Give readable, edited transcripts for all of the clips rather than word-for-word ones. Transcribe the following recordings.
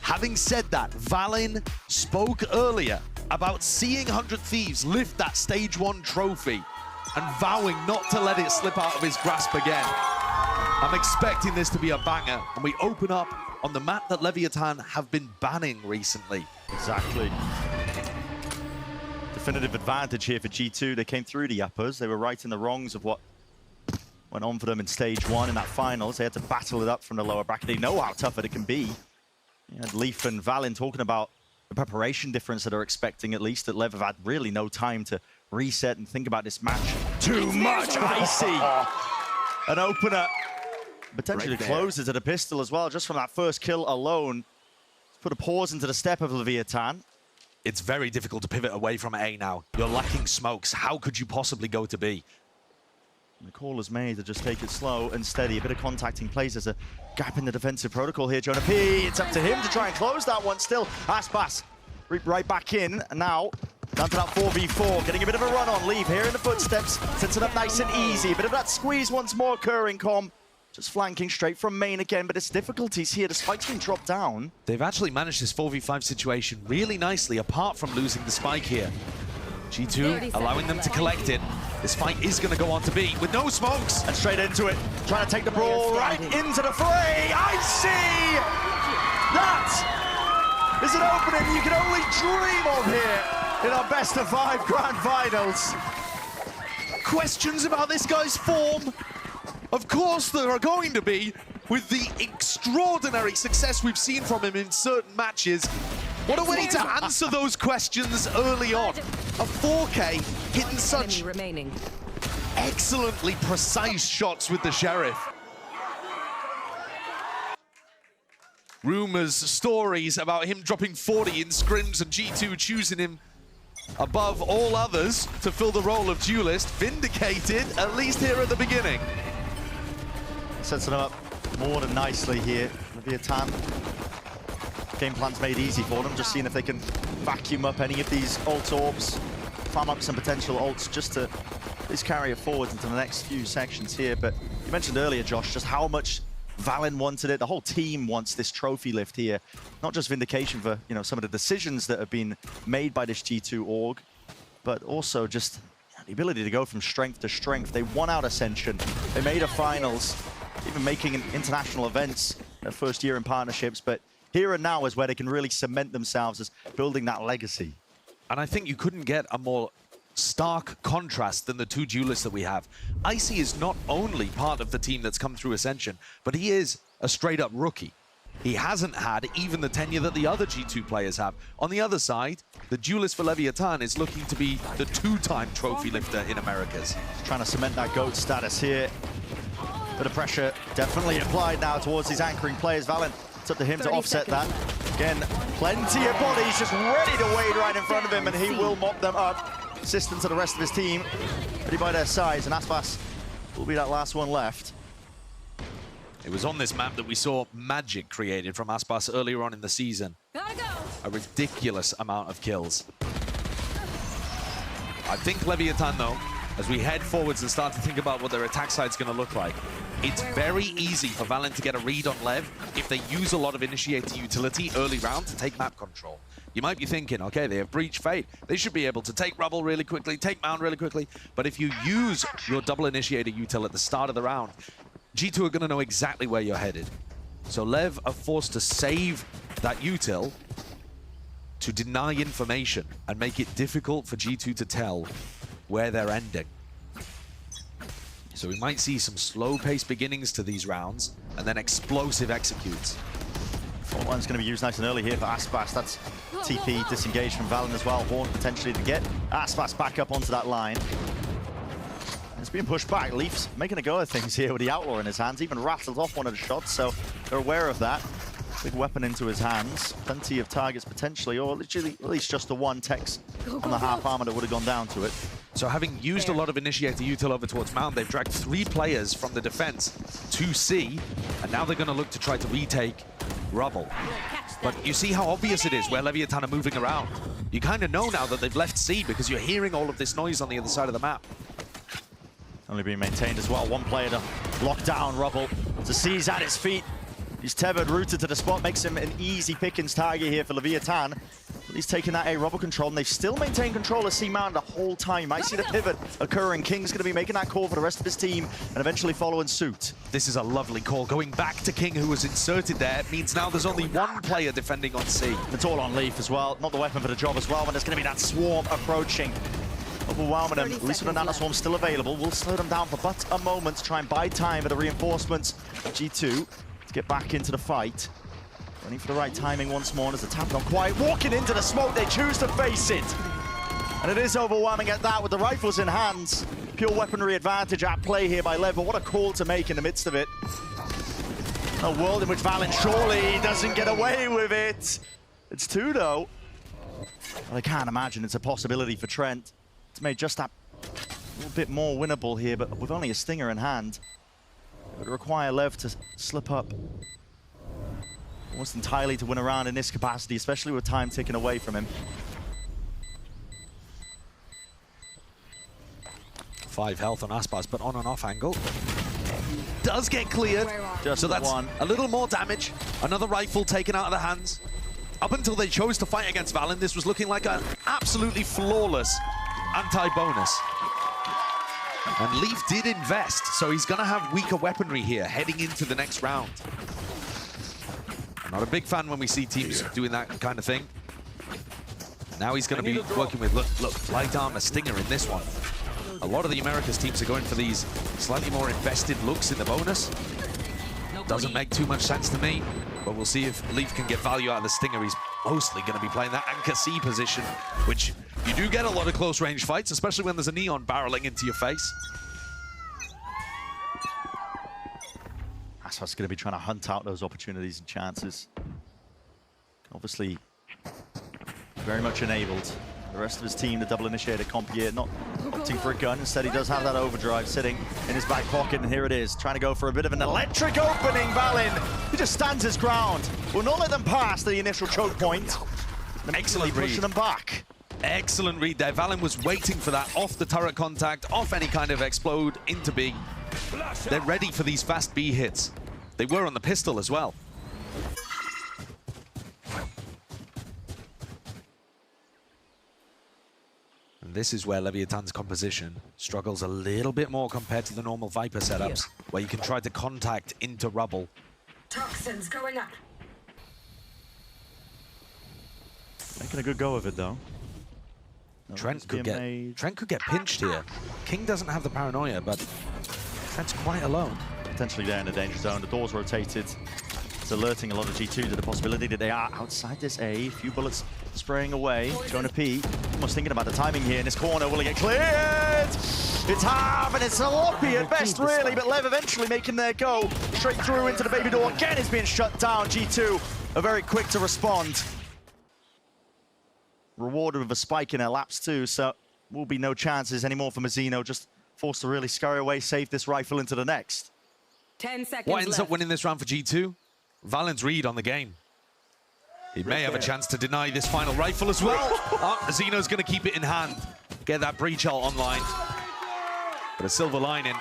Having said that, Valin spoke earlier about seeing 100 Thieves lift that Stage 1 trophy and vowing not to let it slip out of his grasp again. I'm expecting this to be a banger, and we open up on the map that Leviathan have been banning recently. Exactly. Definitive advantage here for G2. They came through the uppers. They were right in the wrongs of what went on for them in Stage 1 in that finals. They had to battle it up from the lower bracket. They know how tough it can be. You had Leaf and Valin talking about the preparation difference that they're expecting, at least, that LEV have had really no time to reset and think about this match. Too much icy. An opener potentially Right there. closes at a pistol as well, just from that first kill alone. Put a pause into the step of Leviathan. It's very difficult to pivot away from A now. You're lacking smokes. How could you possibly go to B? The call is made to just take it slow and steady. A bit of contacting plays. There's a gap in the defensive protocol here. Jonah P, it's up to him to try and close that one still. Aspas right back in. And now, down to that 4v4. Getting a bit of a run on. Leave here in the footsteps. Sets it up nice and easy. A bit of that squeeze once more occurring, Com. Just flanking straight from main again, but it's difficulties here. The spike's been dropped down. They've actually managed this 4v5 situation really nicely, apart from losing the spike here. G2 allowing them to collect it. This fight is going to go on to B with no smokes. And straight into it. Trying to take the brawl right into the fray. I see! That is an opening you can only dream of here in our best-of-5 grand finals. Questions about this guy's form? Of course there are going to be, with the extraordinary success we've seen from him in certain matches. What a way to answer those questions early on. A 4K hitting such excellently precise shots with the Sheriff. Rumors, stories about him dropping 40 in scrims and G2 choosing him above all others to fill the role of duelist. Vindicated, at least here at the beginning. Sets it up more than nicely here. Leviathan. Game plan's made easy for them, just seeing if they can vacuum up any of these ult orbs, farm up some potential ults just to at least carry it forward into the next few sections here. But you mentioned earlier, Josh, just how much Valin wanted it. The whole team wants this trophy lift here. Not just vindication for, you know, some of the decisions that have been made by this G2 org, but also just the ability to go from strength to strength. They won out Ascension. They made a finals, even making international events their first year in partnerships. But here and now is where they can really cement themselves as building that legacy. And I think you couldn't get a more stark contrast than the two duelists that we have. Icy is not only part of the team that's come through Ascension, but he is a straight-up rookie. He hasn't had even the tenure that the other G2 players have. On the other side, the duelist for Leviathan is looking to be the two-time trophy lifter in Americas. Trying to cement that GOAT status here. Bit of pressure definitely applied now towards these anchoring players. Valin, it's up to him to offset that. Again, plenty of bodies just ready to wade right in front of him, and he will mop them up. Assistant to the rest of his team, ready by their sides, and Aspas will be that last one left. It was on this map that we saw magic created from Aspas earlier on in the season. A ridiculous amount of kills. I think Leviathan, though, as we head forwards and start to think about what their attack side's going to look like, it's very easy for Valin to get a read on Lev if they use a lot of initiator utility early round to take map control. You might be thinking, okay, they have Breach Fate. They should be able to take Rubble really quickly, take Mound really quickly. But if you use your double initiator util at the start of the round, G2 are going to know exactly where you're headed. So Lev are forced to save that util to deny information and make it difficult for G2 to tell where they're ending. So we might see some slow-paced beginnings to these rounds and then explosive executes. Front line's going to be used nice and early here for Aspas. That's TP disengaged from Valin as well. Horn potentially to get Aspas back up onto that line. It's being pushed back. Leaf's making a go of things here with the Outlaw in his hands. Even rattled off one of the shots, so they're aware of that. Big weapon into his hands. Plenty of targets potentially, or literally at least just the one Tex on the half armor that would have gone down to it. So having used a lot of initiator util over towards Mound, they've dragged 3 players from the defense to C, and now they're going to look to try to retake Rubble. But you see how obvious it is where Leviathan are moving around. You kind of know now that they've left C because you're hearing all of this noise on the other side of the map. Only being maintained as well. One player to lock down Rubble. To C's at his feet. He's tethered, rooted to the spot, makes him an easy pickings target here for Leviathan. But he's taking that A rubber control, and they've still maintained control of C Mountain the whole time. You might see the pivot occurring. King's going to be making that call for the rest of his team and eventually following suit. This is a lovely call. Going back to King, who was inserted there, means now there's only one player defending on C. It's all on Leaf as well. Not the weapon for the job as well, but there's going to be that swarm approaching. Overwhelming them. At least with a nanoswarm still available, we'll slow them down for but a moment to try and buy time for the reinforcements of G2 to get back into the fight. Running for the right timing once more as the tap gone quiet. Walking into the smoke, they choose to face it. And it is overwhelming at that with the rifles in hands. Pure weaponry advantage at play here by LEV, but what a call to make in the midst of it. A world in which Valorant surely doesn't get away with it. It's 2 though. Well, I can't imagine it's a possibility for Trent to make just that little bit more winnable here, but with only a stinger in hand. It would require LEV to slip up almost entirely to win a round in this capacity, especially with time taken away from him. 5 health on Aspas, but on and off angle. Does get cleared. Just so that's one. A little more damage. Another rifle taken out of the hands. Up until they chose to fight against Valen, this was looking like an absolutely flawless anti-bonus. And Leaf did invest, so he's going to have weaker weaponry here heading into the next round. Not a big fan when we see teams doing that kind of thing. Now he's going to be working with, look, light armor stinger in this one. A lot of the Americas teams are going for these slightly more invested looks in the bonus. Doesn't make too much sense to me, but we'll see if Leaf can get value out of the stinger. He's mostly going to be playing that anchor C position, which you do get a lot of close range fights, especially when there's a neon barreling into your face. Aspas going to be trying to hunt out those opportunities and chances. Obviously, very much enabled. The rest of his team, the double initiator comp here, not opting for a gun. Instead, he does have that overdrive sitting in his back pocket, and here it is, trying to go for a bit of an electric opening. Valen, he just stands his ground. Will not let them pass the initial choke point. Excellent read. Pushing them back. Excellent read there. Valen was waiting for that off the turret contact, off any kind of explode into B. They're ready for these fast B hits. They were on the pistol as well. And this is where Leviathan's composition struggles a little bit more compared to the normal Viper setups, where you can try to contact into rubble. Toxins going up. Making a good go of it, though. Trent could get pinched here. King doesn't have the paranoia, but Trent's quite alone. Potentially there in the danger zone. The door's rotated. It's alerting a lot of G2 to the possibility that they are outside this A. A few bullets spraying away. Jonah P almost thinking about the timing here in this corner. Will he get cleared? It's half, and it's sloppy at best, really, but LEV eventually making their go. Straight through into the baby door. Again, it's being shut down. G2 are very quick to respond. Rewarded with a spike in their laps too, so will be no chances anymore for Mazzino. Just forced to really scurry away, save this rifle into the next. 10 seconds What ends left. up winning this round for G2? Valen's read on the game. He may have a chance to deny this final rifle as well. Mazzino's going to keep it in hand. Get that breach ult online. But a silver lining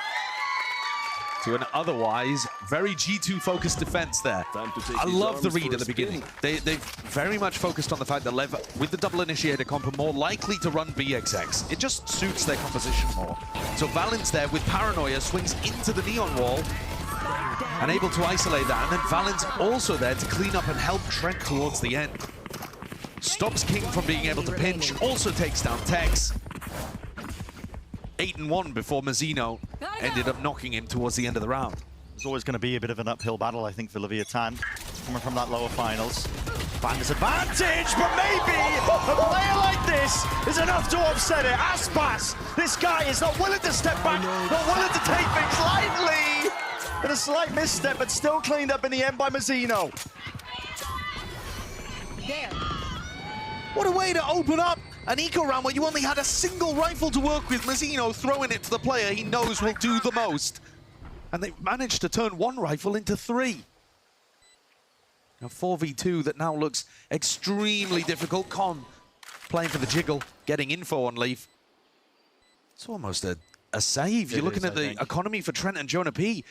to an otherwise very G2-focused defense there. I love the read at the beginning. They've very much focused on the fact that LEV, with the double initiator comp, are more likely to run BXX. It just suits their composition more. So Valen's there with paranoia, swings into the neon wall, and able to isolate that. And then Valen's also there to clean up and help Trent towards the end. Stops King from being able to pinch, also takes down Tex. 8-1 before Mazzino ended up knocking him towards the end of the round. There's always going to be a bit of an uphill battle, I think, for Leviathan, coming from that lower finals. Bandit's advantage, but maybe a player like this is enough to upset it. Aspas, this guy is not willing to step back, not willing to take things lightly. And a slight misstep, but still cleaned up in the end by Mazzino. What a way to open up an eco round where you only had a single rifle to work with. Mazzino throwing it to the player he knows will do the most. And they managed to turn one rifle into 3. A 4v2 that now looks extremely difficult. Con playing for the jiggle, getting info on Leaf. It's almost a save. You're looking at the economy for Trent and Jonah P.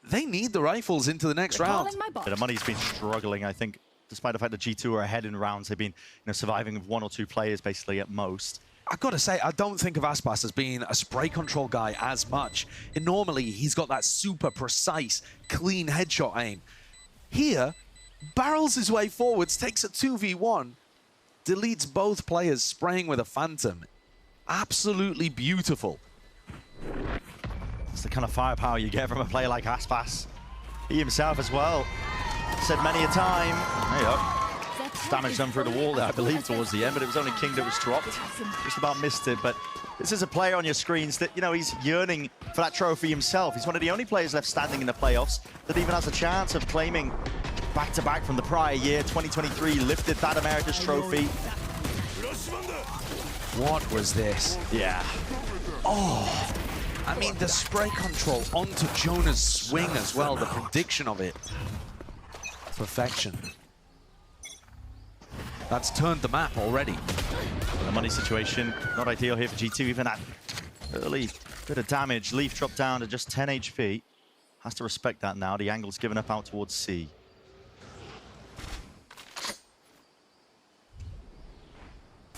they need the rifles into the next round. The money's been struggling, I think, despite the fact that G2 are ahead in rounds. They've been surviving with 1 or 2 players basically at most. I've got to say, I don't think of Aspas as being a spray control guy as much. And normally, he's got that super precise, clean headshot aim. Here, barrels his way forwards, takes a 2v1, deletes both players, spraying with a Phantom. Absolutely beautiful. It's the kind of firepower you get from a player like Aspas. He himself as well said many a time. There you go. Damage done through the wall there, I believe, towards the end, but it was only King that was dropped. Just about missed it, but this is a player on your screens that, he's yearning for that trophy himself. He's one of the only players left standing in the playoffs that even has a chance of claiming back-to-back from the prior year. 2023 lifted that America's trophy. What was this? Yeah. Oh, I mean, the spray control onto Jonah's swing as well, the prediction of it. Perfection. That's turned the map already. The money situation, not ideal here for G2, even that early bit of damage. Leaf dropped down to just 10 HP. Has to respect that now. The angle's given up out towards C.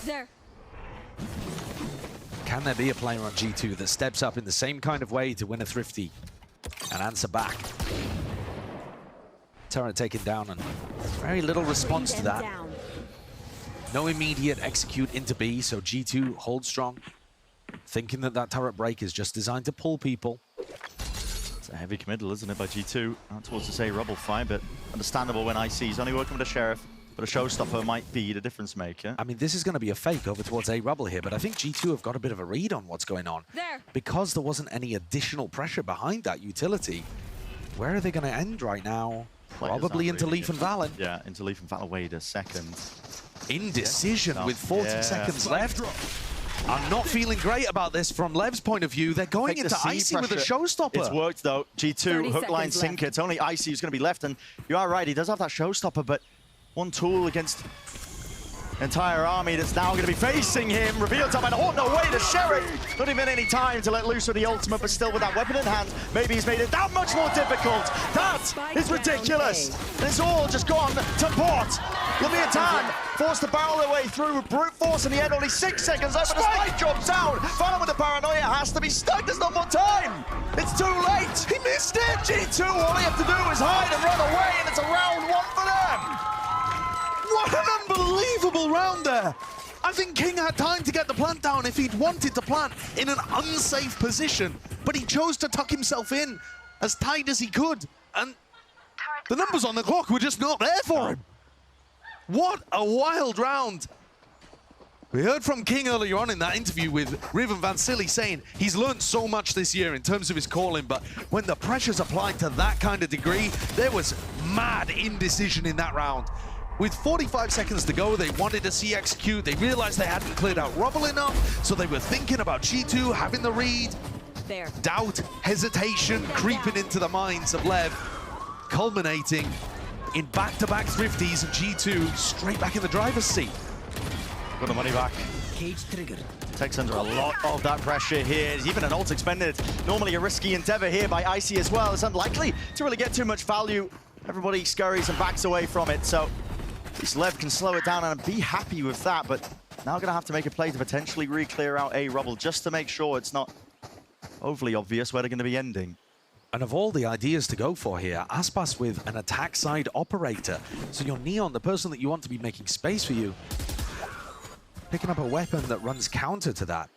There. Can there be a player on G2 that steps up in the same kind of way to win a Thrifty and answer back? Turret taken down and very little response to that. No immediate execute into B, so G2 hold strong, thinking that that turret break is just designed to pull people. It's a heavy committal, isn't it, by G2? Out towards the say rubble fight, but understandable when IC's only working with a Sheriff, but a showstopper might be the difference maker. I mean, this is going to be a fake over towards A rubble here, but I think G2 have got a bit of a read on what's going on. Because there wasn't any additional pressure behind that utility, where are they going to end right now? Probably into Leaf and Valen. Yeah, into Leaf and Valen. Wait a second. Indecision with 40 seconds left. I'm not feeling great about this from Lev's point of view. They're going into Icy with a showstopper. It's worked though. G2, hook, line, sinker. It's only Icy who's going to be left. And you are right, he does have that showstopper, but one tool against an entire army that's now going to be facing him. Reveal time and oh no way, the Sheriff. Not even any time to let loose with the ultimate, but still with that weapon in hand. Maybe he's made it that much more difficult. That is ridiculous. It's all just gone to port. Leviathan forced to barrel their way through with brute force in the end. Only 6 seconds left, but the spike drops down. Final with the paranoia has to be stuck. There's not more time. It's too late. He missed it. G2, all they have to do is hide and run away, and it's a round 1 for them. What an unbelievable round there. I think King had time to get the plant down if he'd wanted to plant in an unsafe position, but he chose to tuck himself in as tight as he could, and the numbers on the clock were just not there for him. What a wild round. We heard from King earlier on in that interview with Riven Van Silly saying he's learned so much this year in terms of his calling, but when the pressure's applied to that kind of degree, there was mad indecision in that round. With 45 seconds to go, they wanted to see execute. They realized they hadn't cleared out rubble enough, so they were thinking about G2 having the read. Doubt, hesitation creeping into the minds of Lev, culminating in back-to-back Thrifties and G2 straight back in the driver's seat. Got the money back. Cage triggered. Takes under a lot of that pressure here. There's even an ult expended. Normally a risky endeavor here by Icy as well. It's unlikely to really get too much value. Everybody scurries and backs away from it, so at least Lev can slow it down and be happy with that, but now going to have to make a play to potentially re-clear out A rubble just to make sure it's not overly obvious where they're going to be ending. And of all the ideas to go for here, Aspas with an attack side operator. So your Neon, the person that you want to be making space for you, picking up a weapon that runs counter to that.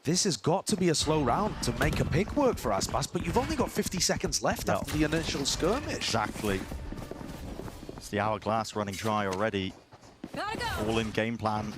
This has got to be a slow round to make a pick work for Aspas, but you've only got 50 seconds left after the initial skirmish. Exactly. It's the hourglass running dry already. All in game plan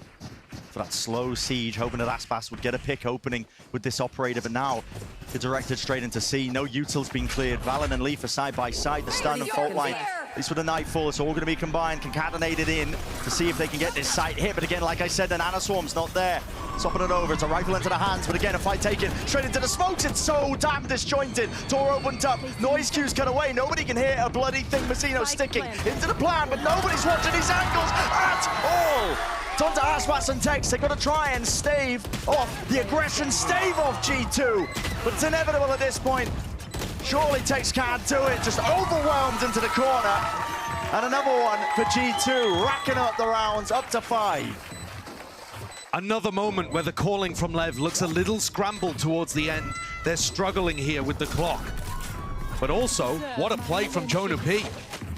for that slow siege, hoping that Aspas would get a pick opening with this operator, but now they're directed straight into C. No util's been cleared. Valen and Leaf are side by side. The stun and fault line, at least with the Nightfall, it's all going to be combined, concatenated in to see if they can get this site hit. But again, like I said, the Nano Swarm's not there. Swapping it over, it's a rifle into the hands, but again, a fight taken straight into the smokes. It's so damn disjointed. Door opened up, noise cues cut away. Nobody can hear a bloody thing. Massino sticking into the plan, but nobody's watching his angles at all. It's on to Aspas and Tex. They've got to try and stave off the aggression, stave off G2. But it's inevitable at this point. Surely Tex can't do it, just overwhelmed into the corner. And another one for G2, racking up the rounds, up to 5. Another moment where the calling from LEV looks a little scrambled towards the end. They're struggling here with the clock. But also, what a play from Jonah P.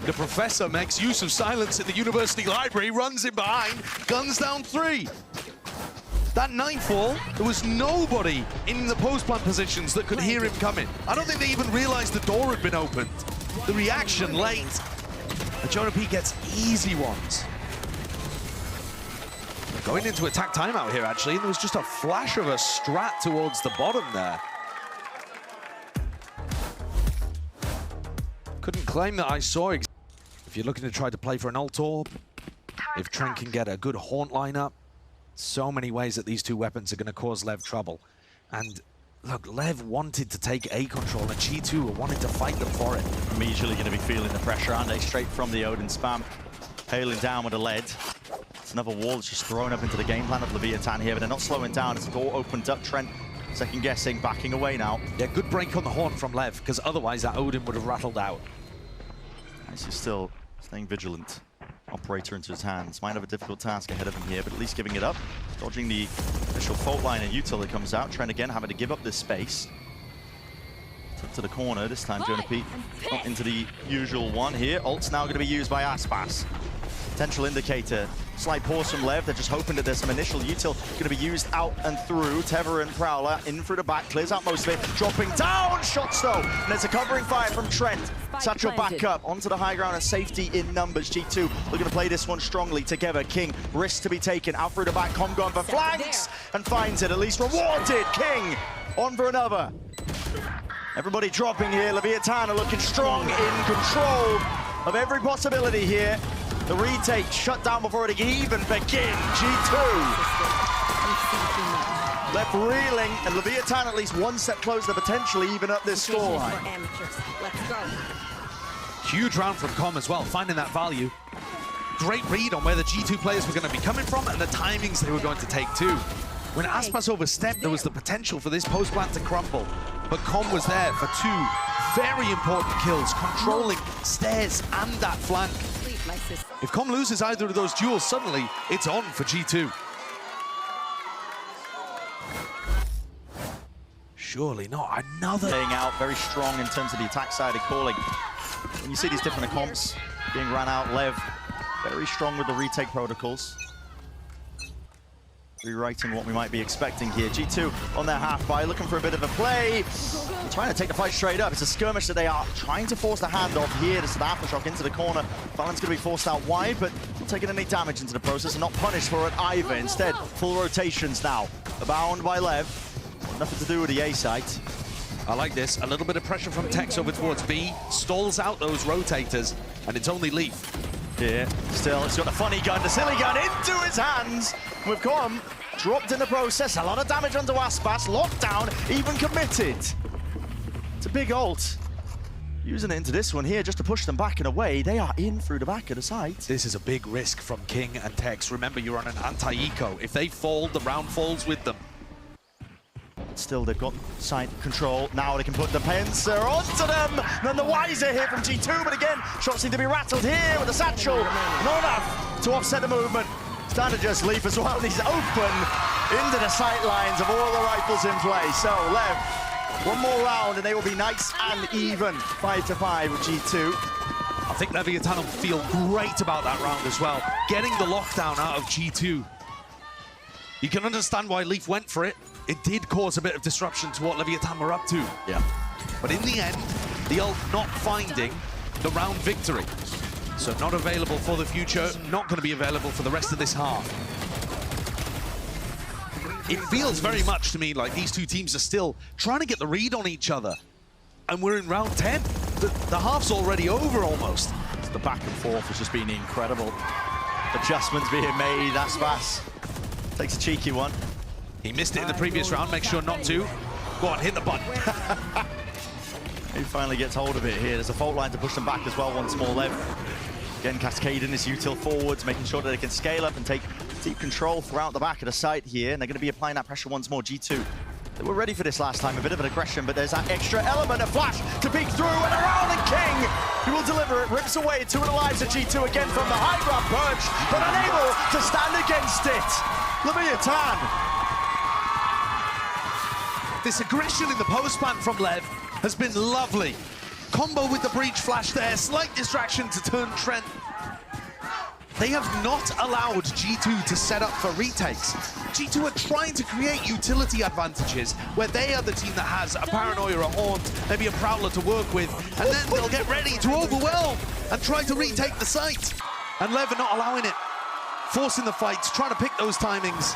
The professor makes use of silence in the university library, runs in behind, guns down 3. That nightfall, there was nobody in the post-plant positions that could hear him coming. I don't think they even realized the door had been opened. The reaction late. And Jonah P gets easy ones. Going into attack timeout here, actually, and there was just a flash of a strat towards the bottom there. Couldn't claim that I saw. If you're looking to try to play for an ult orb, if Trent can get a good haunt lineup, so many ways that these two weapons are going to cause LEV trouble. And look, LEV wanted to take A control, and G2 wanted to fight them for it. Immediately going to be feeling the pressure, aren't they? Straight from the Odin spam. Hailing down with a lead. It's another wall that's just thrown up into the game plan of Leviathan here, but they're not slowing down as the door opened up. Trent second guessing, backing away now. Yeah, good break on the horn from LEV, because otherwise that Odin would have rattled out. Nice, he's still staying vigilant. Operator into his hands. Might have a difficult task ahead of him here, but at least giving it up. Dodging the initial fault line and util that comes out. Trent again having to give up this space. To the corner, this time Jonah P not into the usual one here. Ult's now going to be used by Aspas. Potential indicator. Slight pause from LEV. They're just hoping that there's some initial util going to be used out and through. Tever and Prowler in through the back, clears out most of it. Dropping down, shots though. And there's a covering fire from Trent. Satchel back up onto the high ground and safety in numbers. G2 looking to play this one strongly together. King, risk to be taken. Out through the back, Com gone for flanks and finds it. At least rewarded. King on for another. Everybody dropping here. Leviathan are looking strong, in control of every possibility here. The retake shut down before it can even begin. G2 left reeling, and Leviathan at least one step closer to potentially even up this scoreline. Huge round from Com as well, finding that value. Great read on where the G2 players were going to be coming from and the timings they were going to take too. When Aspas overstepped, there was the potential for this post-plant to crumble. But Com was there for 2 very important kills, controlling stairs and that flank. If Com loses either of those duels, suddenly it's on for G2. Surely not another. Staying out very strong in terms of the attack side of calling. When you see these different comps being ran out, LEV very strong with the retake protocols. Rewriting what we might be expecting here. G2 on their half by, looking for a bit of a play. Trying to take the fight straight up. It's a skirmish that they are trying to force the handoff here. This is the aftershock into the corner. Valorant's going to be forced out wide, but not taking any damage into the process and not punished for it either. Instead, full rotations now. Abound by LEV. Nothing to do with the A site. I like this. A little bit of pressure from Tex over towards B. Stalls out those rotators, and it's only Leaf. Here, still, he's got the funny gun, the silly gun into his hands. With Com dropped in the process, a lot of damage onto Aspas, locked down, even committed. It's a big ult. Using it into this one here just to push them back and away. They are in through the back of the site. This is a big risk from King and Tex. Remember, you're on an anti-eco. If they fall, the round falls with them. Still, they've got side control. Now they can put the Pencer onto them. None the wiser here from G2, but again, shots need to be rattled here with the satchel. Not enough to offset the movement. Standard just Leaf as well. He's open into the sight lines of all the rifles in play. So, LEV, one more round and they will be nice and even. 5-5 with G2. I think Leviathan will feel great about that round as well. Getting the lockdown out of G2. You can understand why Leaf went for it. It did cause a bit of disruption to what Leviathan were up to. Yeah. But in the end, the ult not finding the round victory. So not available for the future, not going to be available for the rest of this half. It feels very much to me like these two teams are still trying to get the read on each other. And we're in round 10. The half's already over almost. The back and forth has just been incredible. Adjustments being made, that's fast. Takes a cheeky one. He missed it in the previous round, make sure not to. Go on, hit the button. He finally gets hold of it here. There's a fault line to push them back as well once more. LEV again cascading this util forwards, making sure that they can scale up and take deep control throughout the back of the site here. And they're going to be applying that pressure once more. G2 They were ready for this last time, a bit of an aggression, but there's that extra element of flash to peek through and around, and King, who will deliver it, rips away 2 of the lives of G2 again from the high ground perch, but unable to stand against it. Leviathan. This aggression in the post plant from LEV has been lovely. Combo with the breach flash there, slight distraction to turn Trent. They have not allowed G2 to set up for retakes. G2 are trying to create utility advantages where they are the team that has a Paranoia, a Haunt, maybe a Prowler to work with, and then they'll get ready to overwhelm and try to retake the site. And LEV are not allowing it, forcing the fights, trying to pick those timings,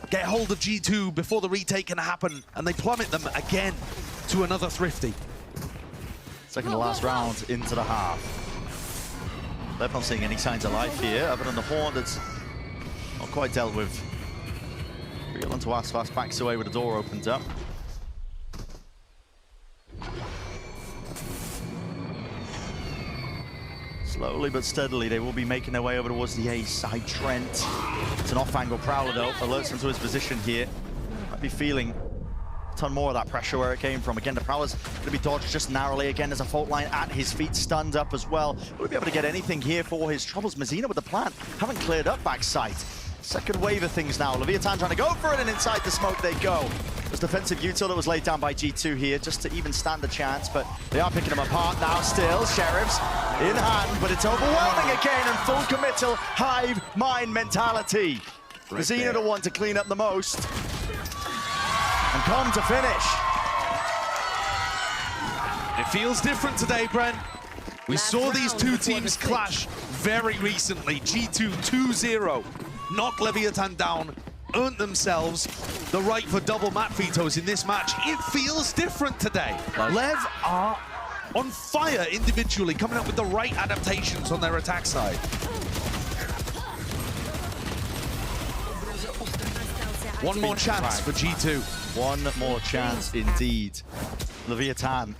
get hold of G2 before the retake can happen, and they plummet them again to another Thrifty. Second to last round into the half. LEV not seeing any signs of life here, other than the Haunt that's not quite dealt with. Real onto Asfast, backs away with the door opened up. Slowly but steadily, they will be making their way over towards the A side. Trent, it's an off-angle Prowler though, alerts him to his position here. Might be feeling a ton more of that pressure where it came from. Again, the Prowler's going to be dodged just narrowly. Again, there's a fault line at his feet, stunned up as well. Will he be able to get anything here for his troubles? Mazina with the plant, haven't cleared up backside. Second wave of things now. Leviathan trying to go for it, and inside the smoke they go. There's defensive util that was laid down by G2 here just to even stand a chance, but they are picking them apart now still. Sheriffs in hand, but it's overwhelming again, and full committal hive mind mentality. Mazina the one to clean up the most. And come to finish. It feels different today, Brent. We saw these two teams clash very recently. G2 2-0, knocked Leviathan down, earned themselves the right for double map vetoes in this match. It feels different today. LEV are on fire individually, coming up with the right adaptations on their attack side. One more chance for G2. One more chance indeed. Leviathan.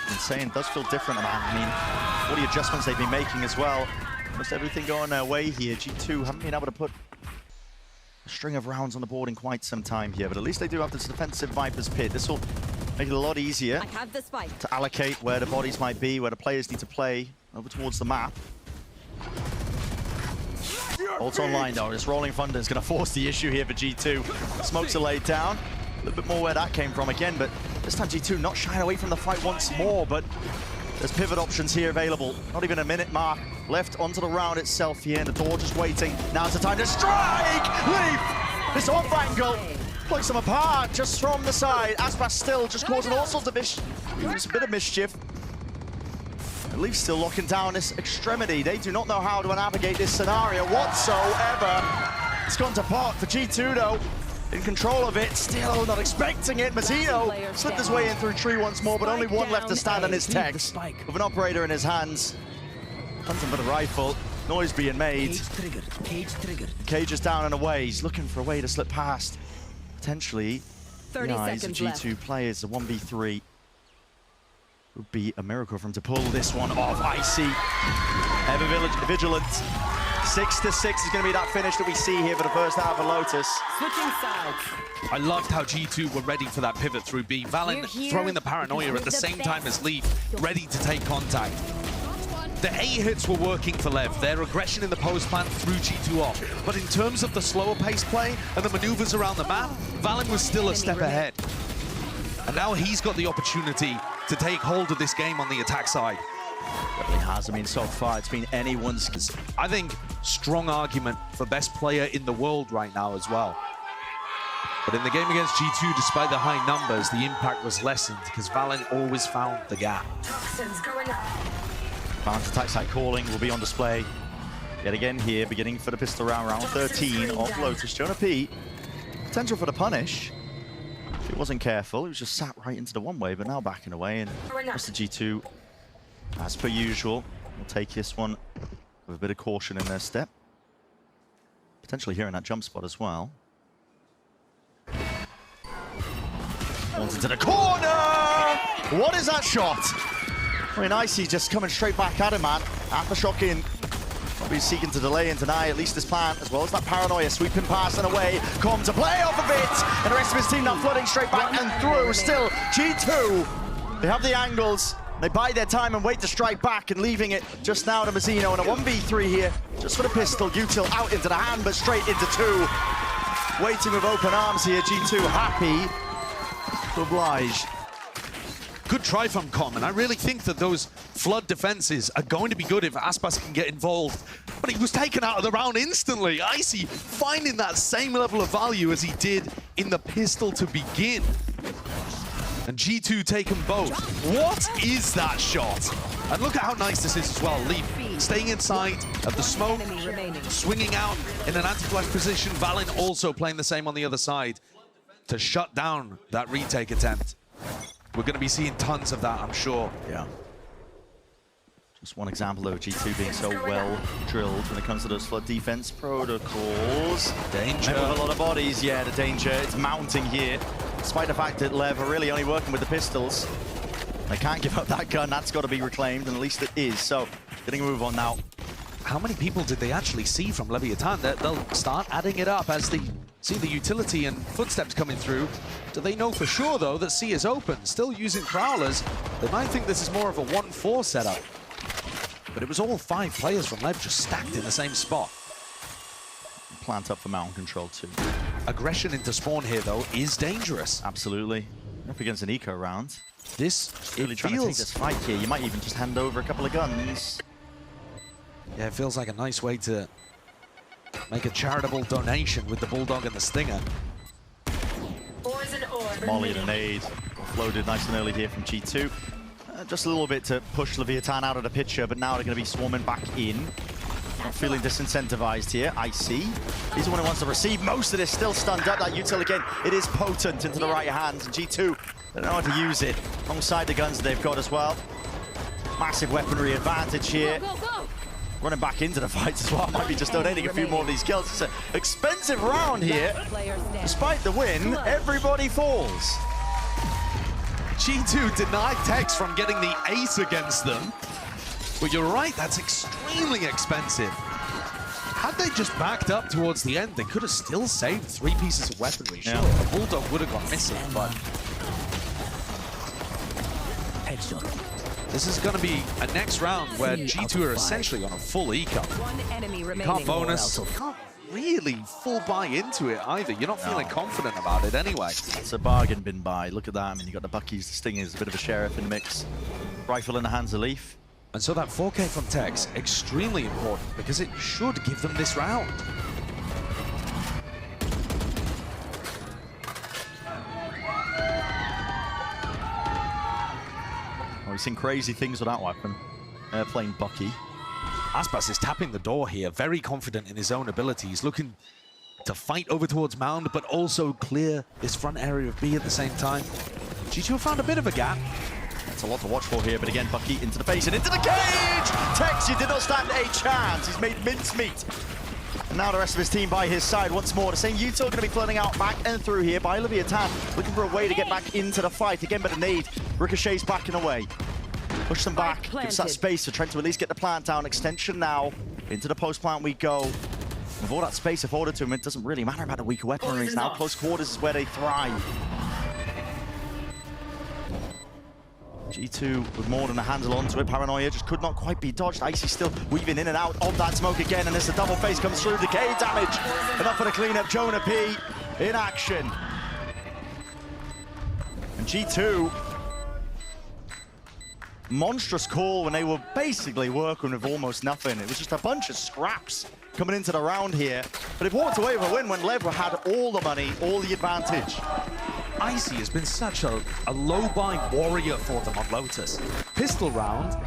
Insane, does feel different, man. I mean, all the adjustments they've been making as well. Almost everything going their way here. G2 haven't been able to put a string of rounds on the board in quite some time here, but at least they do have this defensive Viper's Pit. This will make it a lot easier to allocate where the bodies might be, where the players need to play over towards the map. Ult online though, this Rolling Thunder is going to force the issue here for G2. Smokes are laid down. A little bit more where that came from again, but this time G2 not shying away from the fight once more, but there's pivot options here available. Not even a minute mark left onto the round itself here, and the door just waiting. Now's the time to strike! Leaf! This off angle plays them apart just from the side. Aspas still just causing all sorts of a bit of mischief. Leaf still locking down this extremity. They do not know how to navigate this scenario whatsoever. It's gone to pot for G2 though. In control of it, still not expecting it. Mazzino slipped his way in through tree once more, but only one left to stand on his text. With an operator in his hands. Hunting for the rifle. Noise being made. Cage is down and away. He's looking for a way to slip past. Potentially, the eyes of G2 players, a 1v3. Would be a miracle for him to pull this one off. Icy, ever vigilant. 6-6 is going to be that finish that we see here for the first half of Lotus. Switching sides. I loved how G2 were ready for that pivot through B. Valen throwing the Paranoia at the same time as Leaf, ready to take contact. The A hits were working for LEV. Their aggression in the post plant threw G2 off. But in terms of the slower pace play and the maneuvers around the map, Valen was still a step ahead. And now he's got the opportunity to take hold of this game on the attack side. Really has. I mean, so far it's been anyone's. I think strong argument for best player in the world right now as well. But in the game against G2, despite the high numbers, the impact was lessened because Valen always found the gap. Balance attack side calling will be on display yet again here, beginning for the pistol round, round 13 of Lotus. Jonah P, potential for the punish. If he wasn't careful, he was just sat right into the one-way, but now backing away, and Mr. G2, as per usual, will take this one with a bit of caution in their step. Potentially hearing that jump spot as well. Wants into the corner! What is that shot? I mean, Icy just coming straight back at him, man. Aftershock in. be seeking to delay and deny at least his plan, as well as that paranoia. Sweeping past and away, come to play off of it, and the rest of his team now flooding straight back and through. Still, G2, they have the angles. They bide their time and wait to strike back, and leaving it just now to Mazzino. And a 1v3 here, just for the pistol. Util out into the hand, but straight into two. Waiting with open arms here, G2 happy to oblige. Good try from Com, and I really think that those flood defenses are going to be good if Aspas can get involved. But he was taken out of the round instantly. Icy finding that same level of value as he did in the pistol to begin. And G2 take them both. What is that shot? And look at how nice this is as well. LEV staying inside of the smoke, swinging out in an anti-flash position. Valin also playing the same on the other side to shut down that retake attempt. We're going to be seeing tons of that, I'm sure. Yeah. Just one example of G2 being so well drilled when it comes to those flood defense protocols. Danger. Met with a lot of bodies, yeah, the danger. It's mounting here. Despite the fact that LEV are really only working with the pistols. They can't give up that gun, that's got to be reclaimed, and at least it is. So, getting a move on now. How many people did they actually see from Leviathan? They'll start adding it up as they see the utility and footsteps coming through. Do they know for sure, though, that C is open? Still using Prowlers. They might think this is more of a 1-4 setup. But it was all 5 players from LEV just stacked in the same spot. Plant up for mountain control too. Aggression into spawn here, though, is dangerous. Absolutely. Up against an eco round. This, Really trying to take this fight here. You might even just hand over a couple of guns. Yeah, it feels like a nice way to make a charitable donation with the Bulldog and the Stinger. Molly and a nade. Offloaded nice and early here from G2. Just a little bit to push Leviathan out of the picture, but now they're going to be swarming back in. Not feeling disincentivized here. Icy. He's the one who wants to receive most of this. Still stunned up. That util again. It is potent into the right hands. And G2, they don't know how to use it. Alongside the guns that they've got as well. Massive weaponry advantage here. Running back into the fight as well. Might be just donating a few more of these kills. It's an expensive round here. Despite the win, everybody falls. G2 denied Tex from getting the ace against them. But you're right, that's extremely expensive. Had they just backed up towards the end, they could have still saved 3 pieces of weaponry. Sure, a Bulldog would have gone missing, but... This is going to be a next round where G2 are essentially on a full eco. You can't bonus, you can't really full buy into it either. You're not feeling confident about it anyway. It's a bargain bin buy. Look at that. I mean, you got the Buckies, the Stingers, a bit of a sheriff in the mix. Rifle in the hands of LEV. And so that 4K from Tex, extremely important because it should give them this round. Oh, we've seen crazy things with that weapon. Playing Bucky. Aspas is tapping the door here, very confident in his own abilities, looking to fight over towards Mound, but also clear this front area of B at the same time. G2 found a bit of a gap. That's a lot to watch for here, but again, Bucky into the face and into the cage! Tex, you did not stand a chance. He's made mincemeat. And now the rest of his team by his side once more. The same Util going to be flooding out back and through here by Leviathan, looking for a way to get back into the fight. Again, but a nade. Ricochet's backing away. Push them back, gives that space for Trent to at least get the plant down. Extension now. Into the post plant we go. With all that space afforded to him, it doesn't really matter about the weaker weaponries now. Close quarters is where they thrive. G2 with more than a handle onto it. Paranoia just could not quite be dodged. Icy still weaving in and out of that smoke again, and as the double face comes through, decay damage. Enough for the cleanup. Jonah P in action. And G2, monstrous call when they were basically working with almost nothing. It was just a bunch of scraps coming into the round here. But they've walked away with a win when LEV had all the money, all the advantage. Icy has been such a low-buy warrior for them on Lotus. Pistol round,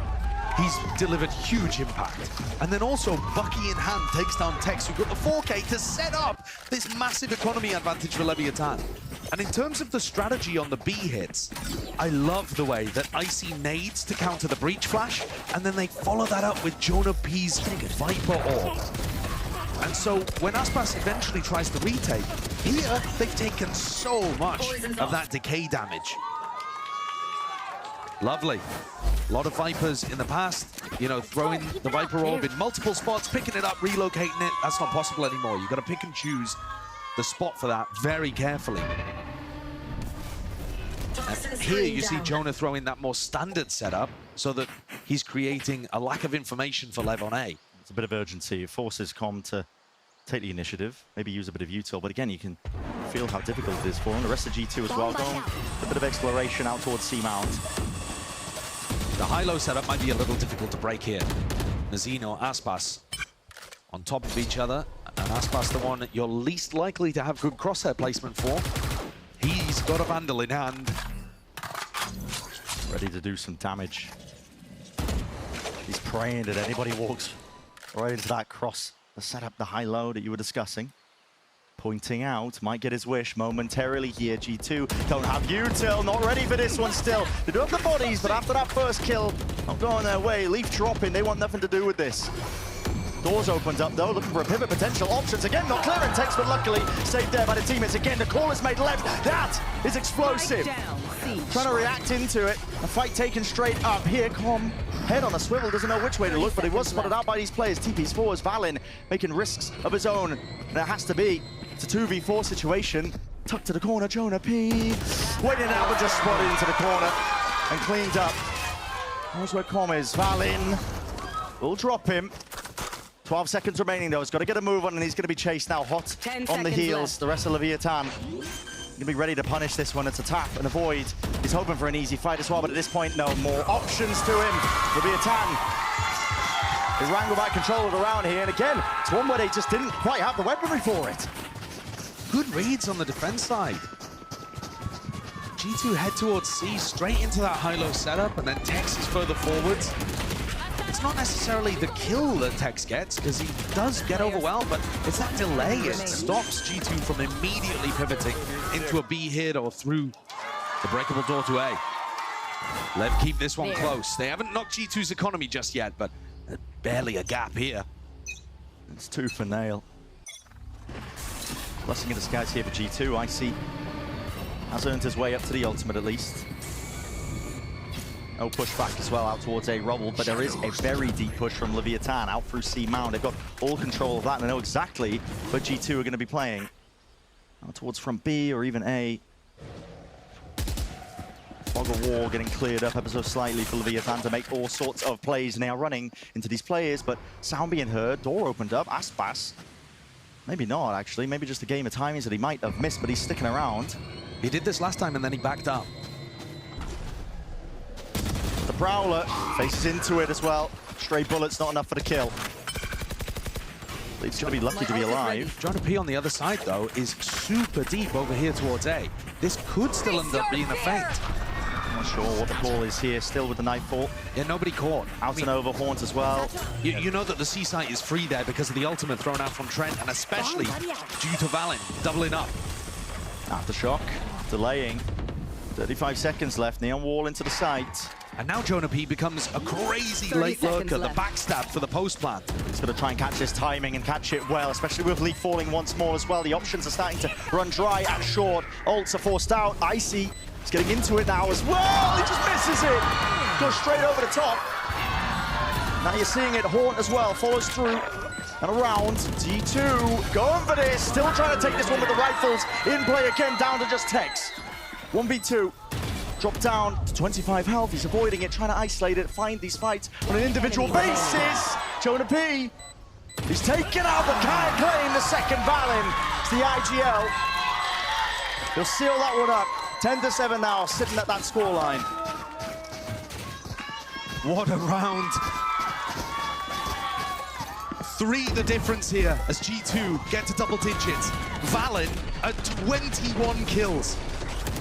he's delivered huge impact. And then also, Bucky in hand takes down Tex, who got the 4K to set up this massive economy advantage for Leviathan. And in terms of the strategy on the B hits, I love the way that Icy nades to counter the breach flash, and then they follow that up with Jonah P's Viper Orb. And so when Aspas eventually tries to retake, here they've taken so much of that decay damage. Lovely. A lot of Vipers in the past, you know, throwing the Viper orb in multiple spots, picking it up, relocating it. That's not possible anymore. You've got to pick and choose the spot for that very carefully. And here you see Jonah throwing that more standard setup so that he's creating a lack of information for LEV on A. It's a bit of urgency. It forces Com to take the initiative, maybe use a bit of util, but again, you can feel how difficult it is for him. The rest of G2 as well, going a bit of exploration out towards C-Mount. The high-low setup might be a little difficult to break here. Nazino, Aspas on top of each other, and Aspas the one you're least likely to have good crosshair placement for. He's got a Vandal in hand. Ready to do some damage. He's praying that anybody walks right into that cross, the setup, the high-low that you were discussing. Pointing out, might get his wish momentarily here. G2 don't have util, not ready for this one still. They do have the bodies, but after that first kill, not going their way. Leaf dropping, they want nothing to do with this. Doors opened up though, looking for a pivot potential. Options again, not clearing takes, but luckily saved there by the teammates. Again, the call is made left. That is explosive. Trying to react into it. A fight taken straight up here. Com, head on a swivel, doesn't know which way to look, but he was spotted out by these players. TP's forwards, Valin making risks of his own. And it has to be. It's a 2v4 situation. Tucked to the corner, Jonah P. Waiting out, but just spotted into the corner and cleaned up. Knows where Com is. Valin will drop him. 12 seconds remaining though. He's got to get a move on, and he's going to be chased now hot on the heels. Left. The rest of Leviathan going to be ready to punish this one. It's a tap and avoid. He's hoping for an easy fight as well, but at this point, no more options to him. Leviathan is wrangled back, controlled around here, and again, it's one where they just didn't quite have the weaponry for it. Good reads on the defense side. G2 head towards C, straight into that high-low setup, and then Tex is further forwards. It's not necessarily the kill that Tex gets, because he does get overwhelmed, but it's that delay. It stops G2 from immediately pivoting into a B hit or through the breakable door to A. LEV keep this one close. They haven't knocked G2's economy just yet, but barely a gap here. It's two for Nail. Blessing in disguise here for G2. Icy has earned his way up to the ultimate at least. No pushback as well out towards A rubble, but there is a very deep push from Leviathan out through C Mount. They've got all control of that, and they know exactly where G2 are going to be playing. Out towards from B or even A. Fog of War getting cleared up ever so slightly for Leviathan to make all sorts of plays, and they are running into these players, but sound being heard, door opened up, Aspas. Maybe not, actually. Maybe just a game of timings that he might have missed, but he's sticking around. He did this last time, and then he backed up. The Prowler faces into it as well. Stray bullets, not enough for the kill. He's going to be lucky to be alive. Jonah P on the other side, though, is super deep over here towards A. This could still end up being a feint. Not sure what the call is here, still with the Nightfall. Yeah, nobody caught. Out and over, Haunt as well. You know that the C site is free there because of the ultimate thrown out from Trent, and especially due to Valin doubling up. Aftershock, delaying. 35 seconds left, Neon Wall into the site. And now Jonah P becomes a crazy late lurker, the backstab for the post plant. He's going to try and catch this timing and catch it well, especially with Leaf falling once more as well. The options are starting to run dry at short. Ults are forced out. Icy is getting into it now as well. He just misses it. Goes straight over the top. Now you're seeing it. Haunt as well follows through and around. G2 going for this. Still trying to take this one with the rifles. In play again, down to just Tex. 1v2. Drop down to 25 health. He's avoiding it, trying to isolate it, find these fights on an individual basis. Jonah P. He's taken out, but can't claim the second Valin. It's the IGL. He'll seal that one up. 10-7 now, sitting at that scoreline. What a round. 3 the difference here as G2 get to double digits. Valin at 21 kills.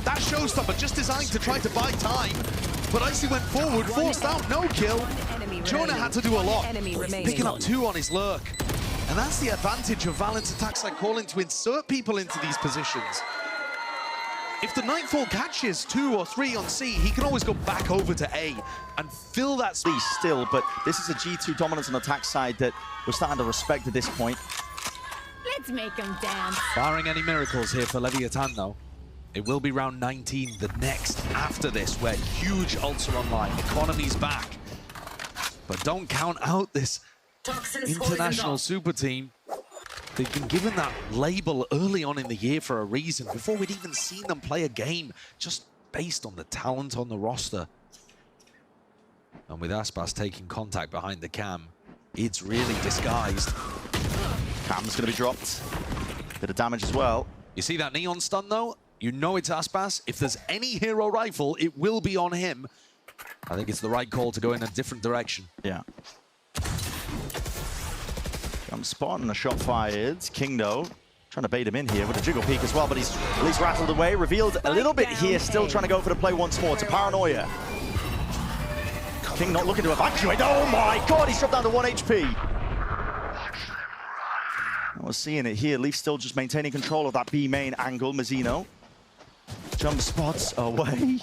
That showstopper just designed to try to buy time, but Icy went forward, forced out, no kill. Jonah had to do a lot, picking up 2 on his lurk. And that's the advantage of Valent's attack side calling to insert people into these positions. If the Nightfall catches 2 or 3 on C, he can always go back over to A and fill that space still, but this is a G2 dominance on the attack side that we're starting to respect at this point. Let's make them dance. Barring any miracles here for Leviathan, though. It will be round 19, the next after this, where huge ults are online. Economy's back. But don't count out this international super team. They've been given that label early on in the year for a reason, before we'd even seen them play a game, just based on the talent on the roster. And with Aspas taking contact behind the cam, it's really disguised. Cam's gonna be dropped. Bit of damage as well. You see that neon stun though? You know it's Aspas. If there's any hero rifle, it will be on him. I think it's the right call to go in a different direction. Yeah. Jump spot and a shot fired. King though, trying to bait him in here with a jiggle peek as well, but he's at least rattled away. Revealed a little bit here, still trying to go for the play once more. It's a paranoia. King not looking to evacuate. Oh my god, he's dropped down to 1 HP. We're seeing it here. Leaf still just maintaining control of that B main angle. Mazzino. Jump spots away.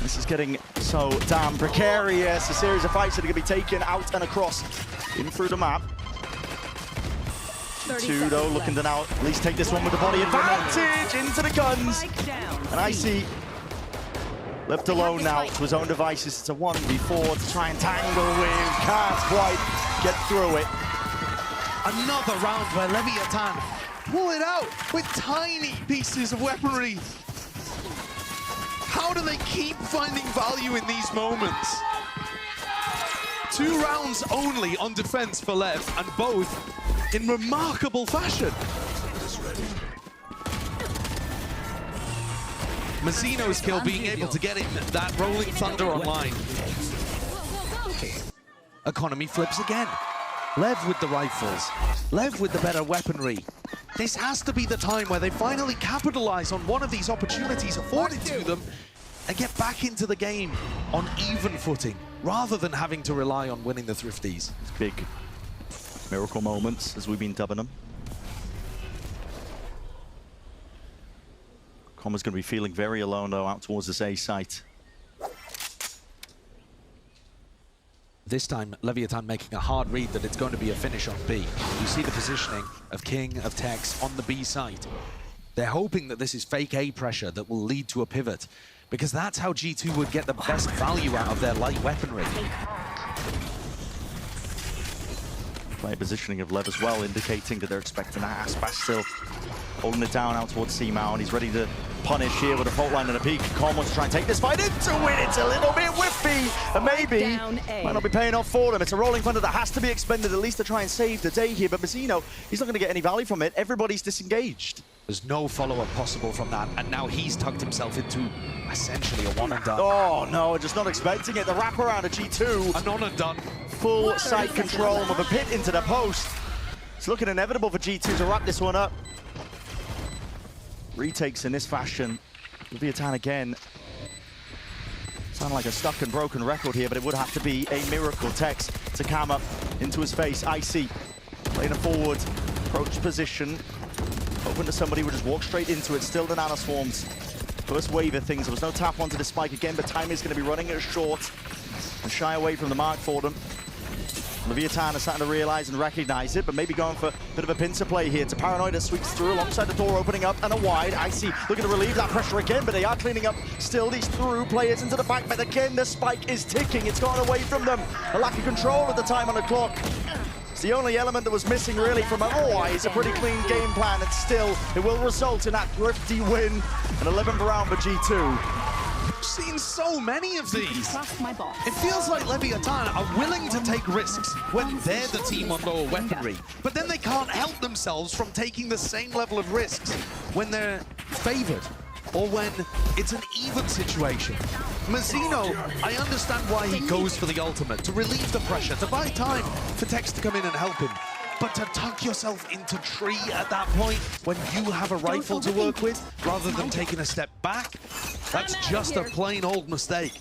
This is getting so damn precarious. A series of fights that are going to be taken out and across in through the map. Two though looking to now at least take this one with the body advantage into the guns. And I see left alone now to his own devices. It's a 1v4 to try and tangle with. Can't quite get through it. Another round where Leviathan pull it out with tiny pieces of weaponry. How do they keep finding value in these moments? 2 rounds only on defense for Lev, and both in remarkable fashion. Mazzino's kill being able to get him that Rolling Thunder online. Economy flips again. Lev with the rifles. Lev with the better weaponry. This has to be the time where they finally capitalize on one of these opportunities afforded to them and get back into the game on even footing, rather than having to rely on winning the Thrifties. Big miracle moments, as we've been dubbing them. Comma's going to be feeling very alone, though, out towards this A site. This time, Leviathan making a hard read that it's going to be a finish on B. You see the positioning of King, of Tex on the B site. They're hoping that this is fake A pressure that will lead to a pivot, because that's how G2 would get the best value out of their light weaponry. Player positioning of Lev as well, indicating that they're expecting that. Aspas still holding it down out towards C-Mao, and he's ready to punish here with a fault line and a peek. Con wants to try and take this fight into it. It's a little bit whiffy, and maybe might not be paying off for them. It's a rolling thunder that has to be expended at least to try and save the day here, but Mazzino, he's not going to get any value from it. Everybody's disengaged. There's no follow-up possible from that, and now he's tucked himself into essentially a one and done. Oh no, just not expecting it. The wraparound of G2. An on and done. Full site control of a pit into the post. It's looking inevitable for G2 to wrap this one up. Retakes in this fashion. Leviathan again. Sound like a stuck and broken record here, but it would have to be a miracle. Tex to cam up into his face. Icy playing a forward approach position. Hoping that somebody would just walk straight into it. Still the nano swarms. First wave of things. There was no tap onto the spike again, but time is going to be running it short and shy away from the mark for them. Leviathan is starting to realize and recognize it, but maybe going for a bit of a pincer play here. It's a paranoid that sweeps through alongside the door opening up and a wide. Icy looking to relieve that pressure again, but they are cleaning up still these through players into the back. But again, the spike is ticking. It's gone away from them. A lack of control at the time on the clock. It's the only element that was missing really from otherwise a pretty clean game plan, and still it will result in that thrifty win. An 11th round for G2. I've seen so many of these. My ball. It feels like Leviathan are willing to take risks when they're the team on lower weaponry, but then they can't help themselves from taking the same level of risks when they're favored or when it's an even situation. Mazzino, I understand why he goes for the ultimate, to relieve the pressure, to buy time for Tex to come in and help him. But to tuck yourself into tree at that point when you have a rifle to work with, rather than taking a step back, that's just a plain old mistake.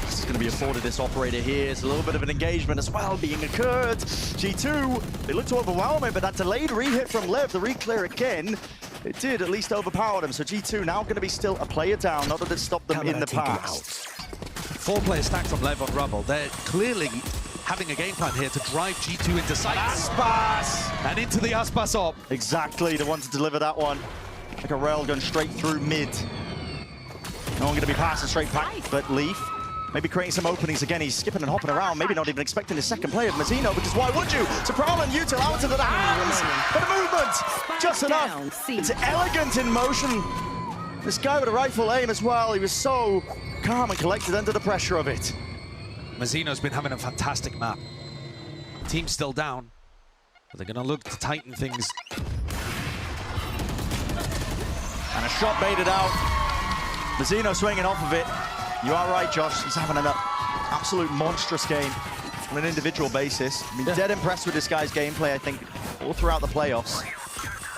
Is going to be afforded this operator here. It's a little bit of an engagement as well being occurred. G2, they look to overwhelm it, but that delayed re-hit from Lev, the re-clear again, it did at least overpower them. So G2 now going to be still a player down, not that it stopped them in the past. 4-player stack from Lev on Rubble. They're clearly having a game plan here to drive G2 into sight. Aspas! And into the Aspas op. Exactly, the one to deliver that one. Like a rail gun straight through mid. No one going to be passing straight back, but Leaf maybe creating some openings again. He's skipping and hopping around, maybe not even expecting his second play of Mazzino, because why would you? So Prowl and Util out into the hands, but the movement, just enough. It's elegant in motion. This guy with a rifle aim as well, he was so calm and collected under the pressure of it. Mazzino's been having a fantastic map. Team's still down, but they're going to look to tighten things. And a shot baited out. Mazzino swinging off of it. You are right, Josh. He's having an absolute monstrous game on an individual basis. I mean, dead impressed with this guy's gameplay, I think, all throughout the playoffs.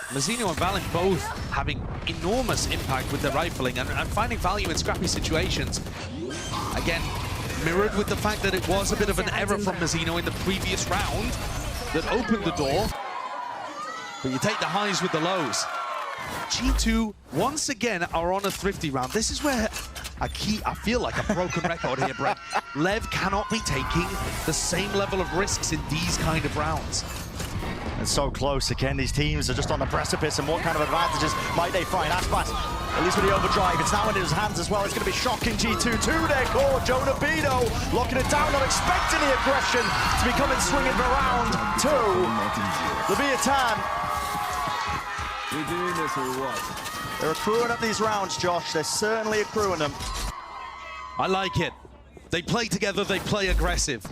Mazzino and Valent both having enormous impact with their rifling and finding value in scrappy situations. Again, mirrored with the fact that it was a bit of an error from Mazzino in the previous round that opened the door. But you take the highs with the lows. G2, once again, are on a thrifty round. This is where I feel like a broken record here, Brett. LEV cannot be taking the same level of risks in these kind of rounds. And so close again, these teams are just on the precipice, and what kind of advantages might they find? Aspas, at least with the overdrive, it's now in his hands as well. It's going to be shocking G2 to their core. Jonah Beto locking it down, not expecting the aggression to be coming swinging for round two. Leviathan. We're doing this or what? They're accruing up these rounds, Josh. They're certainly accruing them. I like it. They play together, they play aggressive.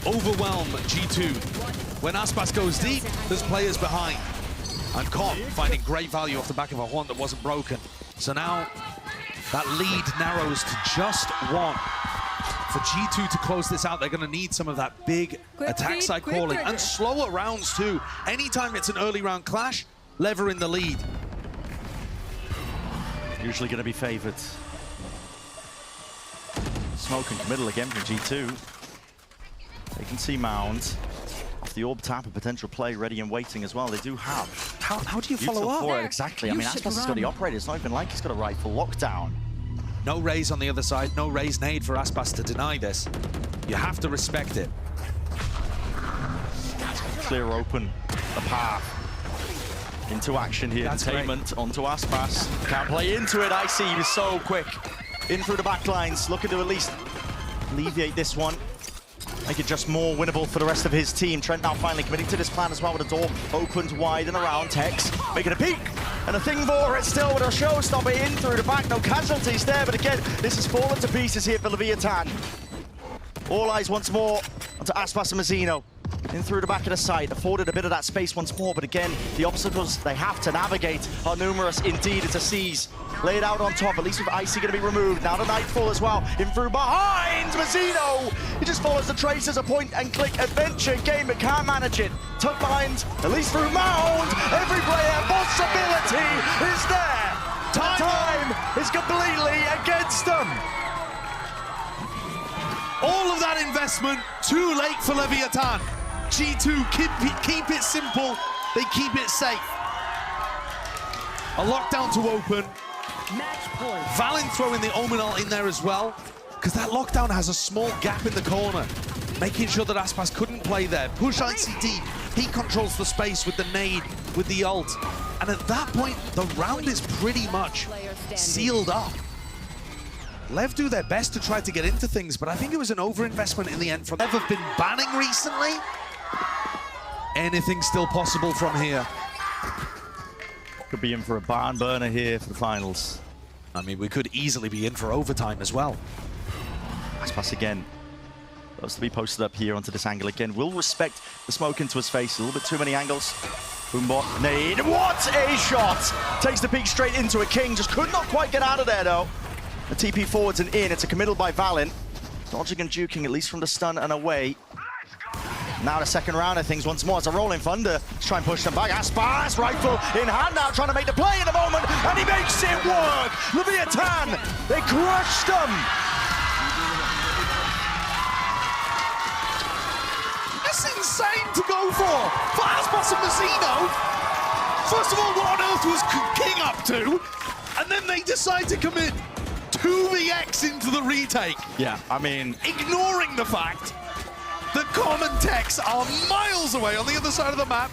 Overwhelm G2. When Aspas goes deep, there's players behind. And Con finding great value off the back of a horn that wasn't broken. So now that lead narrows to just one. For G2 to close this out, they're going to need some of that big attack side calling and slower rounds too. Anytime it's an early round clash, LEV are in the lead. Usually going to be favored. Smoke and middle again from G2. They can see Mound. Off the orb tap, a potential play ready and waiting as well. They do have. How do you follow up? For it, exactly. I mean, Aspas has got the operator. It's not even like he's got a rifle lockdown. No raise on the other side. No raise nade for Aspas to deny this. You have to respect it. Clear open the path into action here. That's Entertainment onto Aspas. Can't play into it. I see. He was so quick. In through the back lines. Looking to at least alleviate this one. Make it just more winnable for the rest of his team. Trent now finally committing to this plan as well, with the door opened wide and around. Tex making a peek and a thing for it still with a showstopper in through the back. No casualties there, but again, this has fallen to pieces here for Leviathan. All eyes once more onto Aspas and Mazzino. In through the back of the site, afforded a bit of that space once more, but again, the obstacles they have to navigate are numerous indeed. It's a seize. Laid out on top, at least with Icy going to be removed. Now the Nightfall as well, in through behind Mazzino. He just follows the traces, a point-and-click adventure game, but can't manage it. Tucked behind, at least through Mound. Every player possibility is there. Time is completely against them. All of that investment, too late for Leviathan. G2 keep it simple, they keep it safe. A lockdown to open. Match point. Valent throwing the Omenal in there as well, because that lockdown has a small gap in the corner, making sure that Aspas couldn't play there. Push Icy deep, he controls the space with the nade, with the ult. And at that point, the round is pretty much sealed up. LEV do their best to try to get into things, but I think it was an overinvestment in the end. From LEV have been banning recently. Anything's still possible from here. Could be in for a barn burner here for the finals. I mean, we could easily be in for overtime as well. Aspas again. Those to be posted up here onto this angle again. Will respect the smoke into his face. A little bit too many angles. Boombot, nade. What a shot! Takes the peek straight into a King. Just could not quite get out of there though. The TP forwards and in. It's a committal by Valent. Dodging and juking, at least from the stun and away. Now the second round of things once more. It's a rolling thunder. Let's try and push them back. Aspas, rifle in hand now, trying to make the play in a moment, and he makes it work! Leviathan, they crushed them! That's insane to go for Aspas and Mazzino. First of all, what on earth was King up to? And then they decide to commit 2vx into the retake. Yeah, I mean, ignoring the fact The common techs are miles away on the other side of the map.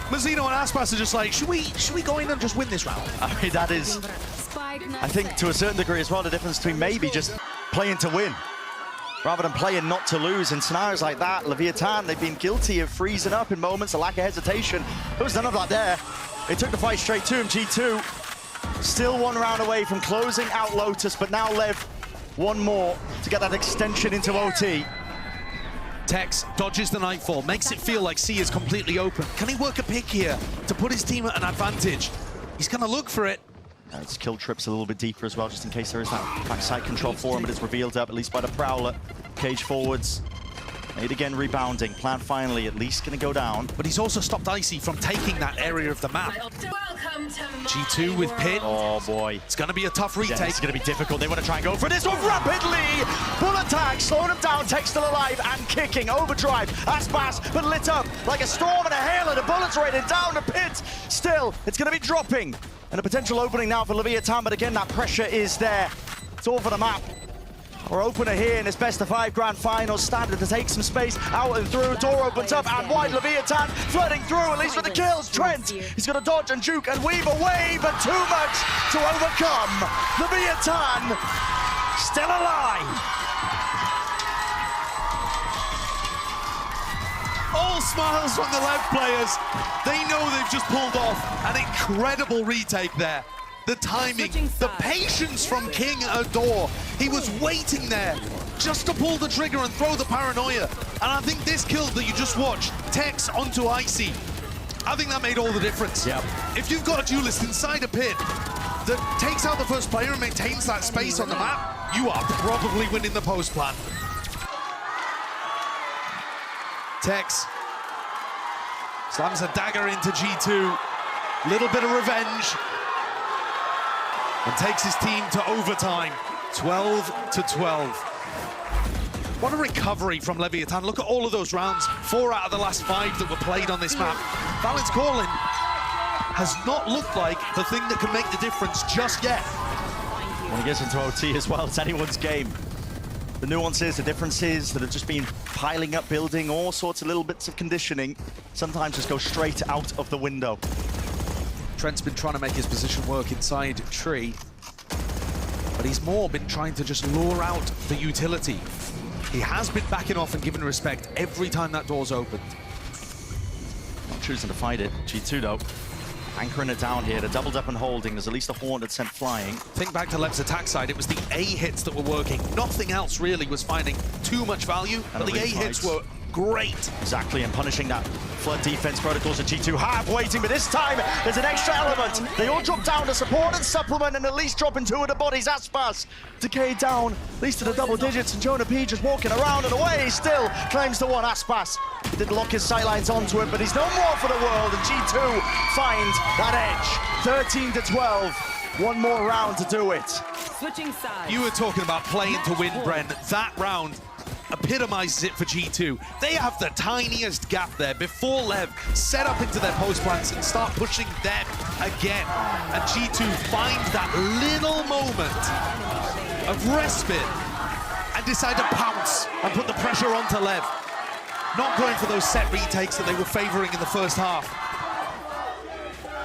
Mazzino and Aspas are just like, should we go in and just win this round? I mean, that is, I think, to a certain degree as well, the difference between maybe just playing to win rather than playing not to lose. In scenarios like that, Leviathan, they've been guilty of freezing up in moments, a lack of hesitation. There was none of that there. They took the fight straight to him. G2 still one round away from closing out Lotus, but now Lev one more to get that extension into OT. Tex dodges the Nightfall, makes it feel like C is completely open. Can he work a pick here to put his team at an advantage? He's gonna look for it. His kill trip's a little bit deeper as well, just in case there is that backside control for him, but it's revealed up, at least by the Prowler. Cage forwards. Made again, rebounding. Plan finally, at least gonna go down. But he's also stopped Icy from taking that area of the map. G2 with Pit. Oh boy. It's gonna be a tough retake. Yeah, it's gonna be difficult. They want to try and go for this one rapidly. Full attack, slowing him down, Tech still alive and kicking. Overdrive. Aspas, but lit up like a storm and a hail, and the bullets raining down the Pit. Still, it's gonna be dropping. And a potential opening now for Leviathan, but again, that pressure is there. It's all for the map. Our opener here in this best-of-5 grand final, standard to take some space out and through. Door opens up and wide. Leviathan flooding through, at least with the kills. Trent, he's going to dodge and juke and weave away, but too much to overcome. Leviathan still alive. All smiles from the LEV players. They know they've just pulled off an incredible retake there. The timing, the patience from King Adore. He was waiting there just to pull the trigger and throw the paranoia. And I think this kill that you just watched, Tex onto Icy, I think that made all the difference. Yep. If you've got a duelist inside a pit that takes out the first player and maintains that space on the map, you are probably winning the post plan. Tex slams a dagger into G2. Little bit of revenge. And takes his team to overtime, 12-12. What a recovery from Leviathan. Look at all of those rounds. 4 out of the last 5 that were played on this map. Valorant's calling has not looked like the thing that can make the difference just yet. When he gets into OT as well, it's anyone's game. The nuances, the differences that have just been piling up, building all sorts of little bits of conditioning, sometimes just go straight out of the window. Trent's been trying to make his position work inside Tree, but he's more been trying to just lure out the utility. He has been backing off and giving respect every time that door's opened. Not choosing to fight it. G2 though, anchoring it down here. They're doubled up and holding. There's at least a Hornet sent flying. Think back to Lev's attack side. It was the A hits that were working. Nothing else really was finding too much value, but the A hits were great. Exactly, and punishing that flood defense protocols that G2 have waiting, but this time there's an extra element. They all drop down to support and supplement, and at least dropping 2 of the bodies. Aspas decayed down, at least to the double digits, and Jonah P just walking around and away. Still claims the one. Aspas, he did lock his sightlines onto it, but he's no more for the world, and G2 find that edge. 13-12, one more round to do it. Switching sides. You were talking about playing to win, Bren. That round epitomizes it for G2. They have the tiniest gap there before Lev set up into their post plants and start pushing them again. And G2 find that little moment of respite and decide to pounce and put the pressure onto Lev. Not going for those set retakes that they were favoring in the first half.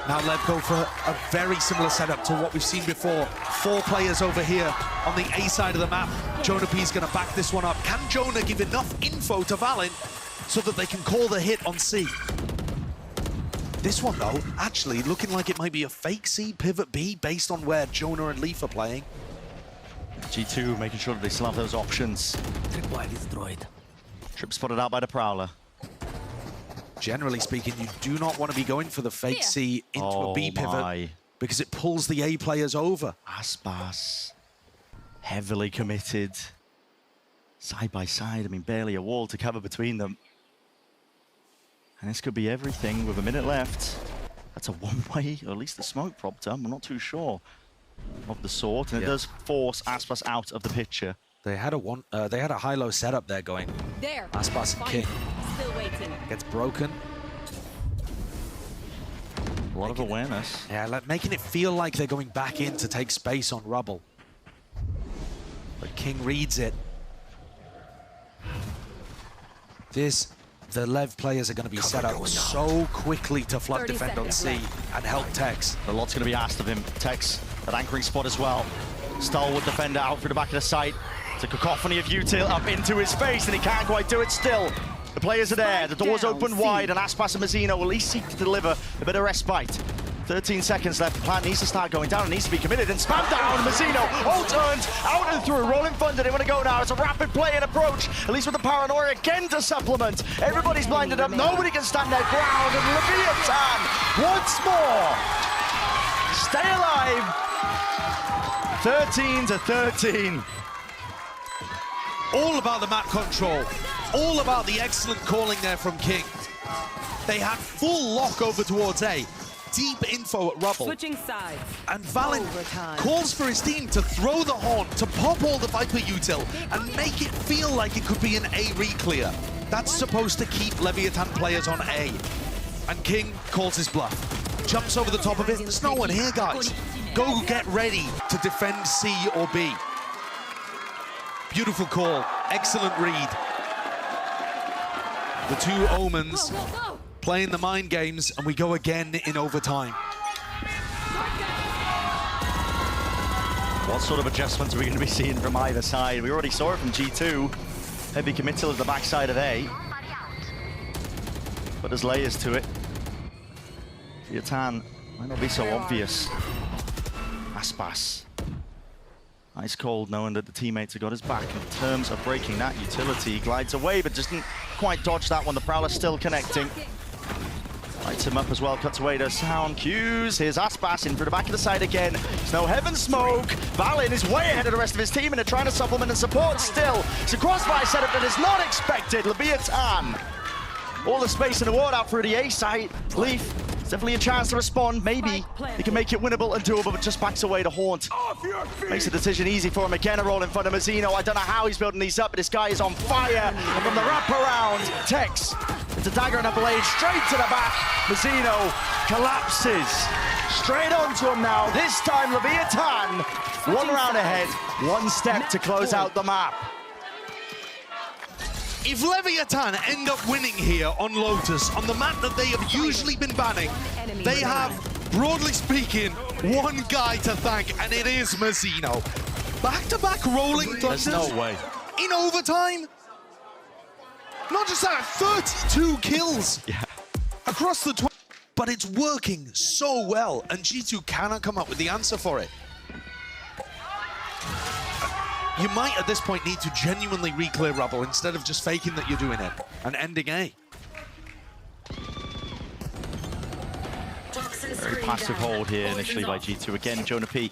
Now Lev go for a very similar setup to what we've seen before. 4 players over here on the A side of the map. Jonah P's gonna back this one up. Can Jonah give enough info to Valen so that they can call the hit on C? This one though, actually looking like it might be a fake C pivot B based on where Jonah and Leaf are playing. G2 making sure that they still have those options. Tripwire destroyed. Trip spotted out by the Prowler. Generally speaking, you do not want to be going for the fake C into a B pivot because it pulls the A players over. Aspas, heavily committed. Side by side, I mean, barely a wall to cover between them. And this could be everything with a minute left. That's a one-way, or at least the smoke propped up. I'm not too sure of the sort, and it does force Aspas out of the picture. They had a high-low setup there going. There. Aspas and King. Still waiting. Gets broken. A lot of awareness. Yeah, like making it feel like they're going back in to take space on Rubble. But King reads it. The LEV players are going to be set up so quickly to flood 30 defend on C seconds and help Tex. A lot's going to be asked of him. Tex, that anchoring spot as well. Stalwart defender out through the back of the site. It's a cacophony of util up into his face, and he can't quite do it still. The players are there, the door's open wide, and Aspas and Mazzino will at least seek to deliver a bit of respite. 13 seconds left, the plan needs to start going down, it needs to be committed, and spam down, Mazzino, all turns, out and through, rolling thunder, they want to go now, it's a rapid play and approach, at least with the paranoia again to supplement. Everybody's blinded up, nobody can stand their ground, and Leviathan, once more, stay alive, 13-13. All about the map control, all about the excellent calling there from King. They had full lock over towards A. Deep info at Rubble. Switching sides. And Valin Overtime. calls for his team to throw the horn, to pop all the Viper util, and make it feel like it could be an A re-clear. That's supposed to keep Leviathan players on A. And King calls his bluff. Jumps over the top of it. There's no one here, guys. Go get ready to defend C or B. Beautiful call. Excellent read. The two Omens playing the mind games, and we go again in overtime. What sort of adjustments are we going to be seeing from either side? We already saw it from G2. Heavy committal at the backside of A. But there's layers to it. Yatan might not be so obvious. Aspas. Ice cold, knowing that the teammates have got his back. In terms of breaking that utility, he glides away, but doesn't quite dodge that one. The Prowler's still connecting. Lights him up as well, cuts away to sound cues. Here's Aspas in for the back of the side again. There's no heaven smoke. Valin is way ahead of the rest of his team, and they're trying to supplement and support still. It's a crossfire setup that is not expected. Leviathan. All the space in the world out through the A site. Leaf, it's definitely a chance to respond. Maybe he can make it winnable and doable, but just backs away to Haunt. Makes the decision easy for him. Again, a roll in front of Mazzino. I don't know how he's building these up, but this guy is on fire. And from the wraparound, Tex, it's a dagger and a blade straight to the back. Mazzino collapses. Straight onto him now. This time, Leviathan, one round ahead, one step to close out the map. If Leviathan end up winning here on Lotus, on the map that they have usually been banning, they have, broadly speaking, one guy to thank, and it is Mazzino. Back-to-back rolling thunders. There's no way. In overtime. Not just that, 32 kills across the 20. But it's working so well, and G2 cannot come up with the answer for it. You might, at this point, need to genuinely re-clear Rubble instead of just faking that you're doing it and ending A. Very passive hold here initially by G2. Again, Jonah P.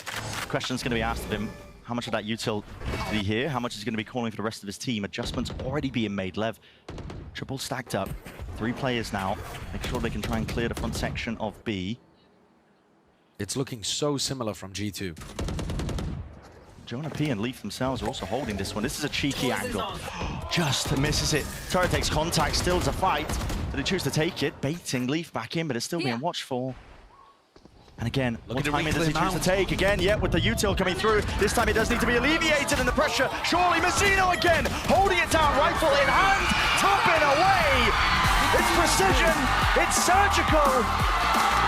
Question's going to be asked of him. How much of that util did he hear? How much is he going to be calling for the rest of his team? Adjustments already being made. Lev, triple stacked up. 3 players now. Make sure they can try and clear the front section of B. It's looking so similar from G2. Jonah P and Leaf themselves are also holding this one. This is a cheeky angle. Just misses it. Turret takes contact, still to fight. But they choose to take it, baiting Leaf back in, but it's still being watched for. And again, what timing does he choose to take? Again, with the util coming through. This time it does need to be alleviated in the pressure. Surely Mazzino again, holding it down, rifle in hand, tapping away. It's precision, it's surgical.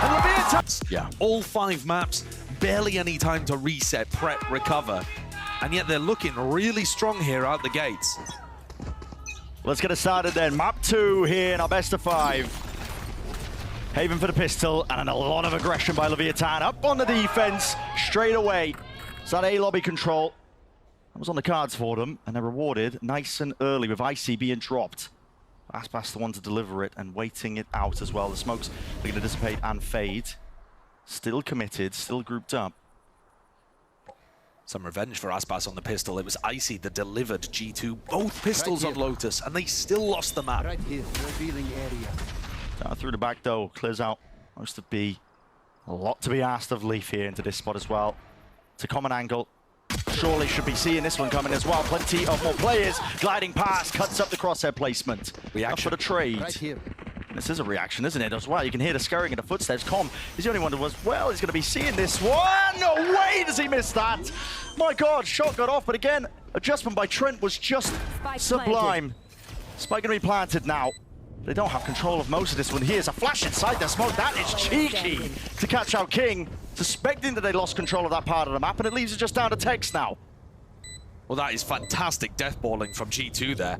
And Leviathan. Yeah, all 5 maps, barely any time to reset, prep, recover. And yet they're looking really strong here out the gates. Let's get it started then. Map 2 here in our best of 5. Haven for the pistol, and a lot of aggression by Leviathan. Up on the defense, straight away. So that A lobby control, that was on the cards for them, and they're rewarded nice and early with IC being dropped. Aspas the one to deliver it, and waiting it out as well. The smokes are going to dissipate and fade. Still committed, still grouped up. Some revenge for Aspas on the pistol. It was Icy that delivered G2 both pistols on Lotus, and they still lost the map. Right here, revealing area. Down through the back though, clears out most of B. A lot to be asked of Leaf here into this spot as well. It's a common angle. Surely should be seeing this one coming as well. Plenty of more players gliding past, cuts up the crosshair placement. Up for the trade. Right here. This is a reaction, isn't it, as well? You can hear the scurrying of the footsteps. Com is the only one who was, well, he's going to be seeing this one. No way does he miss that. My God, shot got off, but again, adjustment by Trent was just sublime. Spike gonna be planted now. They don't have control of most of this one. Here's a flash inside their smoke. That is cheeky to catch out King, suspecting that they lost control of that part of the map, and it leaves it just down to Tex now. Well, that is fantastic deathballing from G2 there.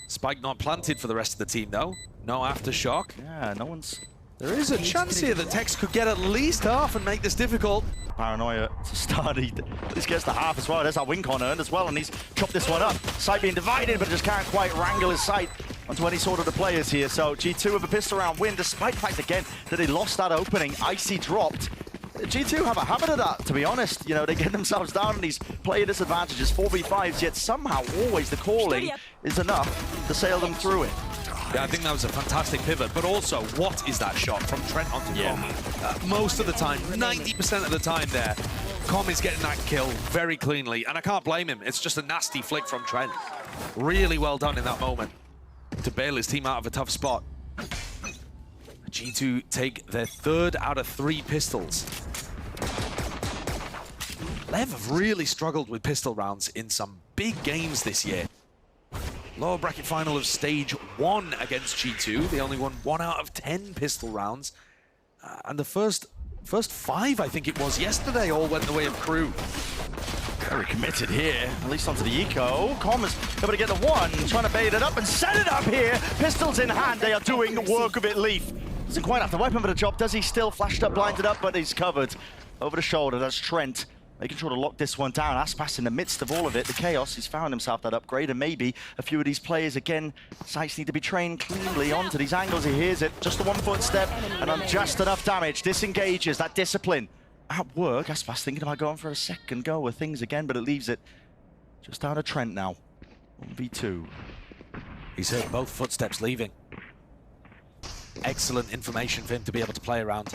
Spike not planted for the rest of the team, though. No aftershock. Yeah, no one's... There is a chance here that Tex could get at least half and make this difficult. Paranoia to start. He at least gets to half as well. There's that win con earned as well, and he's chopped this one up. Sight being divided, but just can't quite wrangle his sight onto any sort of the players here. So G2 with a pistol round win, despite the fact again that they lost that opening. Icy dropped. G2 have a habit of that, to be honest. You know, they get themselves down in these player disadvantages, 4v5s, yet somehow always the calling is enough to sail them through it. Yeah, I think that was a fantastic pivot, but also, what is that shot from Trent onto Com? Most of the time, 90% of the time there, Com is getting that kill very cleanly, and I can't blame him. It's just a nasty flick from Trent. Really well done in that moment to bail his team out of a tough spot. G2 take their 3rd out of 3 pistols. LEV have really struggled with pistol rounds in some big games this year. Lower bracket final of stage 1 against G2. They only won 1 out of 10 pistol rounds. And the first 5, I think it was yesterday, all went the way of Crew. Very committed here, at least onto the eco. Com is able to get the one, trying to bait it up and set it up here. Pistols in hand, they are doing the work of it, Leaf. Doesn't quite have the weapon for the job, does he? Still flashed up, blinded up, but he's covered. Over the shoulder, that's Trent. Making sure to lock this one down. Aspas in the midst of all of it, the chaos, he's found himself that upgrade, and maybe a few of these players, again, sights need to be trained cleanly onto these angles. He hears it, just a 1 foot step, and on just enough damage. Disengages, that discipline at work. Aspas thinking about going for a second go with things again, but it leaves it just out of Trent now. 1v2. He's heard both footsteps leaving. Excellent information for him to be able to play around.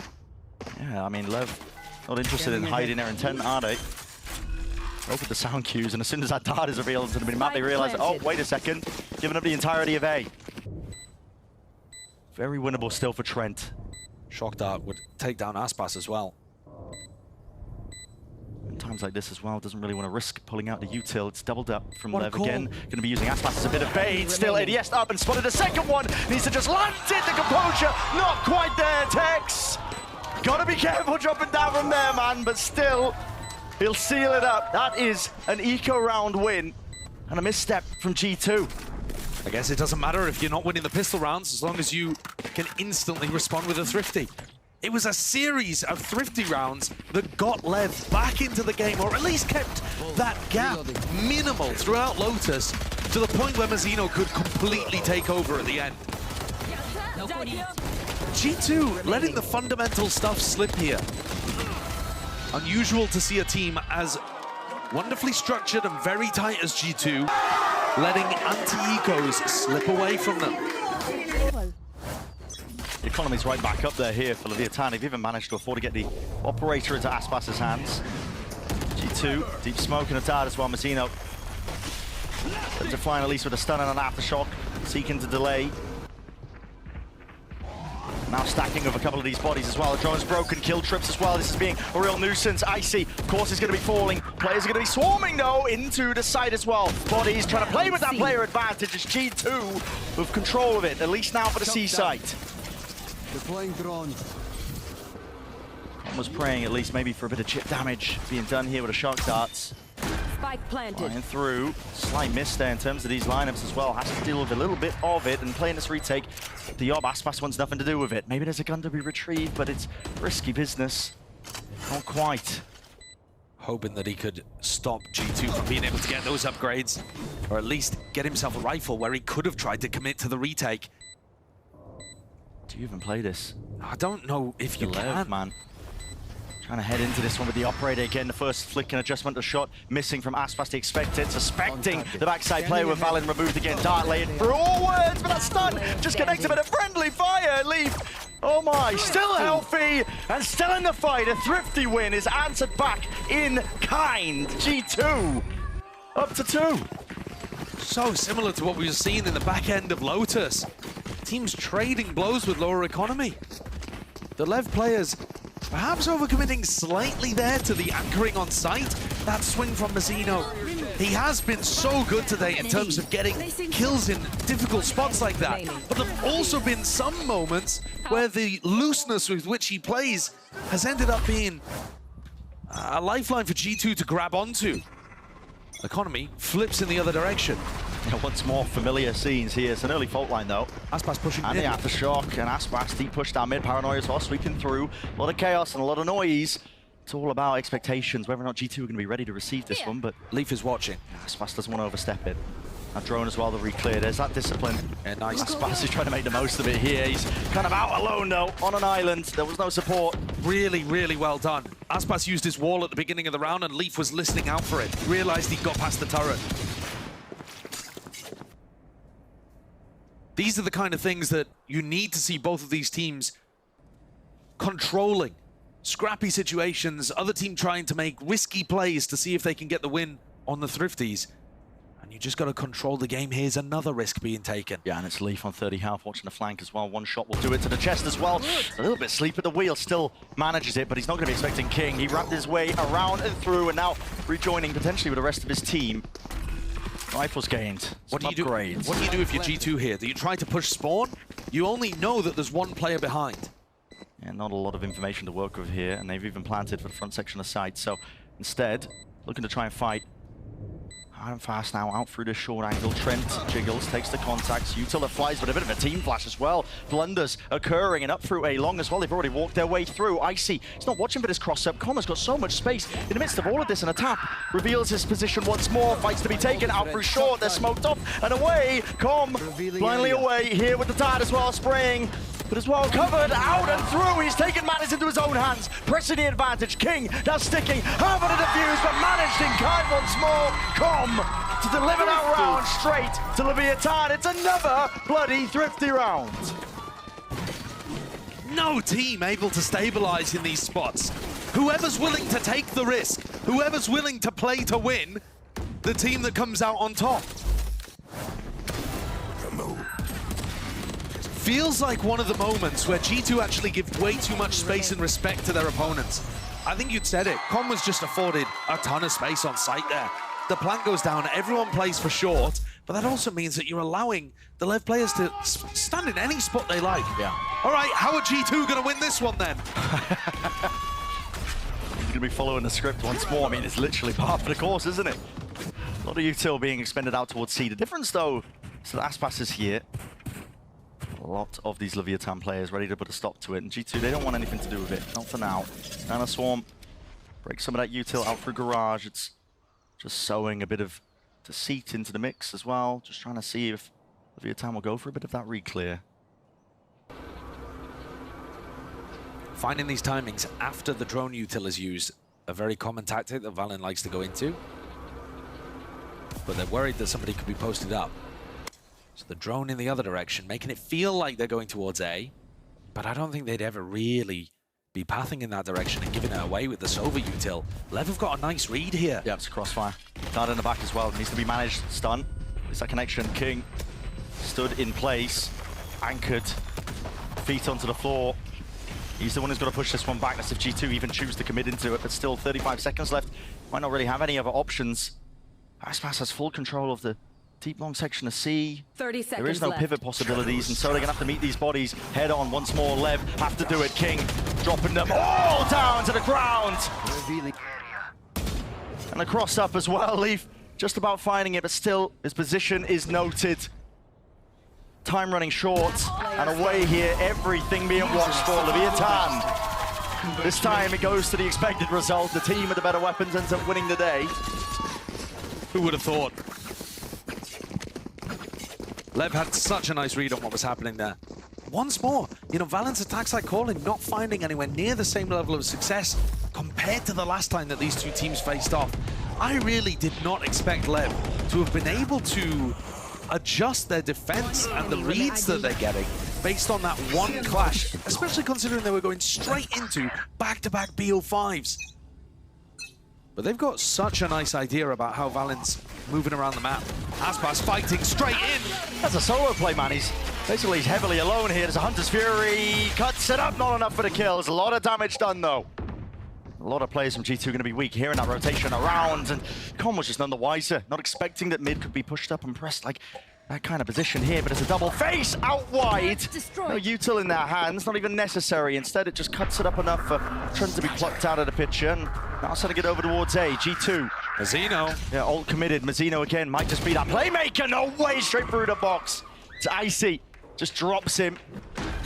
Yeah, I mean, LEV not interested in hiding their intent, are they? Open the sound cues, and as soon as that dart is revealed to the map, they realize, oh, wait a second, giving up the entirety of A. Very winnable still for Trent. Shock dart would take down Aspas as well. In times like this as well, doesn't really want to risk pulling out the util. It's doubled up from LEV again. Going to be using Aspas as a bit of bait. Still ADS up and spotted a second one. Needs to just land it. The composure not quite there, Tex. Gotta be careful dropping down from there, man, but still, he'll seal it up. That is an eco round win and a misstep from G2. I guess it doesn't matter if you're not winning the pistol rounds as long as you can instantly respond with a thrifty. It was a series of thrifty rounds that got LEV back into the game, or at least kept that gap minimal throughout Lotus, to the point where Mazzino could completely take over at the end. G2 letting the fundamental stuff slip here. Unusual to see a team as wonderfully structured and very tight as G2, letting anti-ecos slip away from them. The economy's right back up there here for Leviathan. They've even managed to afford to get the operator into Aspas's hands. G2, deep smoke and a dart as well. Mazzino to flying at least with a stun and an aftershock, seeking to delay. Now stacking of a couple of these bodies as well. The drone's broken, kill trips as well. This is being a real nuisance. Icy, of course, is going to be falling. Players are going to be swarming, though, into the site as well. Bodies trying to play with that player advantage. It's G2 with control of it, at least now for the C site. Deploying drone. Was praying at least maybe for a bit of chip damage being done here with the shock darts. Spike planted. Flying through. Slight miss there in terms of these lineups as well. Has to deal with a little bit of it, and playing this retake, the Yob Aspas wants nothing to do with it. Maybe there's a gun to be retrieved, but it's risky business. Not quite. Hoping that he could stop G2 from being able to get those upgrades, or at least get himself a rifle where he could have tried to commit to the retake. Do you even play this? I don't know if you can. Man. Trying to head into this one with the operator again. The first flick and adjustment to shot missing from Aspas, the expected. Suspecting the backside player with Valin removed again. Dart laid forwards, but that stun just connected with a friendly fire. Leaf. Oh my, still healthy and still in the fight. A thrifty win is answered back in kind. G2 up to 2. So similar to what we were seeing in the back end of Lotus. Teams trading blows with lower economy. The LEV players perhaps overcommitting slightly there to the anchoring on site. That swing from Mazzino He has been so good today in terms of getting kills in difficult spots like that. But there have also been some moments where the looseness with which he plays has ended up being a lifeline for G2 to grab onto. Economy flips in the other direction. Yeah, once more familiar scenes here. It's an early fault line though. Aspas pushing and mid. the aftershock, and Aspas deep push down mid. Paranoia as well, sweeping through. A lot of chaos and a lot of noise. It's all about expectations, whether or not G2 are going to be ready to receive this one, but Leaf is watching. Aspas doesn't want to overstep it. That drone as well, the re-clear. There's that discipline. Yeah, nice. Aspas is trying to make the most of it here. He's kind of out alone though, on an island. There was no support. Really, really well done. Aspas used his wall at the beginning of the round and Leaf was listening out for it. Realized he got past the turret. These are the kind of things that you need to see both of these teams controlling. Scrappy situations, other team trying to make risky plays to see if they can get the win on the Thrifties. And you just got to control the game. Here's another risk being taken. Yeah, and it's Leaf on 30 health, watching the flank as well. One shot will do it to the chest as well. A little bit sleep at the wheel, still manages it, but he's not going to be expecting King. He wrapped his way around and through, and now rejoining potentially with the rest of his team. Rifles gained. What do you do? What do you do if you're G2 here? Do you try to push spawn? You only know that there's one player behind. Yeah, not a lot of information to work with here, and they've even planted for the front section of site. So instead, looking to try and fight hard and fast now, out through the short angle. Trent jiggles, takes the contacts. Util flies, but a bit of a team flash as well. Blunders occurring, and up through A long as well. They've already walked their way through. Icy, he's not watching for this cross-up. Comma's got so much space in the midst of all of this, and a tap reveals his position once more. Fights to be taken, out through short. They're smoked off and away. Com finally away here with the tide as well, spraying. But as well covered, out and through. He's taken matters into his own hands, pressing the advantage. King, that's sticking, having a defuse, but managed in kind once more. Com to deliver that round straight to Leviathan. It's another bloody Thrifty round. No team able to stabilize in these spots. Whoever's willing to take the risk, whoever's willing to play to win, the team that comes out on top. Feels like one of the moments where G2 actually give way too much space and respect to their opponents. I think you'd said it. Com was just afforded a ton of space on site there. The plant goes down, everyone plays for short, but that also means that you're allowing the LEV players to stand in any spot they like. Yeah. All right, how are G2 going to win this one then? He's going to be following the script once more. I mean, it's literally part of the course, isn't it? A lot of util being expended out towards C. The difference, though, is that Aspas is here. A lot of these Leviathan players ready to put a stop to it, and G2, they don't want anything to do with it. Not for now. Nano Swarm breaks some of that util out through Garage. It's just sowing a bit of deceit into the mix as well. Just trying to see if Leviathan will go for a bit of that re-clear. Finding these timings after the drone util is used, a very common tactic that Valorant likes to go into. But they're worried that somebody could be posted up. So the drone in the other direction, making it feel like they're going towards A, but I don't think they'd ever really be pathing in that direction and giving it away with the Sova util. LEV have got a nice read here. Yeah, it's a crossfire. Dart in the back as well. Needs to be managed. Stun. Is that connection? King stood in place, anchored, feet onto the floor. He's the one who's got to push this one back. That's if G2 even choose to commit into it, but still 35 seconds left. Might not really have any other options. Aspas has full control of the deep long section of C. 30 seconds There is no left. pivot possibilities, and so they're going to have to meet these bodies head on once more. LEV have to do it. King dropping them all down to the ground. And the cross up as well. Leaf just about finding it, but still his position is noted. Time running short, and away here, everything being watched for Leviathan. This time it goes to the expected result. The team with the better weapons ends up winning the day. Who would have thought? LEV had such a nice read on what was happening there. Once more, you know, Valorant's attack site calling not finding anywhere near the same level of success compared to the last time that these two teams faced off. I really did not expect LEV to have been able to adjust their defense and the reads that they're getting based on that one clash, especially considering they were going straight into back-to-back BO5s. But they've got such a nice idea about how Valorant's moving around the map. Aspas fighting straight in. That's a solo play, man. He's heavily alone here. There's a Hunter's Fury. Cuts it up, not enough for the kills. A lot of damage done, though. A lot of players from G2 going to be weak here in that rotation around, and Con was just none the wiser, not expecting that mid could be pushed up and pressed like that kind of position here, but it's a double face out wide. No util in their hands, not even necessary. Instead, it just cuts it up enough for Trent to be plucked out of the picture, and now sending it over towards A. G2. Mazzino. Yeah, ult committed. Mazzino again, might just be that playmaker. No way, straight through the box. It's Icy, just drops him.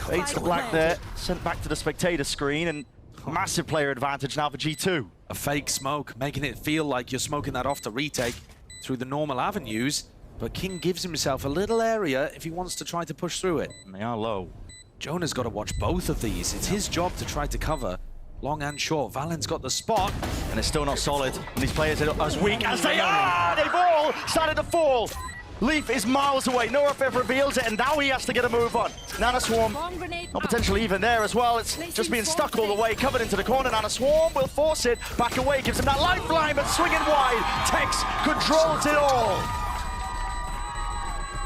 Fades the black there, sent back to the spectator screen, and massive player advantage now for G2. A fake smoke, making it feel like you're smoking that off to retake through the normal avenues, but King gives himself a little area if he wants to try to push through it. And they are low. Jonah's got to watch both of these. It's his job to try to cover long and short. Valen's got the spot. And it's still not solid. And these players are as weak as they are. They've all started to fall. Leaf is miles away. NoFF reveals it, and now he has to get a move on. Nana Swarm, not potentially even there as well. It's just being stuck all the way, covered into the corner. Nana Swarm will force it back away, gives him that lifeline, but swinging wide. Tex controls it all.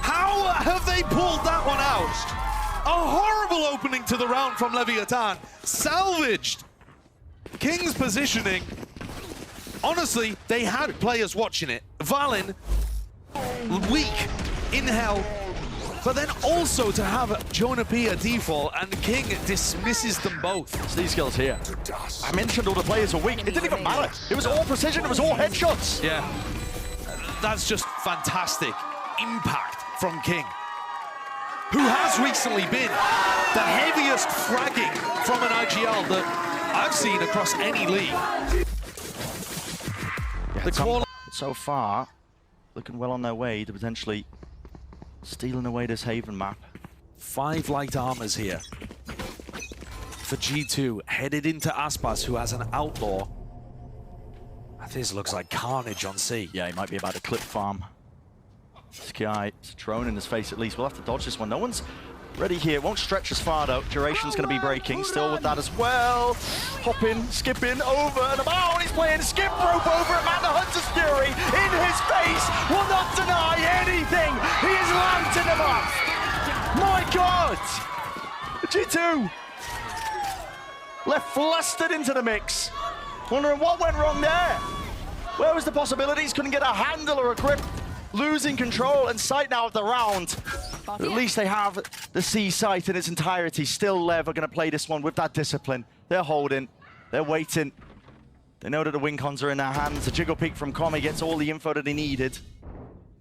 How have they pulled that one out? A horrible opening to the round from Leviathan. Salvaged. King's positioning. Honestly, they had players watching it. Valen, weak in hell, but then also to have Jonah P a default, and King dismisses them both. It's these skills here. I mentioned all the players were weak. It didn't even matter. It was all precision. It was all headshots. Yeah, that's just fantastic impact from King, who has recently been the heaviest fragging from an IGL that I've seen across any league. Yeah, The call so far, looking well on their way to potentially stealing away this Haven map. 5 light armors here for G2, headed into Aspas, who has an outlaw. This looks like carnage on C. Yeah, he might be about to clip farm. Sky, it's a drone in his face at least. We'll have to dodge this one. No one's ready here. Won't stretch as far though. Duration's going to be breaking. Still with that as well. Hopping, skipping, over and about. He's playing skip rope over him, and the Hunter's Fury in his face will not deny anything. He is lamped in the map. My God! G2 left flustered into the mix. Wondering what went wrong there. Where was the possibilities? Couldn't get a handle or a grip. Losing control and sight now of the round. But at least they have the C site in its entirety. Still, LEV are going to play this one with that discipline. They're holding, they're waiting. They know that the win cons are in their hands. The jiggle peek from Commie gets all the info that he needed.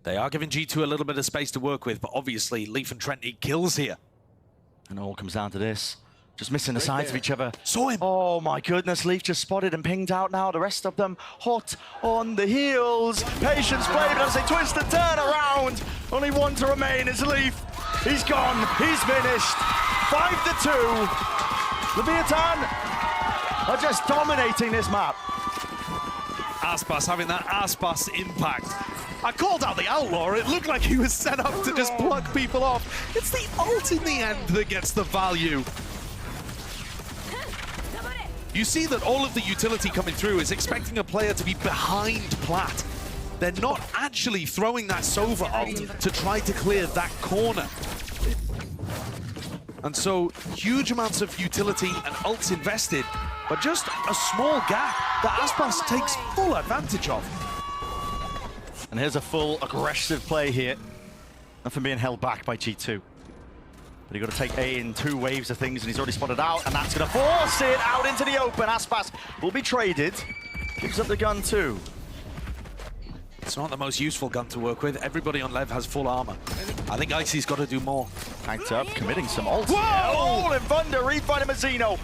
They are giving G2 a little bit of space to work with, but obviously Leaf and Trent need kills here. And it all comes down to this. Just missing the sides of each other. Saw him. Oh my goodness, Leaf just spotted and pinged out now. The rest of them hot on the heels. Patience played, but as they twist and turn around, only one to remain is Leaf. He's gone, he's finished. 5-2. Leviathan are just dominating this map. Aspas having that Aspas impact. I called out the Outlaw. It looked like he was set up to just plug people off. It's the ult in the end that gets the value. You see that all of the utility coming through is expecting a player to be behind Plat. They're not actually throwing that Sova ult to try to clear that corner. And so, huge amounts of utility and ults invested, but just a small gap that Aspas takes full advantage of. And here's a full aggressive play here. Nothing being held back by G2. But you've got to take A in 2 waves of things, and he's already spotted out, and that's going to force it out into the open. Aspas will be traded. Gives up the gun too. It's not the most useful gun to work with. Everybody on LEV has full armor. I think Icy's got to do more. Tanked up, committing some ult. Whoa! All in Thunder, refinding Mazzino.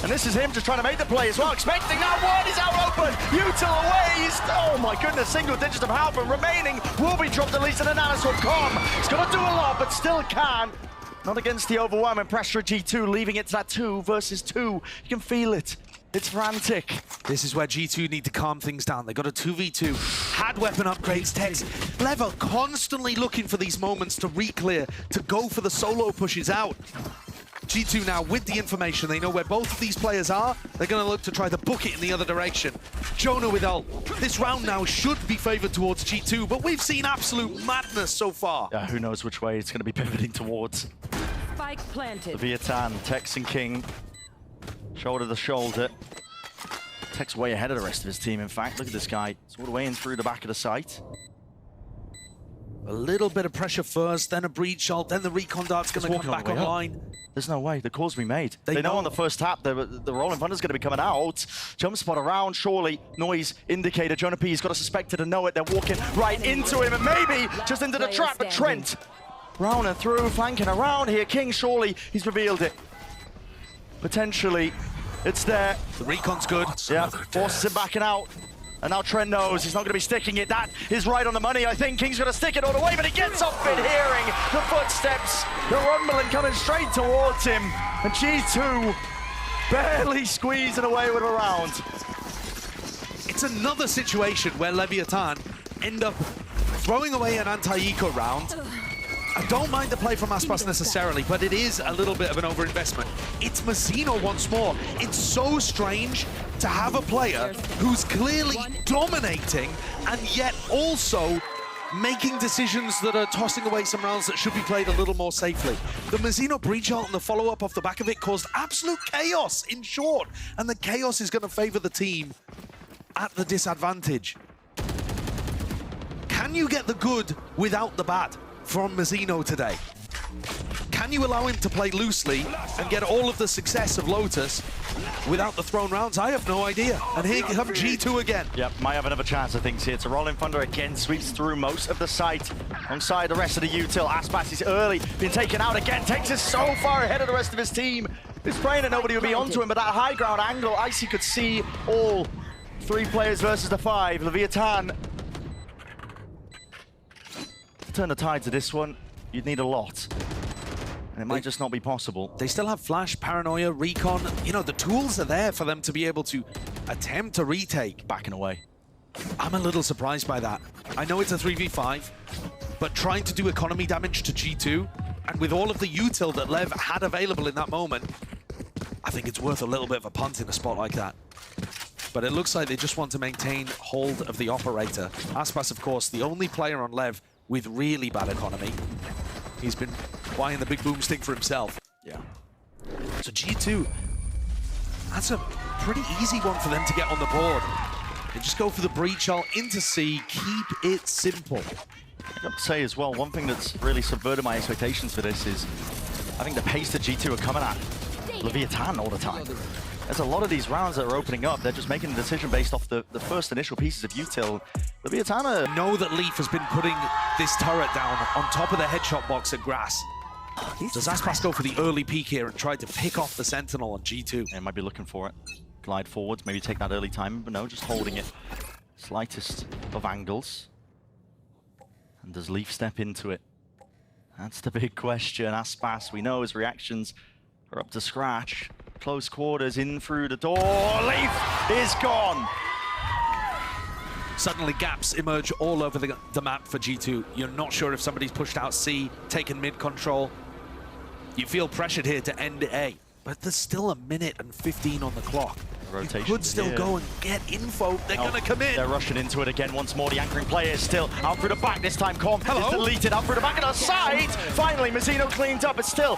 And this is him just trying to make the play as well. Expecting that one, he's out open. Util away, oh my goodness, single digits of health, and remaining will be dropped at least in an Anasol com. He's got to do a lot, but still can. Not against the overwhelming pressure of G2, leaving it to that 2 versus 2. You can feel it. It's frantic. This is where G2 need to calm things down. They got a 2v2, had weapon upgrades, Tex. LEV are constantly looking for these moments to re-clear, to go for the solo pushes out. G2 now, with the information, they know where both of these players are. They're going to look to try to book it in the other direction. Jonah with ult. This round now should be favored towards G2, but we've seen absolute madness so far. Yeah, who knows which way it's going to be pivoting towards. Spike planted. Leviathan, Tex and King, shoulder to shoulder. Tech's way ahead of the rest of his team, in fact. Look at this guy. It's all the way in through the back of the site. A little bit of pressure first, then a breach shot, then the recon dart's going to come back online. There's no way. The call's been made. They know on the first tap the Rolling Thunder's going to be coming out. Jump spot around, surely. Noise indicator. Jonah P's got a suspected to know it. They're walking right into him and maybe just into the trap. But Trent, round and through, flanking around here. King, surely he's revealed it. Potentially, it's there. The recon's good. Yeah, forces him backing out. And now Trent knows he's not going to be sticking it. That is right on the money. I think King's going to stick it all the way, but he gets off it, hearing the footsteps, the rumbling coming straight towards him. And G2 barely squeezing away with a round. It's another situation where Leviathan end up throwing away an anti-eco round. I don't mind the play from Aspas necessarily, but it is a little bit of an overinvestment. It's Mazzino once more. It's so strange to have a player who's clearly dominating and yet also making decisions that are tossing away some rounds that should be played a little more safely. The Mazzino breach ult and the follow-up off the back of it caused absolute chaos, in short, and the chaos is going to favor the team at the disadvantage. Can you get the good without the bad from Mazzino today? Can you allow him to play loosely and get all of the success of Lotus without the thrown rounds? I have no idea. And here comes G2 again. Yep, might have another chance, I think, here. It's a Rolling Thunder again, sweeps through most of the site alongside the rest of the util. Aspas is early, been taken out again, takes us so far ahead of the rest of his team. He's praying that nobody would be onto him, but that high ground angle, Icy could see all 3 players versus the 5. Leviathan. To turn the tide to this one, you'd need a lot. And it might just not be possible. They still have Flash, Paranoia, Recon. You know, the tools are there for them to be able to attempt to retake. Backing away. I'm a little surprised by that. I know it's a 3v5, but trying to do economy damage to G2, and with all of the util that LEV had available in that moment, I think it's worth a little bit of a punt in a spot like that. But it looks like they just want to maintain hold of the operator. Aspas, of course, the only player on LEV with really bad economy. He's been buying the big boomstick for himself. Yeah. So G2, that's a pretty easy one for them to get on the board. They just go for the breach ult into C, keep it simple. I've got to say as well, one thing that's really subverted my expectations for this is I think the pace that G2 are coming at Leviathan all the time. There's a lot of these rounds that are opening up. They're just making a decision based off the first initial pieces of util. Leviathan know that Leaf has been putting this turret down on top of the headshot box at Grass. Does Aspas go for the early peek here and try to pick off the Sentinel on G2? They might be looking for it. Glide forwards, maybe take that early time, but no, just holding it. Slightest of angles. And does Leaf step into it? That's the big question. Aspas, we know his reactions are up to scratch. Close quarters, in through the door. Leaf is gone. Suddenly gaps emerge all over the map for G2. You're not sure if somebody's pushed out C, taken mid control. You feel pressured here to end A, but there's still a minute and 15 on the clock. Rotation. You could still go and get info. They're gonna come in. They're rushing into it again once more. The anchoring player is still out through the back this time. Com is deleted out through the back of the side. Finally, Mazzino cleaned up. It's still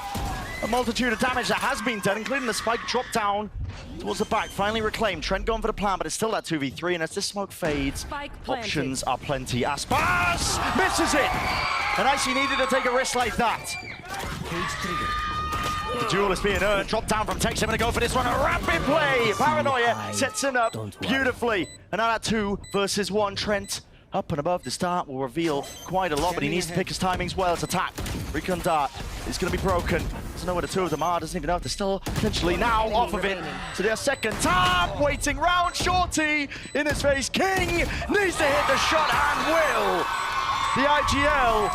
a multitude of damage that has been done, including the spike drop down towards the back. Finally reclaimed. Trent going for the plan, but it's still that 2v3, and as this smoke fades, options are plenty. Aspas misses it! And Icy needed to take a risk like that. The duel is being earned. Drop down from Tex. I'm going to go for this one. A rapid play. Paranoia sets him up beautifully. And now that 2 versus 1. Trent up and above the start will reveal quite a lot, but he needs to pick his timings well. It's attack. Recon dart is going to be broken. Doesn't know where the 2 of them are. Doesn't even know if they're still potentially now off of it. So their second time. Waiting round. Shorty in his face. King needs to hit the shot and will. The IGL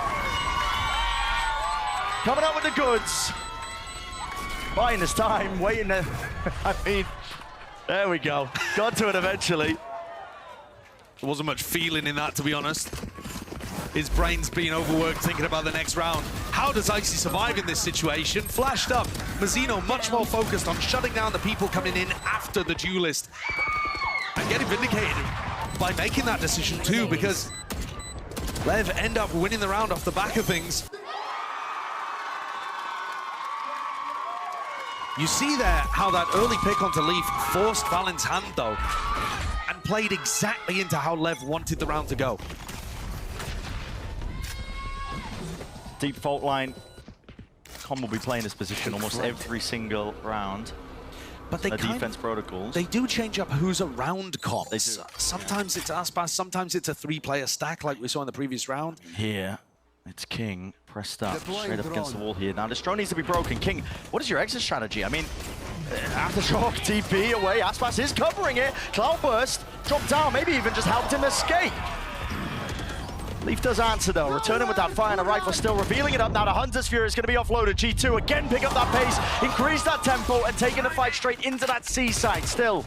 coming out with the goods. Buying his time, waiting to, I mean, there we go. Got to it eventually. There wasn't much feeling in that, to be honest. His brain's being overworked thinking about the next round. How does Icy survive in this situation? Flashed up. Mazzino much more focused on shutting down the people coming in after the duelist. And getting vindicated by making that decision too, because LEV end up winning the round off the back of things. You see there how that early pick onto Leaf forced Valen's hand, though, and played exactly into how Lev wanted the round to go. Deep fault line. Com will be playing this position almost every single round. But they defense protocols. They do change up who's around comps. They do. Sometimes it's Aspas, sometimes it's a 3-player stack like we saw in the previous round. Here, it's King pressed up Deploying straight up against the drone. wall here. Now, this drone needs to be broken. King, what is your exit strategy? I mean, Aftershock, TP away. Aspas is covering it. Cloudburst dropped down, maybe even just helped him escape. Leaf does answer though, returning with that fire and a rifle, still revealing it up now. The Hunter's Fury is going to be offloaded. G2 again pick up that pace, increase that tempo, and taking the fight straight into that C side still.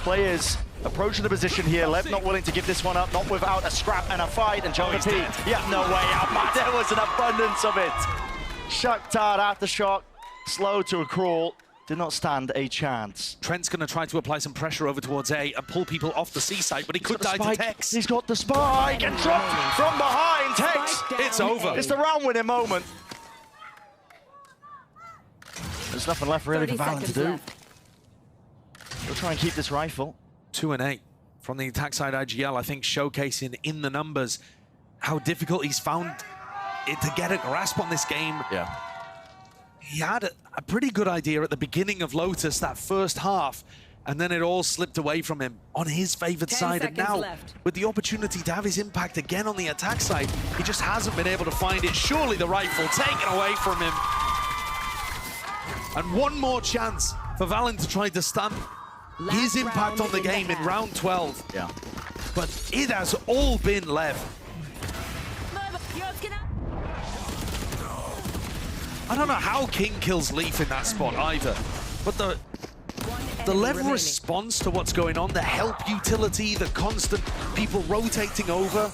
Players approaching the position here. Lev not willing to give this one up, not without a scrap and a fight. And Jonah P, yeah, no way out, man. There was an abundance of it. Shakhtar Aftershock, slow to a crawl. Did not stand a chance. Trent's going to try to apply some pressure over towards A and pull people off the C side, but he could die to Tex. He's got the spike and dropped from behind. Tex, It's over. it's the round-winning moment. There's nothing left really for Valorant to do. He'll try and keep this rifle. 2 and 8 from the attack side IGL, I think showcasing in the numbers how difficult he's found it to get a grasp on this game. Yeah. He had a pretty good idea at the beginning of Lotus, that first half, and then it all slipped away from him on his favored 10 side. And now, left. with the opportunity to have his impact again on the attack side, he just hasn't been able to find it. Surely the rifle taken away from him. And one more chance for Valen to try to stun his impact on the game in round 12. Yeah. But it has all been Lev. I don't know how King kills Leaf in that spot either, but the Lev response to what's going on, the help utility, the constant people rotating over,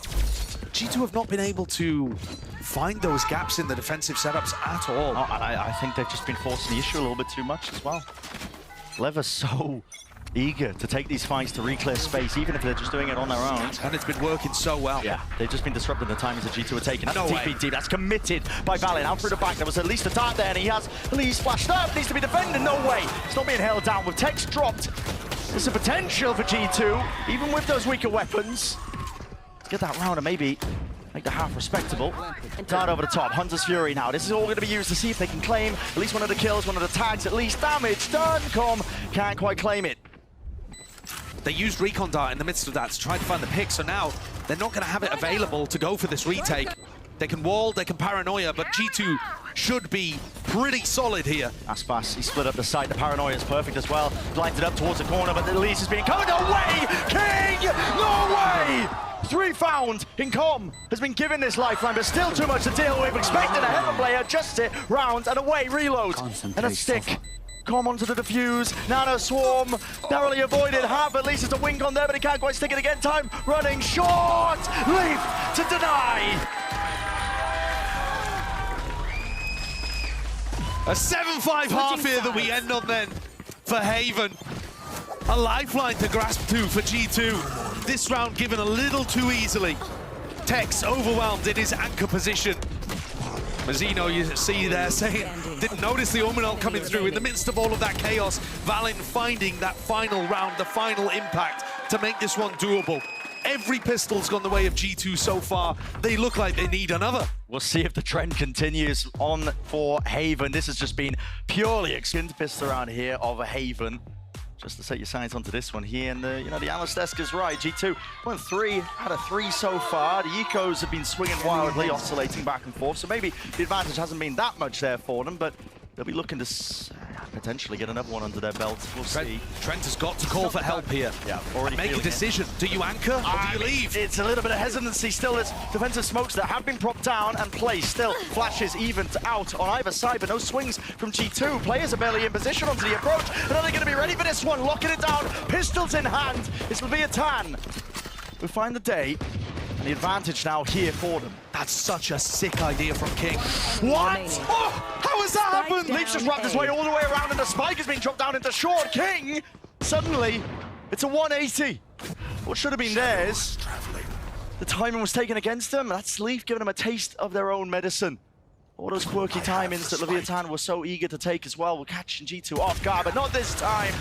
G2 have not been able to find those gaps in the defensive setups at all. Oh, and I think they've just been forcing the issue a little bit too much as well. Lev are so eager to take these fights to re-clear space, even if they're just doing it on their own. And it's been working so well. Yeah, they've just been disrupting the timings that G2 are taking. That's No way. TPT, that's committed by Valen. Out through the back, there was at least a dart there, and he has Lee's splashed up, needs to be defended, no way. It's not being held down with Tex dropped. There's a potential for G2, even with those weaker weapons. Let's get that round and maybe make the half respectable. Dart over the top, Hunter's Fury now. This is all going to be used to see if they can claim at least one of the kills, one of the tags, at least damage done. Com can't quite claim it. They used Recon Dart in the midst of that to try to find the pick, so now they're not going to have it available to go for this retake. They can wall, they can paranoia, but G2 should be pretty solid here. Aspas, he split up the site. The paranoia is perfect as well. Lines it up towards the corner, but the lead is being covered. No way! King! No way! 3 found in Com has been given this lifeline, but still too much to deal with. Expected a heaven player, just it, round and away, reload. And a stick. Com onto the defuse, Nano Swarm, narrowly avoided, half at least it's a wing on there, but he can't quite stick it again. Time running short, Leaf to deny. A 7-5 half here that we end on then for Haven. A lifeline to grasp to for G2. This round given a little too easily. Tex overwhelmed in his anchor position. Mazzino, you see there saying, didn't notice the Omen ult coming through. In the midst of all of that chaos, Valen finding that final round, the final impact to make this one doable. Every pistol's gone the way of G2 so far. They look like they need another. We'll see if the trend continues on for Haven. This has just been purely a skint pistol around here of a Haven. Just to set your sights onto this one here, and the analyst desk is right. G2 went 3 out of 3 so far. The ecos have been swinging wildly, oscillating back and forth, so maybe the advantage hasn't been that much there for them, but they'll be looking to potentially get another one under their belt. We'll see. Trent has got to call for help here. Yeah, already make a decision. Do you anchor or do you leave? It's a little bit of hesitancy still. There's defensive smokes that have been propped down and placed. Still flashes evened out on either side, but no swings from G2. Players are barely in position onto the approach. But are they going to be ready for this one? Locking it down, pistols in hand. This will be a tan. We'll find the day. And the advantage now here for them. That's such a sick idea from King. What? Oh, how has that happened? Leaf's just wrapped his way all the way around, and the spike has been dropped down into short. King, suddenly, it's a 180. What should have been theirs? The timing was taken against them. That's Leaf giving them a taste of their own medicine. All those quirky timings that Leviathan were so eager to take as well. We're catching G2 off guard, but not this time.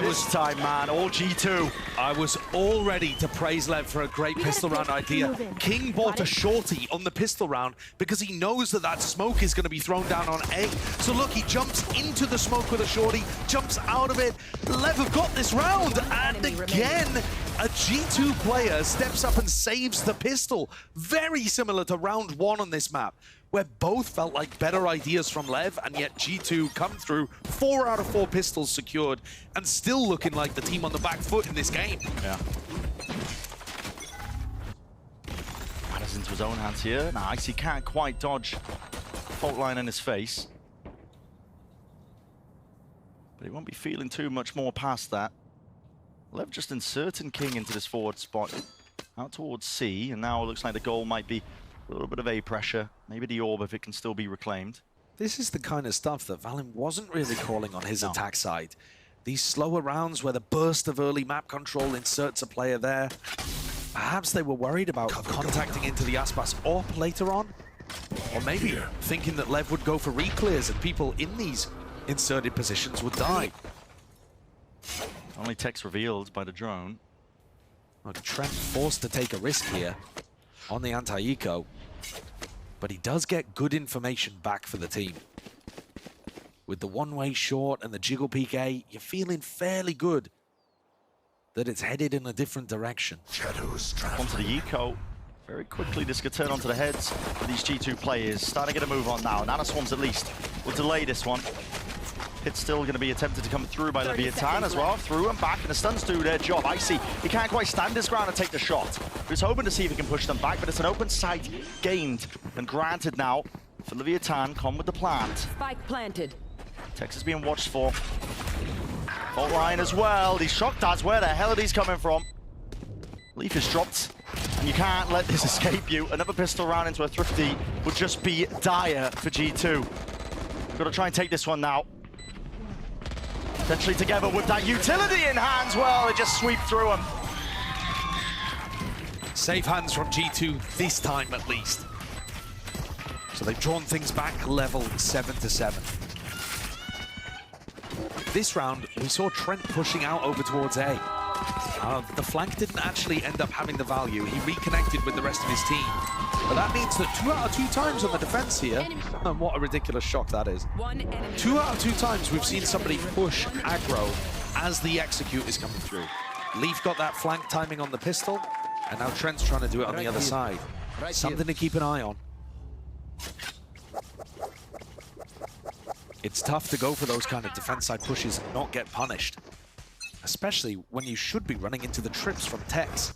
This time, man, all G2. I was all ready to praise Lev for a great pistol round idea. King bought a shorty on the pistol round because he knows that that smoke is going to be thrown down on A. So look, he jumps into the smoke with a shorty, jumps out of it. Lev have got this round, and again, a G2 player steps up and saves the pistol. Very similar to round 1 on this map, where both felt like better ideas from Lev, and yet G2 come through 4 out of 4 pistols secured, and still looking like the team on the back foot in this game. Yeah. Matters into his own hands here. Now, Icy can't quite dodge the fault line in his face. But he won't be feeling too much more past that. Lev just inserting King into this forward spot out towards C, and now it looks like the goal might be a little bit of A pressure, maybe the orb if it can still be reclaimed. This is the kind of stuff that Valin wasn't really calling on his attack side. These slower rounds where the burst of early map control inserts a player there. Perhaps they were worried about contacting into the Aspas AWP later on. Or maybe thinking that Lev would go for reclears and people in these inserted positions would die. Only text revealed by the drone. Well, Trent forced to take a risk here on the anti-eco, but he does get good information back for the team. With the one-way short and the jiggle peek A, you're feeling fairly good that it's headed in a different direction. Onto the eco. Very quickly, this could turn onto the heads of these G2 players. Starting to get a move on now. Nana Swarms at least will delay this one. It's still going to be attempted to come through by Leviathan as well. Through and back, and the stuns do their job. Icy, he can't quite stand his ground and take the shot. He's hoping to see if he can push them back, but it's an open sight gained and granted now for Leviathan. Come with the plant. Spike planted. Texas being watched for. Fault line as well. These shock darts, where the hell are these coming from? Leaf is dropped, and you can't let this escape you. Another pistol round into a thrifty would just be dire for G2. Got to try and take this one now. Potentially together with that utility in hands. Well, they just sweep through them. Safe hands from G2 this time at least. So they've drawn things back level 7-7. This round, we saw Trent pushing out over towards A. The flank didn't actually end up having the value. He reconnected with the rest of his team. But that means that 2 out of 2 times on the defense here, and what a ridiculous shock that is. 2 out of 2 times we've seen somebody push aggro as the execute is coming through. Leaf got that flank timing on the pistol, and now Trent's trying to do it on the other side. Something to keep an eye on. It's tough to go for those kind of defense side pushes and not get punished, especially when you should be running into the trips from Tex.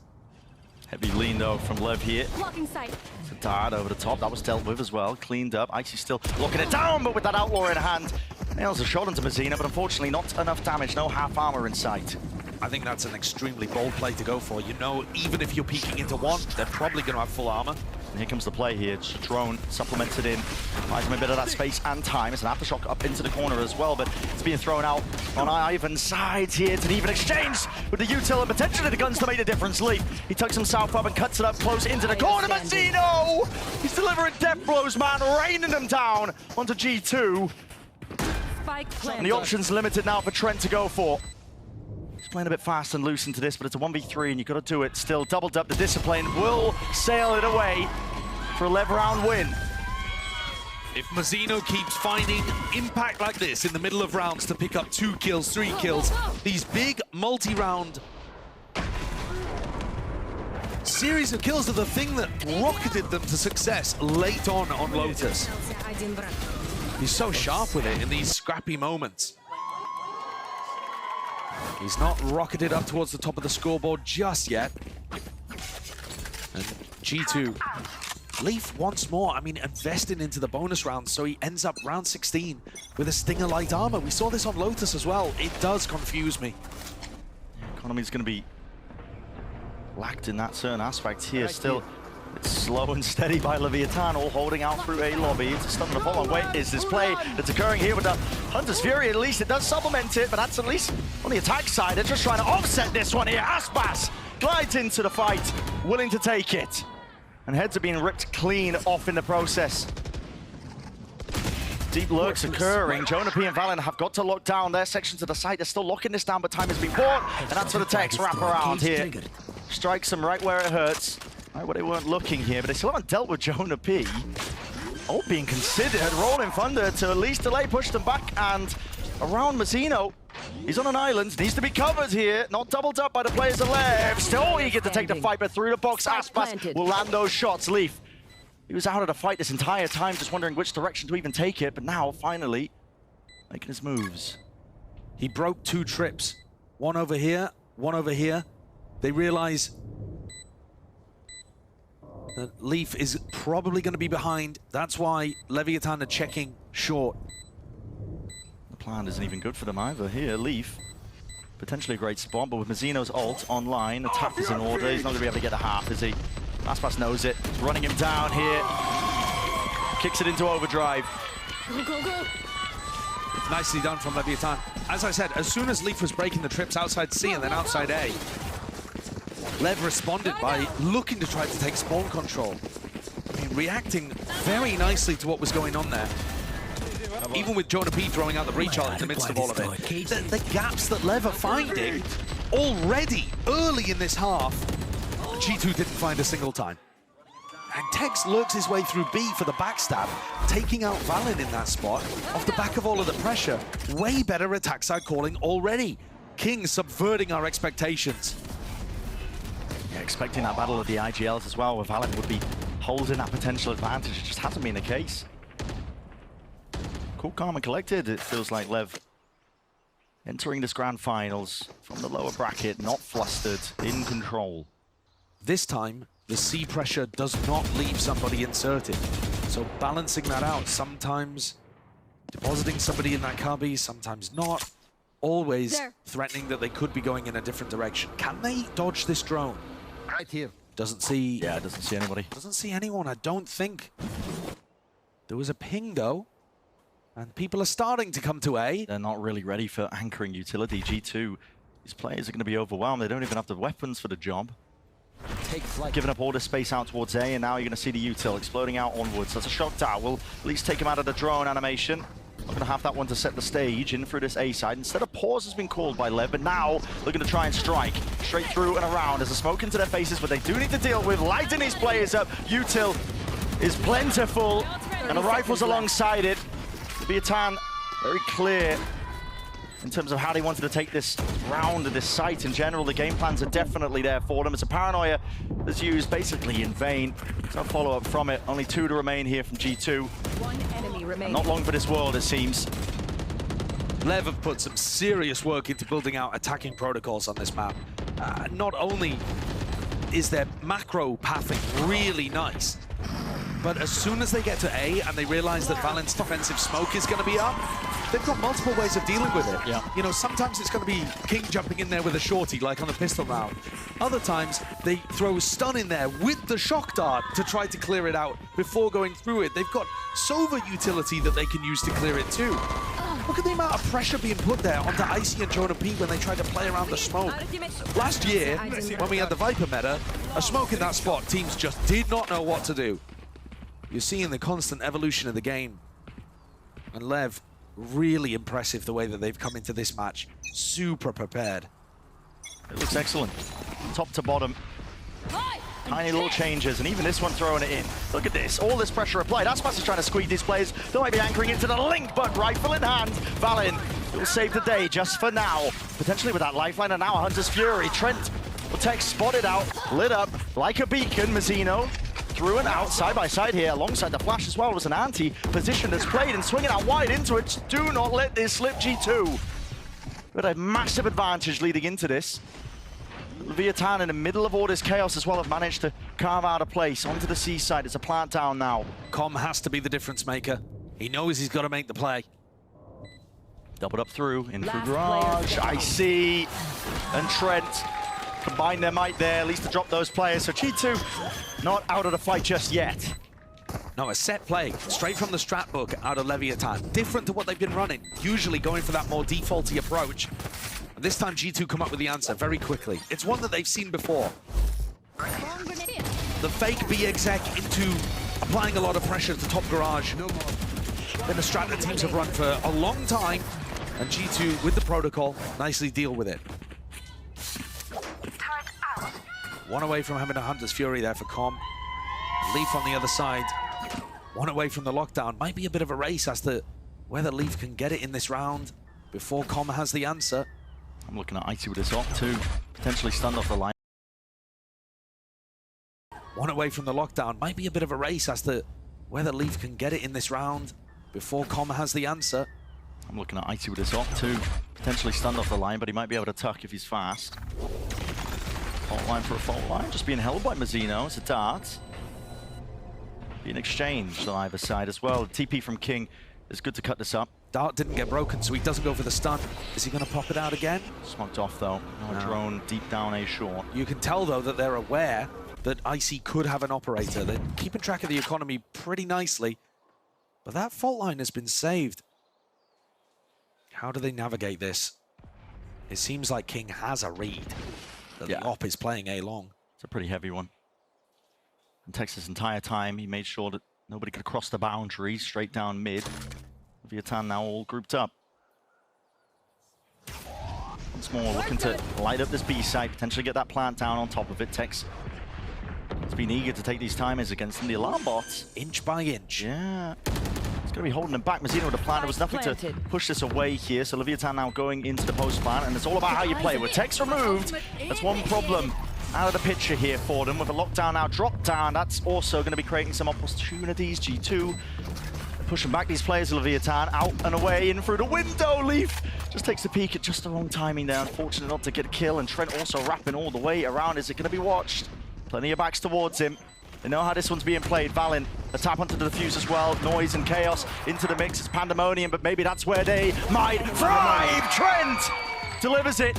Heavy lean though from Lev here. Blocking sight. It's a dart over the top. That was dealt with as well. Cleaned up. Icy still locking it down, but with that outlaw in hand. Nails a shot into Mazina, but unfortunately not enough damage. No half armor in sight. I think that's an extremely bold play to go for. You know, even if you're peeking into one, they're probably going to have full armor. And here comes the play here. It's a drone supplemented in. Buys him a bit of that space and time. It's an aftershock up into the corner as well, but it's being thrown out on Ivan's sides here. It's an even exchange with the util and potentially the guns to make a difference. Leaf, he tucks himself up and cuts it up close into the corner. Mazzino! He's delivering death blows, man, raining them down onto G2. Spike planted. And the options limited now for Trent to go for. He's playing a bit fast and loose into this, but it's a 1v3 and you've got to do it. Still doubled up. The discipline will sail it away for a 11 round win. If Mazzino keeps finding impact like this in the middle of rounds to pick up 2 kills, 3 kills, these big multi-round series of kills are the thing that rocketed them to success late on Lotus. He's so sharp with it in these scrappy moments. He's not rocketed up towards the top of the scoreboard just yet. And G2, Leaf once more, I mean, investing into the bonus round, so he ends up round 16 with a Stinger light armor. We saw this on Lotus as well. It does confuse me. Economy's going to be lacked in that certain aspect here. Still, it's slow and steady by Leviathan, all holding out through a lobby. It's a stun and a follow. Wait, is this play that's occurring here with the Hunter's Fury? At least it does supplement it, but that's at least on the attack side. They're just trying to offset this one here. Aspas glides into the fight, willing to take it. And heads are being ripped clean off in the process. Deep lurks occurring. Jonah P and Valen have got to lock down their section to the side. They're still locking this down, but time has been bought. And that's for the Techs wrap around here. Strikes them right where it hurts. Right where they weren't looking here, but they still haven't dealt with Jonah P. All being considered. Rolling Thunder to at least delay, push them back, and around Mazzino. He's on an island, needs to be covered here. Not doubled up by the players of LEV. Still eager to take the fight, but through the box, Aspas will land those shots. Leaf, he was out of the fight this entire time, just wondering which direction to even take it, but now, finally, making his moves. He broke 2 trips. One over here, one over here. They realize that Leaf is probably going to be behind. That's why Leviathan are checking short. The plan isn't even good for them either. Here, Leaf, potentially a great spot, but with Mazzino's ult online, the tap is in order. He's not going to be able to get a half, is he? Aspas knows it. He's running him down here. Kicks it into overdrive. Go, go, go. Nicely done from Leviathan. As I said, as soon as Leaf was breaking the trips outside C and then outside A, Lev responded by looking to try to take spawn control. I mean, reacting very nicely to what was going on there. Even with Jonah P throwing out the breach ult in the midst of all of it. The gaps that Lev are finding already early in this half, G2 didn't find a single time. And Tex lurks his way through B for the backstab, taking out Valen in that spot off the back of all of the pressure. Way better attack side calling already. King subverting our expectations. Yeah, expecting that battle of the IGLs as well, where Valen would be holding that potential advantage. It just hasn't been the case. Cool, calm and collected, it feels like Lev entering this grand finals from the lower bracket, not flustered, in control. This time, the C pressure does not leave somebody inserted. So balancing that out, sometimes depositing somebody in that cubby, sometimes not. Always threatening that they could be going in a different direction. Can they dodge this drone? Right here. Doesn't see... Yeah, doesn't see anybody. Doesn't see anyone, I don't think. There was a ping, though. And people are starting to come to A. They're not really ready for anchoring utility. G2, these players are going to be overwhelmed. They don't even have the weapons for the job. Take flight. Giving up all the space out towards A, and now you're going to see the util exploding out onwards. That's a shock dart. Will at least take him out of the drone animation. Not going to have that one to set the stage in through this A side. Instead, a pause has been called by Lev, but now looking to try and strike straight through and around as a smoke into their faces, but they do need to deal with lighting these players up. Util is plentiful, and the rifles alongside it. Leviathan, very clear in terms of how they wanted to take this round and this site in general. The game plans are definitely there for them. It's a paranoia that's used basically in vain. There's no follow-up from it. Only 2 to remain here from G2. One enemy remaining. Not long for this world, it seems. Lev have put some serious work into building out attacking protocols on this map. Not only is their macro pathing really nice, but as soon as they get to A and they realize that Valen's defensive smoke is going to be up, they've got multiple ways of dealing with it. Yeah. You know, sometimes it's going to be King jumping in there with a shorty, like on the pistol round. Other times, they throw a stun in there with the shock dart to try to clear it out before going through it. They've got Sova utility that they can use to clear it too. Look at the amount of pressure being put there onto Icy and Jonah P when they tried to play around the smoke. Last year, when we had the Viper meta, a smoke in that spot, teams just did not know what to do. You're seeing the constant evolution of the game. And Lev, really impressive the way that they've come into this match. Super prepared. It looks excellent. Top to bottom. Tiny little changes, and even this one throwing it in. Look at this, all this pressure applied. Aspas is trying to squeeze these players. They might be anchoring into the link, but rifle in hand. Valen will save the day just for now. Potentially with that lifeline, and now a Hunter's Fury. Trent will take spotted out, lit up like a beacon. Mazzino through and out, side by side here, alongside the flash as well. Was an anti-position that's played and swinging out wide into it. Do not let this slip, G2. But a massive advantage leading into this. Leviathan in the middle of all this chaos as well have managed to carve out a place onto the seaside. It's a plant down now. Com has to be the difference maker. He knows he's got to make the play. Doubled up through, in through garage, Icy and Trent combine their might there, at least to drop those players. So G2 not out of the fight just yet. No, a set play, straight from the strat book out of Leviathan. Different to what they've been running, usually going for that more defaulty approach. And this time G2 come up with the answer very quickly. It's one that they've seen before. the fake B exec into applying a lot of pressure to top garage. Been a strat that teams have run for a long time, and G2 with the protocol nicely deal with it. One away from having a Hunter's Fury there for Com. Leaf on the other side. One away from the lockdown. Might be a bit of a race as to whether Leaf can get it in this round before Com has the answer. I'm looking at Icy with his op too. Potentially stunned off the line. One away from the lockdown. Might be a bit of a race as to whether Leaf can get it in this round before Com has the answer. I'm looking at Icy with his op too. Potentially stunned off the line, but he might be able to tuck if he's fast. Fault line for a fault line. Just being held by Mazzino. It's a dart. Being exchanged on either side as well. TP from King is good to cut this up. Dart didn't get broken, so he doesn't go for the stun. Is he going to pop it out again? Smoked off though. No. Drone deep down A short. You can tell though that they're aware that Icy could have an operator. They're keeping track of the economy pretty nicely. But that fault line has been saved. How do they navigate this? It seems like King has a read that the op is playing A long. It's a pretty heavy one. And Texas entire time, he made sure that nobody could cross the boundary straight down mid. Viatan now all grouped up. Once more looking to light up this B site, potentially get that plant down on top of it. Tex has been eager to take these timers against them. The alarm bots. Inch by inch. Yeah. It's going to be holding them back. Mazzino with a plan. There was nothing to push this away here. So Leviathan now going into the post plant. And it's all about how you play. With Tex removed, that's one problem out of the picture here for them. With a lockdown now dropped down, that's also going to be creating some opportunities. G2 pushing back these players. Leviathan out and away in through the window. Leaf just takes a peek at just the wrong timing there. Unfortunate not to get a kill. And Trent also wrapping all the way around. Is it going to be watched? Plenty of backs towards him. They know how this one's being played. Valen, a tap onto the defuse as well. Noise and chaos into the mix. It's pandemonium, but maybe that's where they might thrive. Trent delivers it.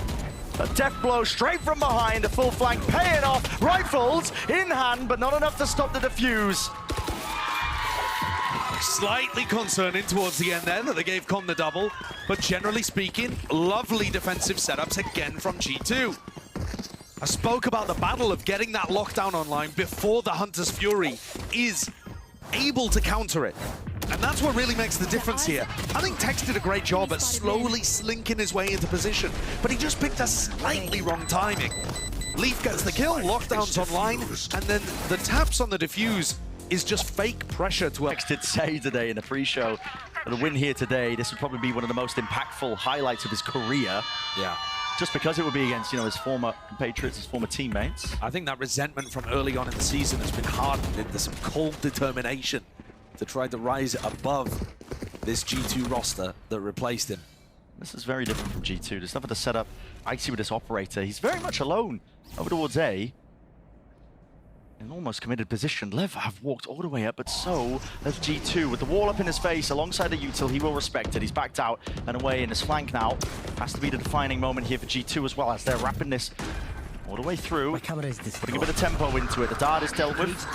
A death blow straight from behind. A full flank paying off. Rifles in hand, but not enough to stop the defuse. Slightly concerning towards the end there that they gave Com the double, but generally speaking, lovely defensive setups again from G2. I spoke about the battle of getting that lockdown online before the Hunter's Fury is able to counter it. And that's what really makes the difference here. I think Tex did a great job at slowly slinking his way into position, but he just picked a slightly wrong timing. Leaf gets the kill, lockdown's online, and then the taps on the defuse is just fake pressure to... Tex did say today in the pre-show that a win here today, this would probably be one of the most impactful highlights of his career. Yeah. Just because it would be against, you know, his former compatriots, his former teammates. I think that resentment from early on in the season has been hardened into some cold determination to try to rise above this G2 roster that replaced him. This is very different from G2. There's nothing to set up Icy with this operator. He's very much alone over towards A. In an almost committed position. LEV have walked all the way up, but so has G2. With the wall up in his face alongside the util, he will respect it. He's backed out and away in his flank now. Has to be the defining moment here for G2 as well, as they're wrapping this all the way through. Putting a bit of tempo into it. The dart is dealt with.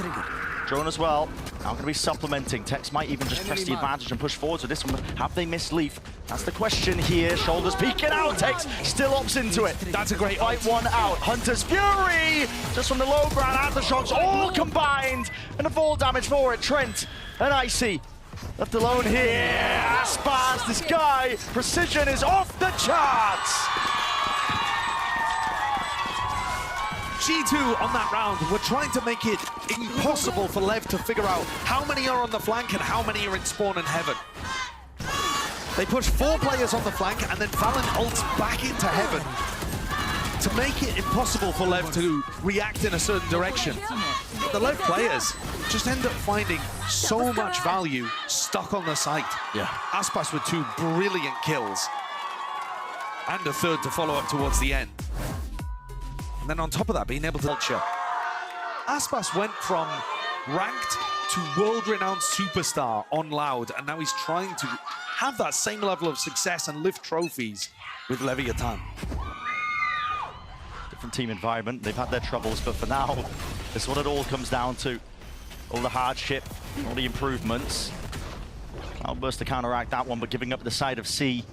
Drone as well. Now going to be supplementing. Tex might even just press the advantage and push forwards with this one. Have they missed Leaf? That's the question here. Shoulders peeking out. Tex still opts into it. That's a great fight. One out. Hunter's Fury just from the low ground. Aftershocks all combined. And the fall damage for it. Trent and Icy left alone here. Aspas, this guy, precision is off the charts. G2 on that round were trying to make it impossible for LEV to figure out how many are on the flank and how many are in spawn and heaven. They push 4 players on the flank and then Valen ults back into heaven to make it impossible for LEV to react in a certain direction. The LEV players just end up finding so much value stuck on the site. Yeah. Aspas with 2 brilliant kills and a third to follow up towards the end. And then on top of that, being able to culture. Aspas went from ranked to world-renowned superstar on Loud, and now he's trying to have that same level of success and lift trophies with Leviathan. Different team environment. They've had their troubles, but for now, that's what it all comes down to. All the hardship, all the improvements. Cloudburst to counteract that one, but giving up the side of C.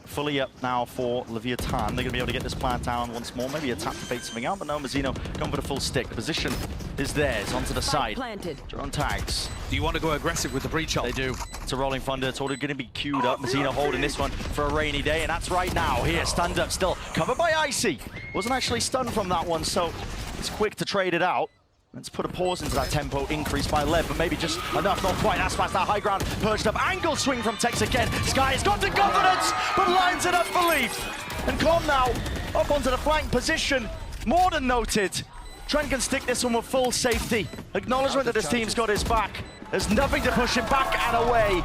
fully up now for Leviathan. They're going to be able to get this plant down once more. Maybe a tap to bait something out, but no, Mazzino going for the full stick. The position is theirs, onto the side. Planted. Drone tags. Do you want to go aggressive with the breach ult? They do. It's a rolling thunder. It's already going to be queued up. Mazzino holding this one for a rainy day, and that's right now. Here, stand up still. Covered by Icy. Wasn't actually stunned from that one, so it's quick to trade it out. Let's put a pause into that tempo increase by LEV, but maybe just enough, not quite. That's past that high ground, perched up. Angle swing from Tex again. Sky has got the confidence, but lines it up for Leaf. And Con now up onto the flank position. More than noted. Trent can stick this one with full safety. Acknowledgement that his team's got his back. There's nothing to push him back and away.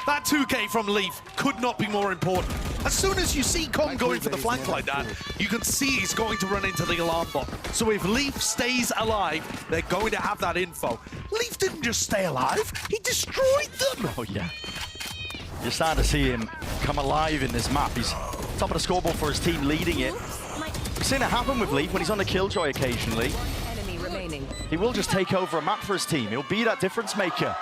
That 2K from Leaf could not be more important. As soon as you see Con going for the flank like that, you can see he's going to run into the alarm bot. So if Leaf stays alive, they're going to have that info. Leaf didn't just stay alive, he destroyed them! Oh yeah. You're starting to see him come alive in this map. He's top of the scoreboard for his team, leading it. We've seen it happen with Leaf when he's on the killjoy occasionally. Enemy remaining. He will just take over a map for his team. He'll be that difference maker.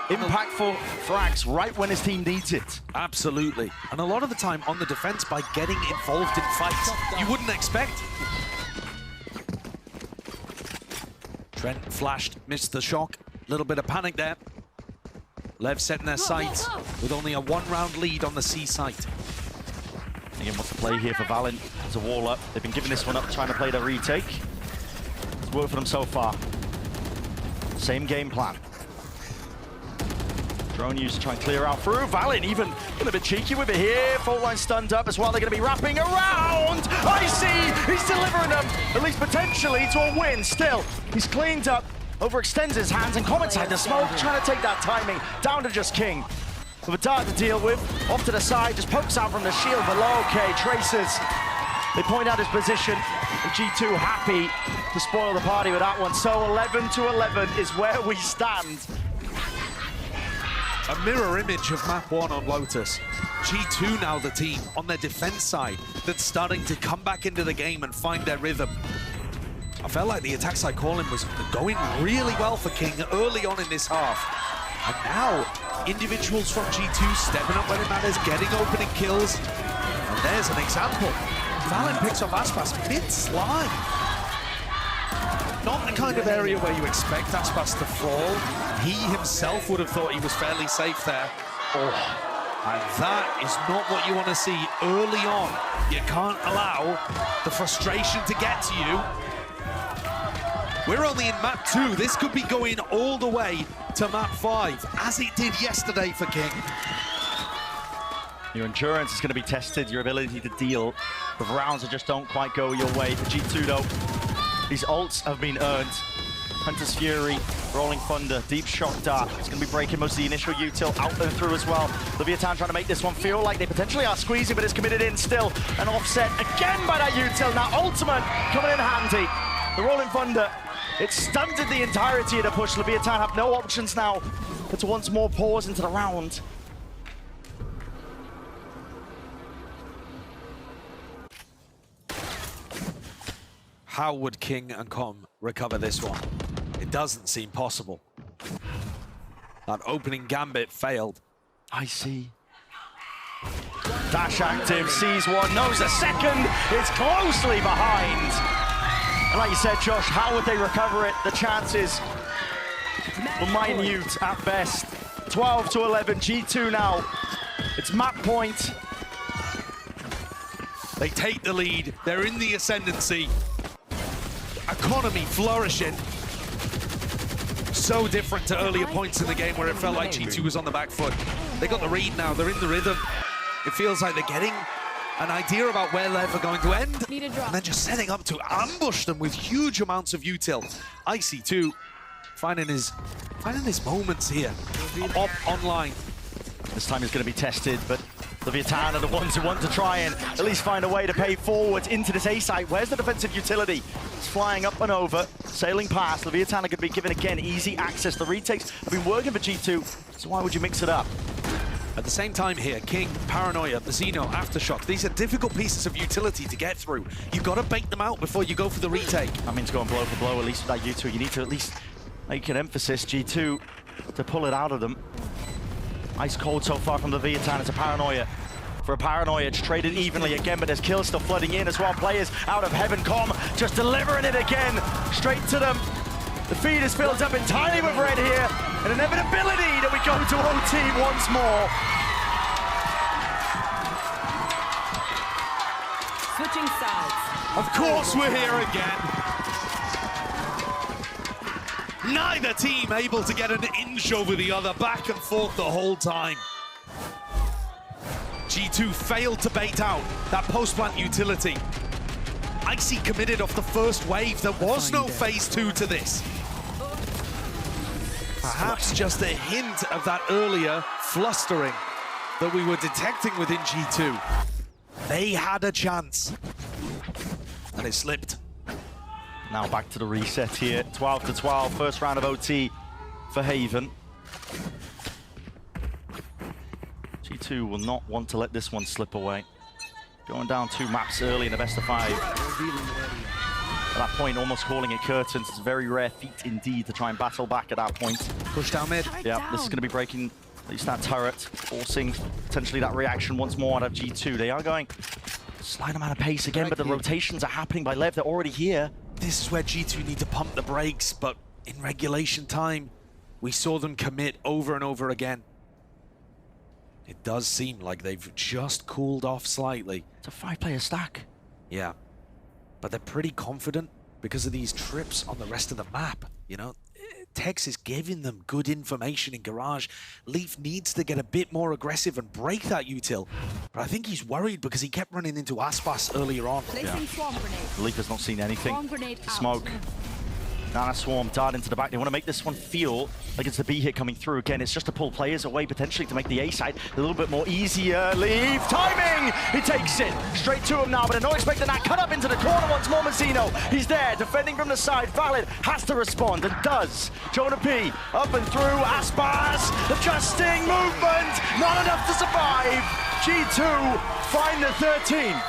Impactful frags right when his team needs it. Absolutely. And a lot of the time on the defense by getting involved in fights you wouldn't expect. Trent flashed, missed the shock. Little bit of panic there. LEV setting their sights with only a one-round lead on the C site. Again, what's the play here for Valorant? There's a wall up. They've been giving this one up, trying to play the retake. It's worked for them so far. Same game plan. Drone used to try and clear out through. Valin even a bit cheeky with it here. Fault line stunned up as well. They're going to be wrapping around. Icy, he's delivering them, at least potentially, to a win. Still, he's cleaned up, overextends his hands and comments had the smoke, trying to take that timing down to just King. With a dart to deal with, off to the side, just pokes out from the shield below. Okay, traces. They point out his position, and G2 happy to spoil the party with that one. So 11-11 is where we stand. A mirror image of map 1 on Lotus. G2 now the team on their defense side that's starting to come back into the game and find their rhythm. I felt like the attack side calling was going really well for King early on in this half. And now, individuals from G2 stepping up when it matters, getting opening kills. And there's an example. Valen picks up Aspas mid-slide. Not the kind of area where you expect Aspas to fall. He himself would have thought he was fairly safe there. And that is not what you want to see early on. You can't allow the frustration to get to you. We're only in map 2. This could be going all the way to map 5, as it did yesterday for King. Your endurance is going to be tested, your ability to deal with rounds that just don't quite go your way. For G2 though, these ults have been earned. Hunter's Fury, Rolling Thunder, Deep Shock Dart. It's going to be breaking most of the initial util out and through as well. Leviathan trying to make this one feel like they potentially are squeezing, but it's committed in still. An offset again by that util. Now Ultimate coming in handy. The Rolling Thunder, it stunted the entirety of the push. Leviathan have no options now, but to once more pause into the round. How would King and Com recover this one? It doesn't seem possible. That opening gambit failed. I see. Dash active, sees one, knows a second, it's closely behind. And like you said, Josh, how would they recover it? The chances were minute at best. 12-11, G2 now. It's map point. They take the lead, they're in the ascendancy. Economy flourishing. So different to earlier points in the game where it felt like G2 was on the back foot. They got the read now, they're in the rhythm. It feels like they're getting an idea about where LEV are going to end. And then just setting up to ambush them with huge amounts of util. Icy too, finding his moments here. Up online. This time he's going to be tested, but Leviathan are the ones who want to try and at least find a way to pay forward into this A site. Where's the defensive utility? It's flying up and over, sailing past. Leviathan are going to be given again easy access. The retakes have been working for G2, so why would you mix it up? At the same time here, King, Paranoia, Mazzino, Aftershock, these are difficult pieces of utility to get through. You've got to bait them out before you go for the retake. That means going blow for blow, at least with that U2. You need to at least make an emphasis, G2, to pull it out of them. Ice cold so far from the Viatan. It's a Paranoia. For a Paranoia, it's traded evenly again, but there's kills still flooding in as well. Players out of heaven come, just delivering it again, straight to them. The feed is filled up entirely with red here, an inevitability that we go to OT once more. Switching sides. Of course we're here again. Neither team able to get an inch over the other, back and forth the whole time. G2 failed to bait out that post-plant utility. Icy committed off the first wave. There was no phase 2 to this. Perhaps just a hint of that earlier flustering that we were detecting within G2. They had a chance, and it slipped. Now back to the reset here, 12-12, first round of OT for Haven. G2 will not want to let this one slip away. Going down 2 maps early in the best of 5. At that point, almost calling it curtains. It's a very rare feat indeed to try and battle back at that point. Push down mid. Yeah, this is going to be breaking at least that turret, forcing potentially that reaction once more out of G2. They are going slight amount of pace again, but the rotations are happening by LEV. They're already here. This is where G2 need to pump the brakes, but in regulation time, we saw them commit over and over again. It does seem like they've just cooled off slightly. It's a 5-player stack. Yeah, but they're pretty confident because of these trips on the rest of the map. You know, Tex is giving them good information in Garage. Leaf needs to get a bit more aggressive and break that util. But I think he's worried because he kept running into Aspas earlier on. Placing swarm grenade. Leaf has not seen anything. Swarm grenade out. Smoke. Nana Swarm dart into the back. They want to make this one feel like it's the B hit coming through. Again, it's just to pull players away, potentially to make the A side a little bit more easier. Leave timing! He takes it straight to him now, but they're not expecting that. Cut up into the corner once more, Mazzino. He's there, defending from the side. Valid has to respond and does. Jonah P up and through. Aspas adjusting movement. Not enough to survive. G2 find the 13th.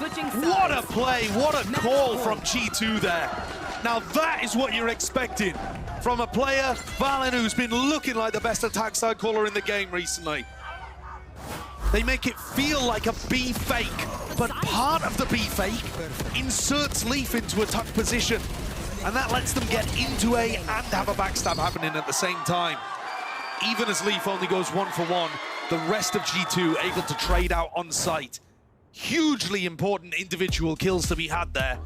What a play, what a call from G2 there. Now that is what you're expecting from a player, Valen, who's been looking like the best attack side caller in the game recently. They make it feel like a B fake, but part of the B fake inserts Leaf into a tough position, and that lets them get into A and have a backstab happening at the same time. Even as Leaf only goes 1-for-1, the rest of G2 able to trade out on site. Hugely important individual kills to be had there.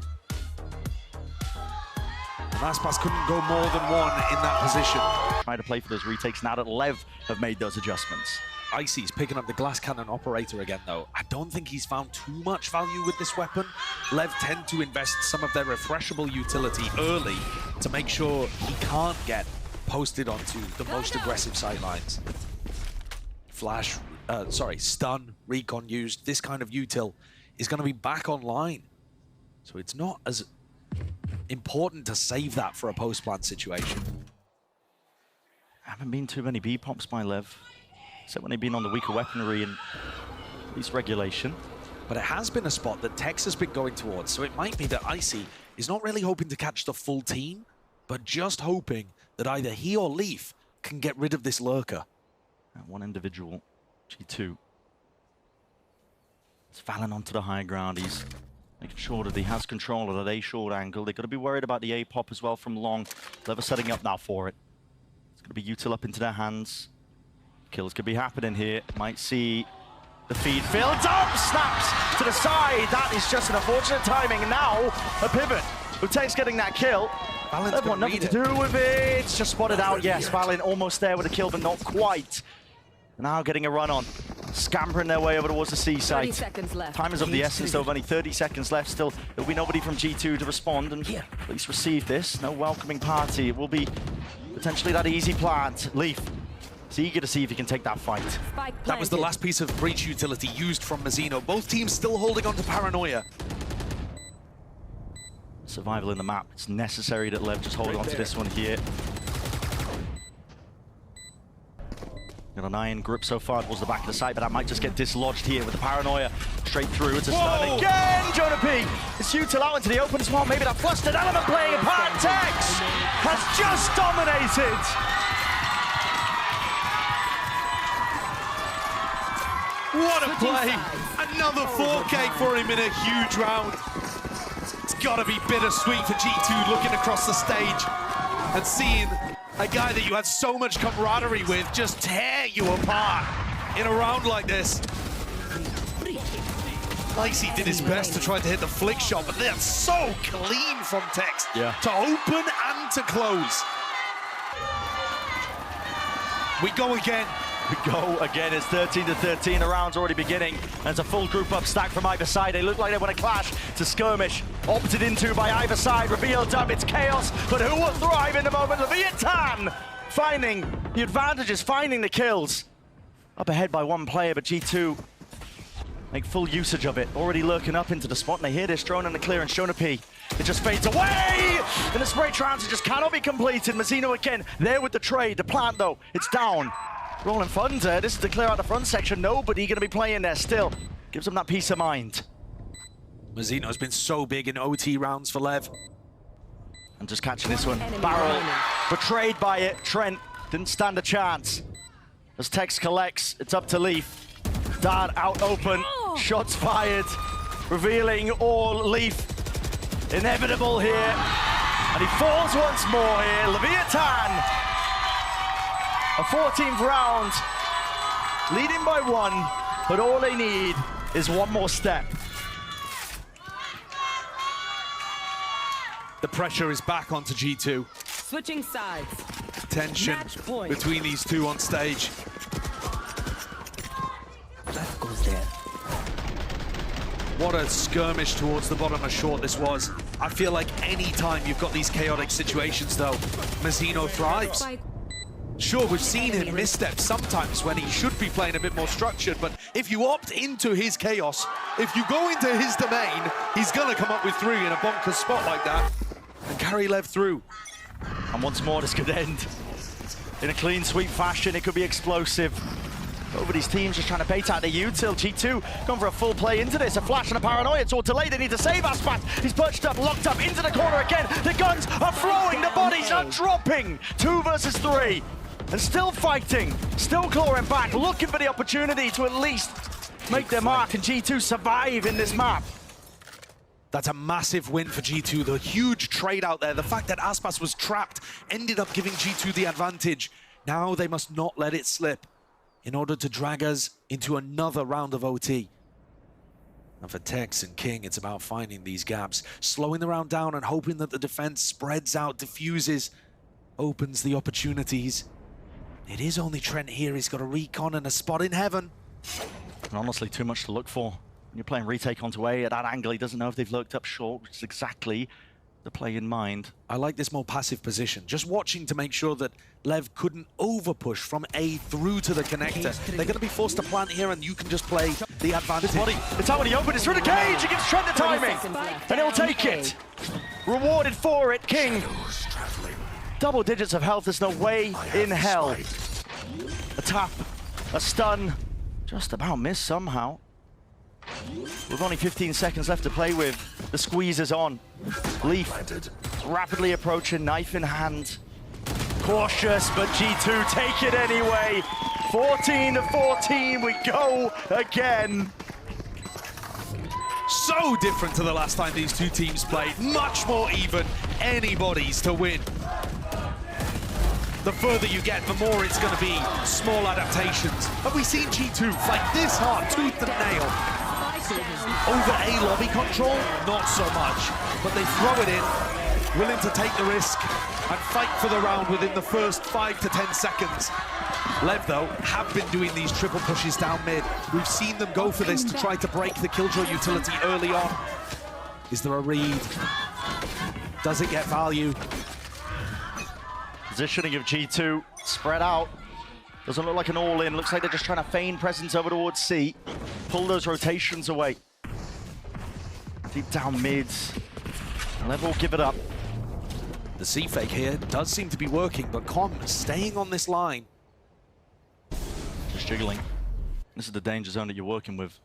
And Aspas couldn't go more than one in that position. Trying to play for those retakes now that LEV have made those adjustments. Icy's picking up the glass cannon operator again, though. I don't think he's found too much value with this weapon. LEV tend to invest some of their refreshable utility early to make sure he can't get posted onto the most aggressive sightlines. Flash, stun, recon used, this kind of util is going to be back online. So it's not as important to save that for a post-plant situation. Haven't been too many B-pops by LEV, except when they've been on the weaker weaponry and at least regulation. But it has been a spot that Tex has been going towards, so it might be that Icy is not really hoping to catch the full team, but just hoping that either he or Leaf can get rid of this lurker. One individual, G2. It's Valen onto the high ground. He's making sure that he has control of that A short angle. They've got to be worried about the A pop as well from long. LEV are setting up now for it. It's going to be util up into their hands. Kills could be happening here. Might see the feed filled up. Snaps to the side. That is just an unfortunate timing. And now a pivot. Ute's getting that kill. Valen's want nothing to do with it. It's just spotted out. Yes, Valen almost there with a kill, but not quite. Now getting a run on. Scampering their way over towards the C site. 30 seconds left. Time is of the essence, though. Only 30 seconds left. Still, there'll be nobody from G2 to respond and at least receive this. No welcoming party. It will be potentially that easy plant. Leaf is eager to see if he can take that fight. That was the last piece of breach utility used from Mazzino. Both teams still holding on to Paranoia. Survival in the map. It's necessary that LEV just hold on to this one here. Got an iron grip so far towards the back of the site, but that might just get dislodged here with the Paranoia straight through. It's a stun again! Jonah P! It's util out into the open as well. Maybe that flustered element playing a part. Tex has just dominated! What a Switching play! sides. Another 4K for him in a huge round. It's got to be bittersweet for G2 looking across the stage and seeing a guy that you had so much camaraderie with just tear you apart in a round like this. Lacey did his best to try to hit the flick shot, but they're so clean from Tex to open and to close. We go again. We go again. It's 13-13. The round's already beginning. There's a full group up stack from either side. They look like they want to clash. It's a skirmish opted into by either side. Revealed up. It's chaos. But who will thrive in the moment? Leviathan finding the advantages, finding the kills. Up ahead by one player, but G2 make full usage of it. Already lurking up into the spot, and they hear this drone in the clear, and Shonapi, it just fades away! And the spray transit just cannot be completed. Mazzino again, there with the trade. The plant, though, it's down. Rolling funds there. This is to clear out the front section. Nobody going to be playing there still. Gives them that peace of mind. Mazzino's been so big in OT rounds for LEV. And just catching this one. Barrel, betrayed by it. Trent didn't stand a chance. As Tex collects, it's up to Leaf. Dart out open, shots fired, revealing all Leaf. Inevitable here, and he falls once more here. Leviathan, a 14th round, leading by one, but all they need is one more step. The pressure is back onto G2. Switching sides. Tension Match point. between these two on stage. That goes there. What a skirmish towards the bottom of short this was. I feel like any time you've got these chaotic situations though, Mazzino thrives. Sure, we've seen him misstep sometimes when he should be playing a bit more structured, but if you opt into his chaos, if you go into his domain, he's gonna come up with three in a bonkers spot like that and carry LEV through. And once more, this could end in a clean sweep fashion. It could be explosive. Over these teams just trying to bait out the util. G2 going for a full play into this. A flash and a paranoia. It's all delayed. They need to save Aspas. He's perched up, locked up into the corner again. The guns are flowing. The bodies are dropping. 2 versus 3. And still fighting. Still clawing back. Looking for the opportunity to at least make their mark. And G2 survive in this map. That's a massive win for G2. The huge trade out there. The fact that Aspas was trapped ended up giving G2 the advantage. Now they must not let it slip in order to drag us into another round of OT. And for Tex and King, it's about finding these gaps, slowing the round down and hoping that the defense spreads out, diffuses, opens the opportunities. It is only Trent here. He's got a recon and a spot in heaven. And honestly, too much to look for. When you're playing retake onto A at that angle, he doesn't know if they've lurked up short, which is exactly the play in mind. I like this more passive position. Just watching to make sure that LEV couldn't overpush from A through to the connector. They're going to be forced to plant here, and you can just play the advantage. It's out when he opened. It's through the cage. He gives Trent the timing, and he'll take it. Rewarded for it, King. Double digits of health. There's no way in hell. A tap, a stun, just about missed somehow. With only 15 seconds left to play with, the squeeze is on. Leaf rapidly approaching, knife in hand. Cautious, but G2 take it anyway. 14-14, we go again. So different to the last time these two teams played. Much more even. Anybody's to win. The further you get, the more it's going to be small adaptations. Have we seen G2 fight this hard, tooth and nail? Over A lobby control, not so much. But they throw it in, willing to take the risk and fight for the round within the first 5 to 10 seconds. LEV, though, have been doing these triple pushes down mid. We've seen them go for this to try to break the Killjoy utility early on. Is there a read? Does it get value? Positioning of G2 spread out. Doesn't look like an all-in. Looks like they're just trying to feign presence over towards C. Pull those rotations away. Deep down mids. LEV will give it up. The C fake here does seem to be working, but Com staying on this line. Just jiggling. This is the danger zone that you're working with.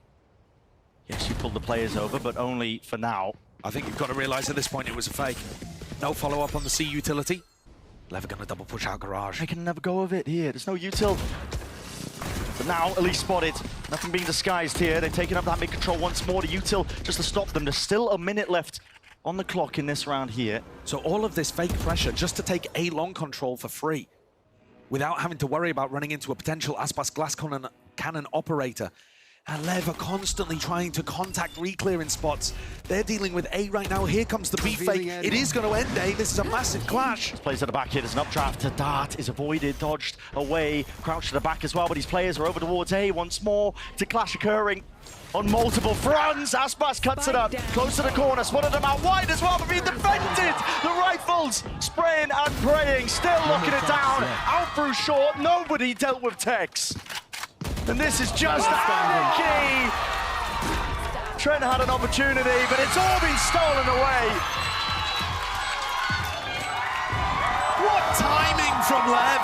Yes, you pulled the players over, but only for now. I think you've got to realize at this point it was a fake. No follow-up on the C utility. LEV are going to double push out garage. They can never go of it here. There's no util. But now, at least spotted. Nothing being disguised here. They've taken up that mid-control once more to Util just to stop them. There's still a minute left on the clock in this round here. So all of this fake pressure just to take A long control for free without having to worry about running into a potential Aspas glass cannon operator. And LEV are constantly trying to contact re-clear in spots. They're dealing with A right now. Here comes the B fake. It is going to end A. This is a massive clash. Plays at the back here. There's an updraft to Dart. Is avoided, dodged away. Crouched to the back as well, but these players are over towards A once more. It's a clash occurring on multiple fronts. Aspas cuts it up. Close to the corner. Spotted them out wide as well, but being defended. The rifles spraying and praying. Still locking it down. Out through short. Nobody dealt with Tex. And this is just key. Trent had an opportunity, but it's all been stolen away. What timing from LEV!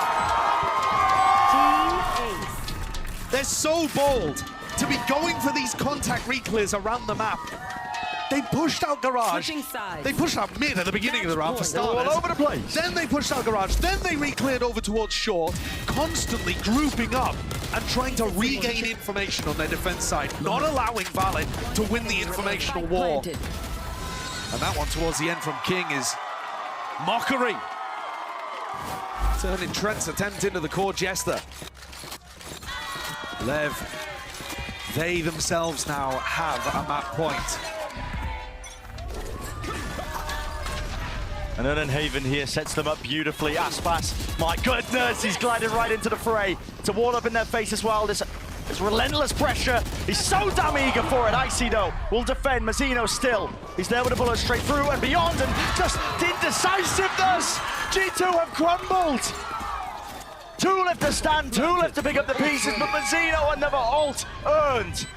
Team ace. They're so bold to be going for these contact re-clears around the map. They pushed out Garage. Switching sides. They pushed out mid at the beginning of the round for They're all starters. over the place. Then they pushed out Garage. Then they re-cleared over towards short, constantly grouping up and trying to regain information on their defense side, not allowing Valorant to win the informational war. Planted. And that one towards the end from King is mockery. Turning Trent's attempt into the core jester. LEV, they themselves now have a map point. And Haven here sets them up beautifully. Aspas, my goodness, he's glided right into the fray. It's a wall up in their face as well. This relentless pressure. He's so damn eager for it. Icy though will defend. Mazzino still. He's there with a bullet straight through and beyond, and just indecisiveness. G2 have crumbled. 2 left to stand, 2 left to pick up the pieces, but Mazzino another ult earned.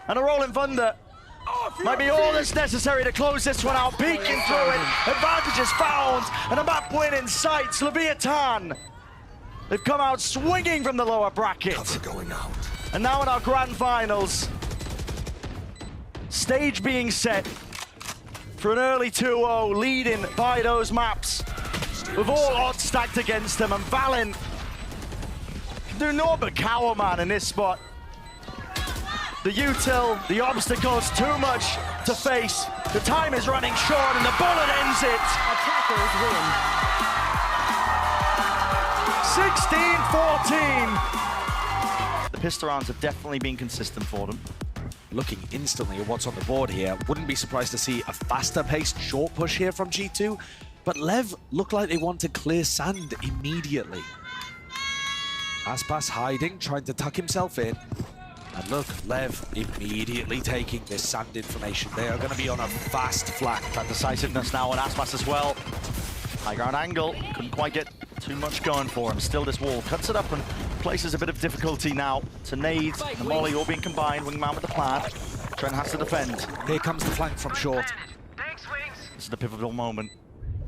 And a rolling thunder might be all that's necessary to close this one out. Peeking through it, advantage is found, and a map win in sight. Leviathan, they've come out swinging from the lower bracket. Going out. And now in our grand finals, stage being set for an early 2-0, leading by those maps, with all odds stacked against them, and Valen can do naught but cower, man, in this spot. The util, the obstacles, too much to face. The time is running short and the bullet ends it. Attackers win. 16-14. The pistol rounds have definitely been consistent for them. Looking instantly at what's on the board here, wouldn't be surprised to see a faster-paced short push here from G2, but LEV look like they want to clear sand immediately. Aspas hiding, trying to tuck himself in. And look, LEV immediately taking this sand information. They are going to be on a fast flank. That decisiveness now on Aspas as well. High ground angle, couldn't quite get too much going for him. Still this wall cuts it up and places a bit of difficulty now to nades. The molly all being combined, wingman with the plan. Trent has to defend. Here comes the flank from short. This is the pivotal moment.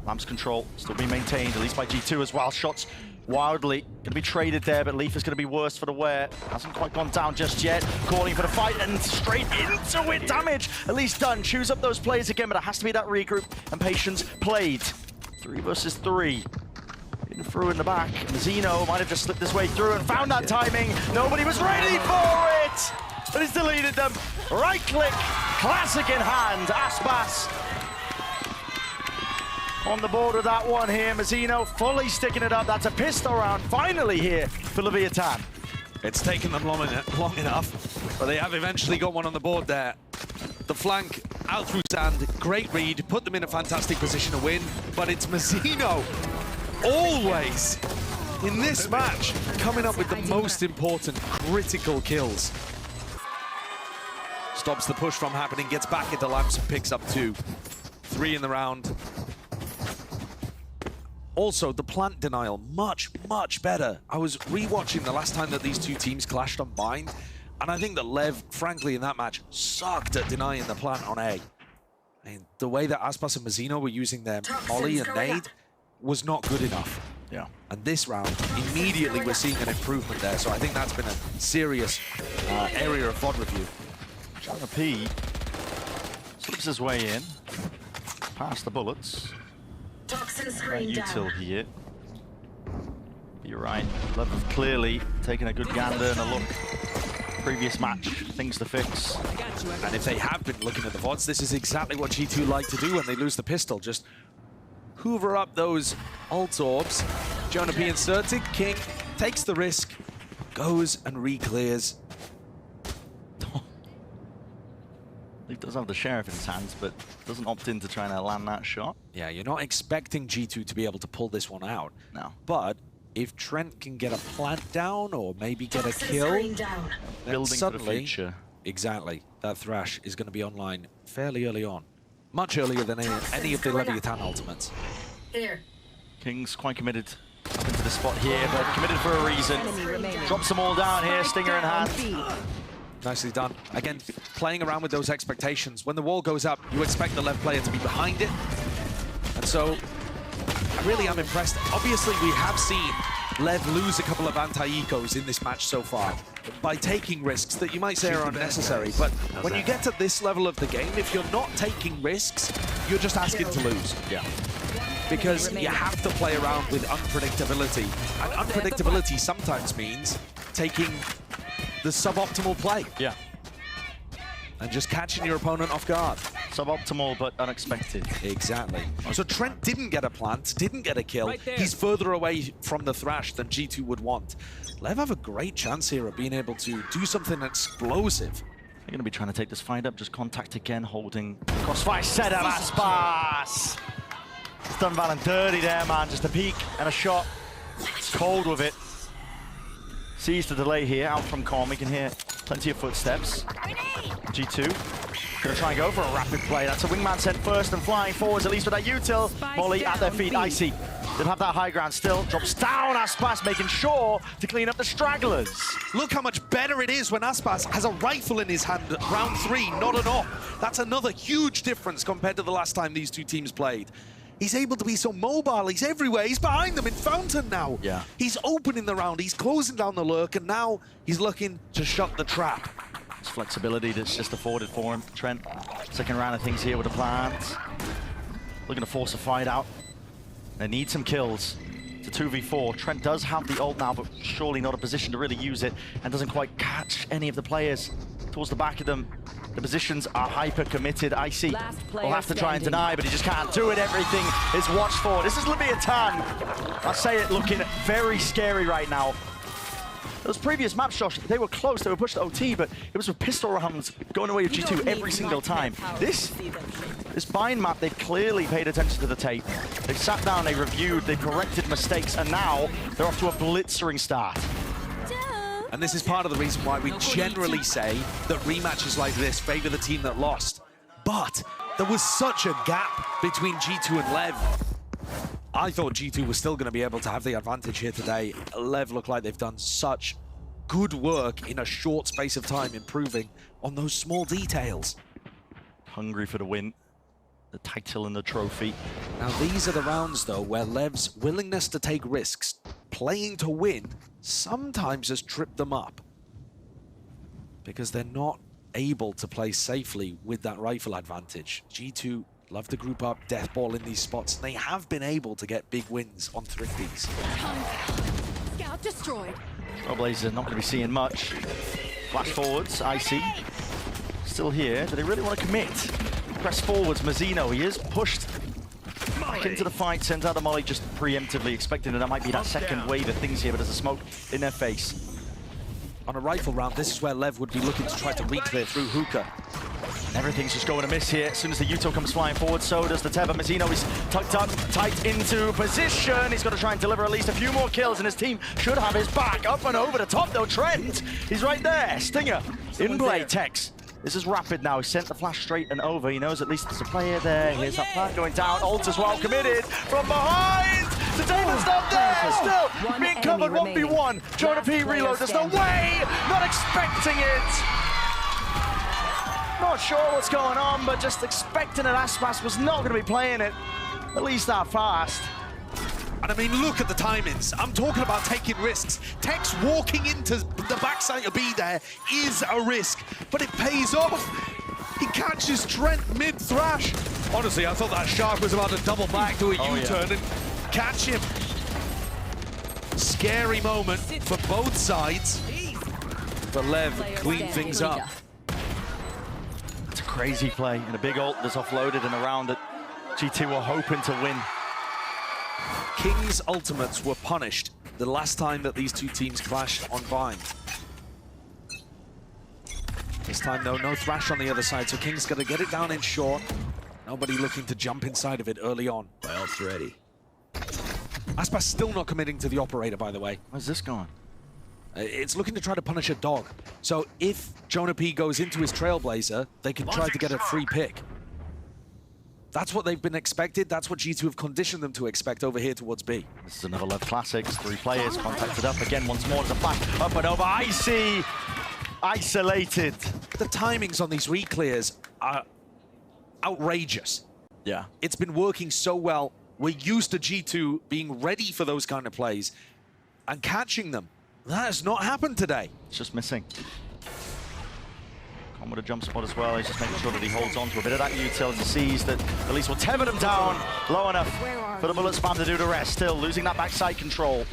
Lamp's control still being maintained, at least by G2 as well. Shots wildly going to be traded there, but Leaf is going to be worse for the wear. Hasn't quite gone down just yet. Calling for the fight and straight into it. Damage at least done. Chews up those players again, but it has to be that regroup and patience played. 3 versus 3. In through in the back. Mazzino might have just slipped his way through and found that timing. Nobody was ready for it, but he's deleted them. Right click, classic in hand. Aspas on the board with that one here. Mazzino fully sticking it up. That's a pistol round finally here for Leviathan. It's taken them long enough, but they have eventually got one on the board there. The flank out through sand, great read, put them in a fantastic position to win, but it's Mazzino always in this match coming up with the most important critical kills. Stops the push from happening, gets back into Lamps and picks up 2. 3 in the round. Also, the plant denial, much, much better. I was rewatching the last time that these two teams clashed on Bind, and I think that LEV, frankly, in that match, sucked at denying the plant on A. And the way that Aspas and Mazzino were using their molly and nade was not good enough. Yeah. And this round, immediately we're seeing an improvement there, so I think that's been a serious area of VOD review. China P slips his way in, past the bullets. Toxin screen down. Util here. You're right. Lev have clearly taken a good gander and a look. Previous match, things to fix. And if they have been looking at the VODs, this is exactly what G2 like to do when they lose the pistol. Just hoover up those ult orbs. Jonah P inserted. King takes the risk, goes and re-clears. He does have the sheriff in his hands, but doesn't opt in to try and land that shot. Yeah, you're not expecting G2 to be able to pull this one out. No. But if Trent can get a plant down or maybe get a kill, then Building suddenly, for the future. Exactly, that Thrash is going to be online fairly early on. Much earlier than any of the Leviathan ultimates. Here. King's quite committed up into the spot here, but committed for a reason. Drops them all down here, Stinger in hand. Nicely done. Again, playing around with those expectations. When the wall goes up, you expect the LEV player to be behind it. And so, I really am impressed. Obviously, we have seen LEV lose a couple of anti-ecos in this match so far by taking risks that you might say are unnecessary. But when you get to this level of the game, if you're not taking risks, you're just asking to lose. Yeah. Because you have to play around with unpredictability. And unpredictability sometimes means taking the suboptimal play. Yeah. And just catching your opponent off guard. Suboptimal, but unexpected. Exactly. So Trent didn't get a plant, didn't get a kill. He's further away from the Thrash than G2 would want. LEV have a great chance here of being able to do something explosive. They're going to be trying to take this fight up. Just contact again, holding crossfire. Set up Aspas! It's done Valorant dirty there, man. Just a peek and a shot. It's cold with it. Sees the delay here, out from Corm. We can hear plenty of footsteps. G2 gonna try and go for a rapid play. That's a wingman sent first and flying forwards, at least with that util. Molly at their feet, Icy. They'll have that high ground still. Drops down Aspas, making sure to clean up the stragglers. Look how much better it is when Aspas has a rifle in his hand at round 3, not an op. That's another huge difference compared to the last time these two teams played. He's able to be so mobile, he's everywhere, he's behind them in Fountain now. Yeah. He's opening the round, he's closing down the lurk, and now he's looking to shut the trap. It's flexibility that's just afforded for him. Trent, second round of things here with the plant. Looking to force a fight out. They need some kills. It's a 2v4. Trent does have the ult now, but surely not a position to really use it, and doesn't quite catch any of the players towards the back of them. The positions are hyper-committed. Icy will have to try and deny, but he just can't do it. Everything is watched for. This is Leviathan. I say it looking very scary right now. Those previous maps, Josh, they were close. They were pushed to OT, but it was with pistol rounds going away with G2 every single time. This bind map, they've clearly paid attention to the tape. They've sat down, they reviewed, they corrected mistakes, and now they're off to a blitzering start. And this is part of the reason why we generally say that rematches like this favor the team that lost. But there was such a gap between G2 and LEV. I thought G2 was still going to be able to have the advantage here today. LEV look like they've done such good work in a short space of time, improving on those small details. Hungry for the win, the title and the trophy. Now these are the rounds though where LEV's willingness to take risks, playing to win, sometimes has tripped them up. Because they're not able to play safely with that rifle advantage. G2 love to group up, death ball in these spots, and they have been able to get big wins on Thrifties. Scout destroyed. Trailblazers not going to be seeing much. Flash forwards, Icy. Still here. Do they really want to commit? Press forwards, Mazzino. He is pushed back into the fight, sends out the molly just preemptively, expecting that might be that second wave of things here, but there's a smoke in their face. On a rifle round, this is where LEV would be looking to try to re-clear through hookah. Everything's just going to miss here. As soon as the Util comes flying forward, so does the Teva. Mazzino is tucked up, tight into position. He's got to try and deliver at least a few more kills, and his team should have his back. Up and over the top, though. Trent, he's right there. Stinger in play. Tex. This is rapid now. He sent the flash straight and over. He knows at least there's a player there. Here's that plant going down. Ult as well, committed from behind. The Damon's not there. Still being covered 1v1. Jonah P reload. There's no way. Not expecting it. Not sure what's going on, but just expecting that Aspas was not going to be playing it, at least that fast. And I mean, look at the timings. I'm talking about taking risks. Tex walking into the backside of B there is a risk, but it pays off. He catches Trent mid-thrash. Honestly, I thought that Shark was about to double back, do a U-turn and catch him. Scary moment for both sides. But LEV cleaned things up. It's a crazy play, and a big ult that's offloaded in a round that G2 were hoping to win. King's ultimates were punished the last time that these two teams clashed on Vine. This time, though, no Thrash on the other side, so King's got to get it down in short. Nobody looking to jump inside of it early on. My ult's ready. Aspas still not committing to the operator, by the way. Where's this going? It's looking to try to punish a dog. So if Jonah P goes into his Trailblazer, they can try to get a free pick. That's what they've been expected. That's what G2 have conditioned them to expect over here towards B. This is another LEV Classics. 3 players contacted up again once more. There's a flash up and over. Icy! Isolated. The timings on these reclears are outrageous. Yeah. It's been working so well. We're used to G2 being ready for those kind of plays and catching them. That has not happened today. It's just missing. Con with a jump spot as well. He's just making sure that he holds on to a bit of that utility, sees that at least will tether them down low enough for the bullet spam to do the rest. Still losing that backside control.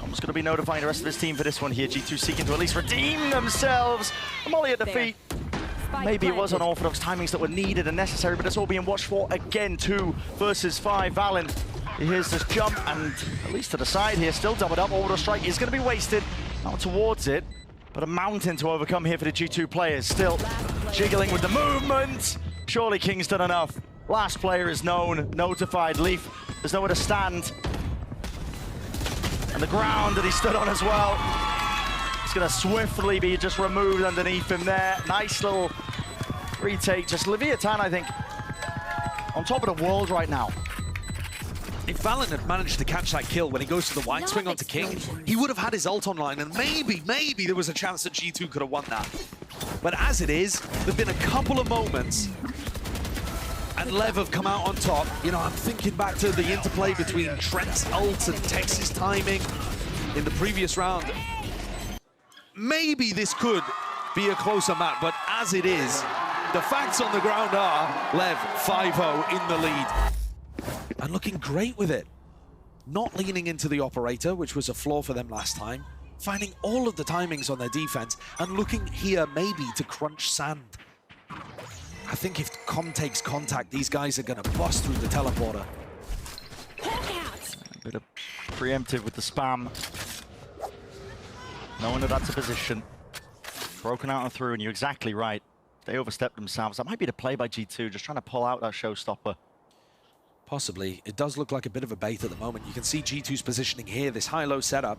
Almost going to be notifying the rest of his team for this one here. G2 seeking to at least redeem themselves. Molly at the feet. Maybe it was unorthodox timings that were needed and necessary, but it's all being watched for again. 2 versus 5. Valen, here's this jump, and at least to the side here, still doubled up. Orbital strike is going to be wasted. Not towards it, but a mountain to overcome here for the G2 players. Still jiggling with the movement. Surely King's done enough. Last player is known, notified. Leaf, there's nowhere to stand. And the ground that he stood on as well. It's going to swiftly be just removed underneath him there. Nice little retake. Just Leviathan, I think, on top of the world right now. If Valen had managed to catch that kill when he goes to the wide swing onto King, he would have had his ult online, and maybe there was a chance that G2 could have won that. But as it is, there've been a couple of moments, and LEV have come out on top. You know, I'm thinking back to the interplay between Trent's ult and Tex's timing in the previous round. Maybe this could be a closer match, but as it is, the facts on the ground are LEV 5-0 in the lead. And looking great with it. Not leaning into the operator, which was a flaw for them last time. Finding all of the timings on their defense and looking here maybe to crunch sand. I think if Com takes contact, these guys are going to bust through the teleporter. A bit of preemptive with the spam. Knowing that that's a position. Broken out and through, and you're exactly right. They overstepped themselves. That might be the play by G2, just trying to pull out that showstopper. Possibly. It does look like a bit of a bait at the moment. You can see G2's positioning here, this high-low setup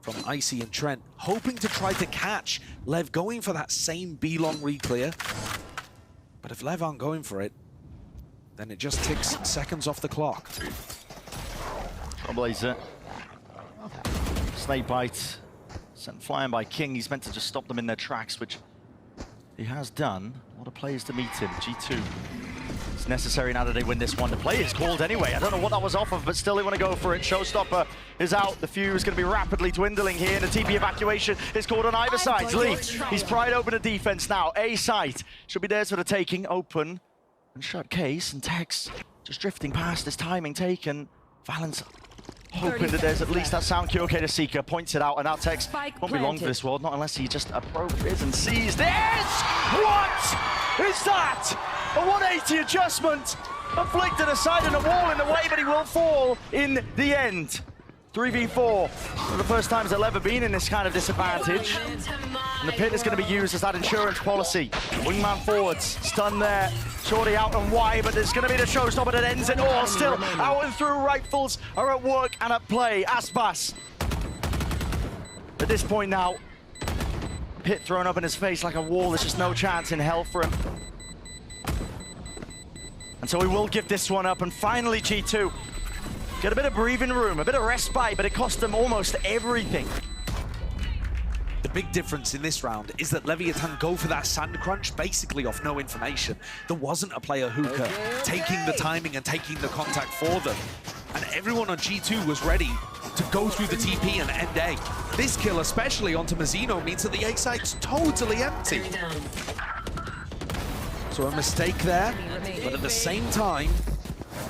from Icy and Trent, hoping to try to catch LEV going for that same B-long re-clear. But if LEV aren't going for it, then it just ticks seconds off the clock. Trailblazer. Snake bite. Sent flying by King. He's meant to just stop them in their tracks, which he has done. A lot of players to meet him. G2. It's necessary now that they win this one. The play is called anyway. I don't know what that was off of, but still they want to go for it. Showstopper is out. The fuse is going to be rapidly dwindling here. And the TP evacuation is called on either side. Leaf, he's pried open the defense now. A site should be theirs for the taking. Open and shut case. And Tex just drifting past his timing taken. Valence hoping that there's at least that sound cue. Okay, the Seeker points it out, and now Tex won't be long for this world, not unless he just approaches and sees this. What is that? A 180 adjustment afflicted aside on a wall in the way, but he will fall in the end. 3v4. For the first time has LEV been in this kind of disadvantage. And the pit is going to be used as that insurance policy. Wingman forwards, stun there. Shorty out and wide, but there's going to be the showstopper that ends it all. Still out and through, rifles are at work and at play. Aspas. At this point now, pit thrown up in his face like a wall. There's just no chance in hell for him. And so we will give this one up, and finally G2 get a bit of breathing room, a bit of respite, but it cost them almost everything. The big difference in this round is that Leviathan go for that sand crunch basically off no information. There wasn't a player hooker taking the timing and taking the contact for them. And everyone on G2 was ready to go through the TP and end A. This kill, especially onto Mazzino, means that the A site's totally empty. So a mistake there, but at the same time,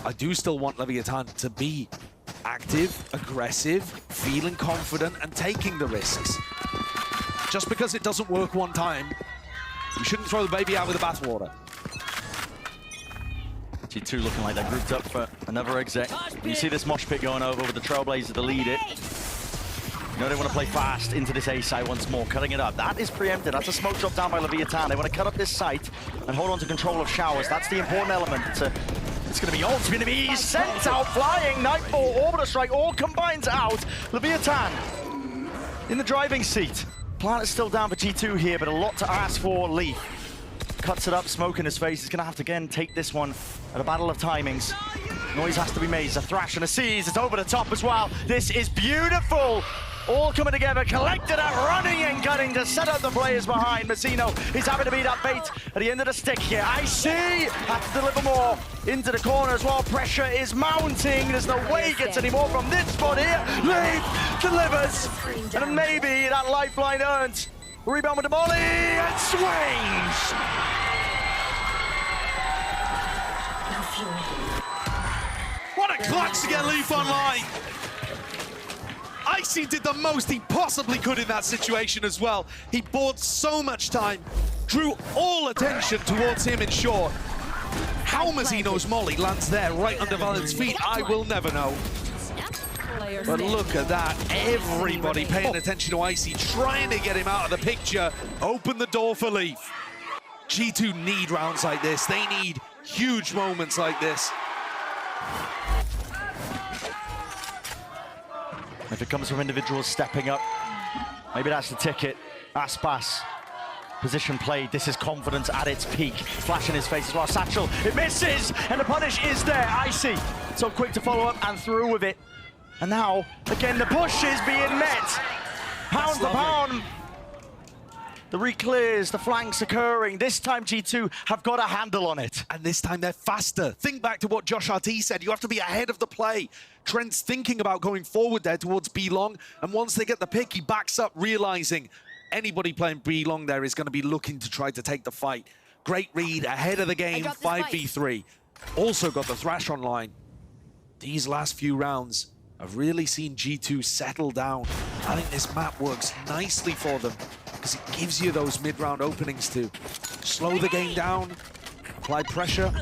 I do still want Leviathan to be active, aggressive, feeling confident, and taking the risks. Just because it doesn't work one time, you shouldn't throw the baby out with the bathwater. G2 looking like they're grouped up for another exec. You see this mosh pit going over with the Trailblazer to lead it. You know they want to play fast into this A site once more, cutting it up. That is preempted. That's a smoke drop down by Leviathan. They want to cut up this site and hold on to control of showers. That's the important element. It's going to be ult. It's going to be sent out, flying. Nightfall, Orbital Strike, all combines out. Leviathan in the driving seat. Plant is still down for G2 here, but a lot to ask for. LEV cuts it up, smoke in his face. He's going to have to again take this one at a battle of timings. Noise has to be made. It's a thrash and a seize. It's over the top as well. This is beautiful. All coming together, collected up, running and cutting to set up the players behind. Massino is having to beat that bait at the end of the stick here. IC has to deliver more into the corner as well. Pressure is mounting. There's no way he gets any more from this spot here. LEV delivers. And maybe that lifeline earns. Rebound with the volley and swings. What a clutch to get LEV online. Icy did the most he possibly could in that situation as well. He bought so much time, drew all attention towards him in short. How Mazzino's molly lands there right under Valent's feet, I will never know. But look at that, everybody paying attention to Icy, trying to get him out of the picture, open the door for LEV. G2 need rounds like this, they need huge moments like this. If it comes from individuals stepping up, maybe that's the ticket. Aspas, position played. This is confidence at its peak. Flash in his face as well. Satchel, it misses, and the punish is there. Icy, so quick to follow up and through with it. And now, again, the push is being met. Pound for pound. The re-clears, the flanks occurring. This time G2 have got a handle on it. And this time they're faster. Think back to what Josh RT said. You have to be ahead of the play. Trent's thinking about going forward there towards B long. And once they get the pick, he backs up, realizing anybody playing B long there is going to be looking to try to take the fight. Great read, ahead of the game, 5v3. Also got the Thrash online. These last few rounds have really seen G2 settle down. I think this map works nicely for them, because it gives you those mid-round openings to slow the game down, apply pressure.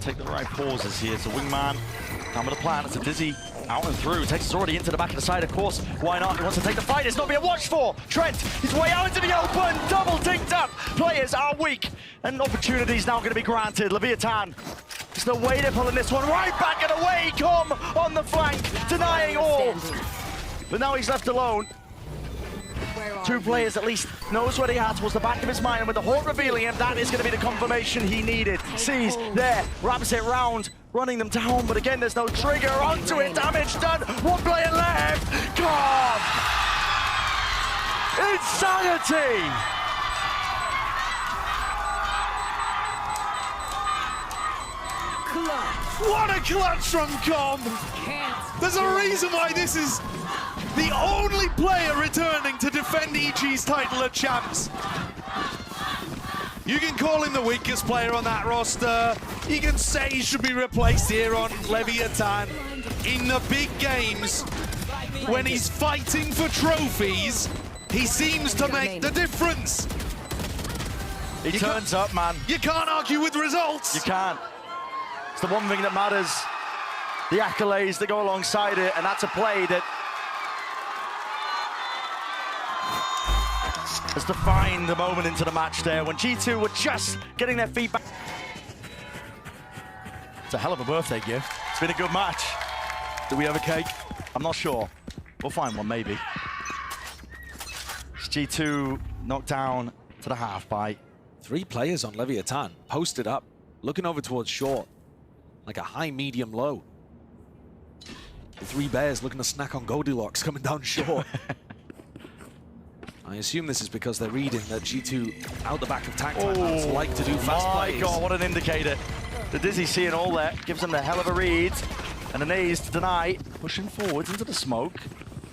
Take the right pauses here. It's a wingman down with the plan. It's a Dizzy out and through. Takes us already into the back of the side, of course. Why not? He wants to take the fight. It's not being watched for. Trent, his way out into the open. Double dinked up. Players are weak. And opportunities now going to be granted. Leviathan, there's no way they're pulling this one right back and away. Come on the flank, denying all. But now he's left alone. Two players at least knows what he had towards the back of his mind, and with the Hawk revealing him, that is going to be the confirmation he needed. Sees there, wraps it round, running them down, but again, there's no trigger onto it. Damage done. One player left. God! Insanity! What a clutch from Com! There's a reason why this is the only player returning to defend EG's title at Champs. You can call him the weakest player on that roster. You can say he should be replaced here on Leviathan. In the big games, when he's fighting for trophies, he seems to make the difference. He turns up, man. You can't argue with results. You can't. It's the one thing that matters. The accolades that go alongside it, and that's a play that has defined the moment into the match there when G2 were just getting their feet back. It's a hell of a birthday gift. It's been a good match. Do we have a cake? I'm not sure. We'll find one, maybe. It's G2 knocked down to the half by 3 players on Leviathan, posted up, looking over towards short, like a high, medium, low. The 3 bears looking to snack on Goldilocks coming down short. I assume this is because they're reading that G2 out the back of tag timelines like to do fast plays. My God, what an indicator. The Dizzy seeing all that, gives them the hell of a read. And an A's to deny, pushing forwards into the smoke.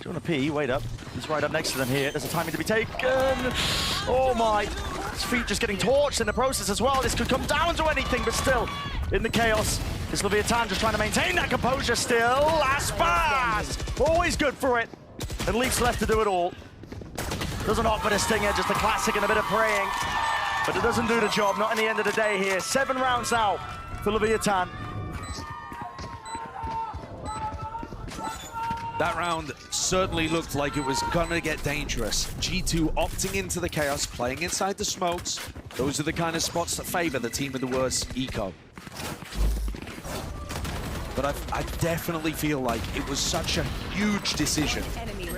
Jonah P, wait up. He's right up next to them here. There's a timing to be taken. Oh my. His feet just getting torched in the process as well. This could come down to anything, but still, in the chaos, This will be a time just trying to maintain that composure still. Aspas! Always good for it. At least left to do it all. Doesn't offer the stinger, just a classic and a bit of praying. But it doesn't do the job, not in the end of the day here. 7 rounds out for Leviathan. That round certainly looked like it was gonna get dangerous. G2 opting into the chaos, playing inside the smokes. Those are the kind of spots that favor the team with the worst eco. But I definitely feel like it was such a huge decision,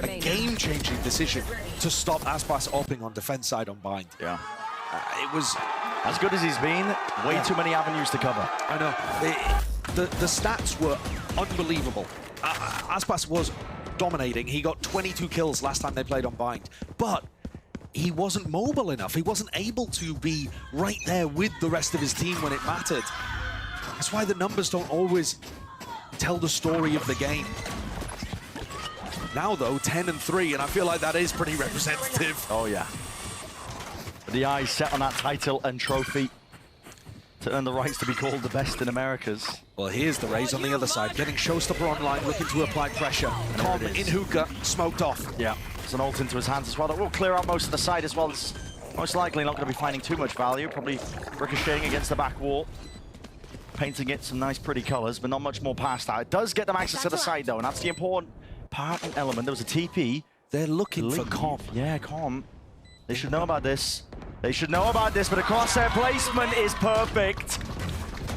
a game-changing decision to stop Aspas opping on defense side on Bind. Yeah. It was... As good as he's been, way too many avenues to cover. I know. The stats were unbelievable. Aspas was dominating. He got 22 kills last time they played on Bind. But he wasn't mobile enough. He wasn't able to be right there with the rest of his team when it mattered. That's why the numbers don't always tell the story of the game. Now, though, 10-3, and I feel like that is pretty representative. Oh, yeah. The eyes set on that title and trophy to earn the rights to be called the best in Americas. Well, here's the Rays on the other side, getting Showstopper online, looking to apply pressure. Com in hookah, smoked off. Yeah, there's an ult into his hands as well. That will clear out most of the side as well. It's most likely not going to be finding too much value, probably ricocheting against the back wall. Painting it some nice pretty colors, but not much more past that. It does get them access to the side though, and that's the important part and element. There was a TP. They're looking for Com. Yeah, Com. They should know about this. They should know about this, but the crosshair placement is perfect.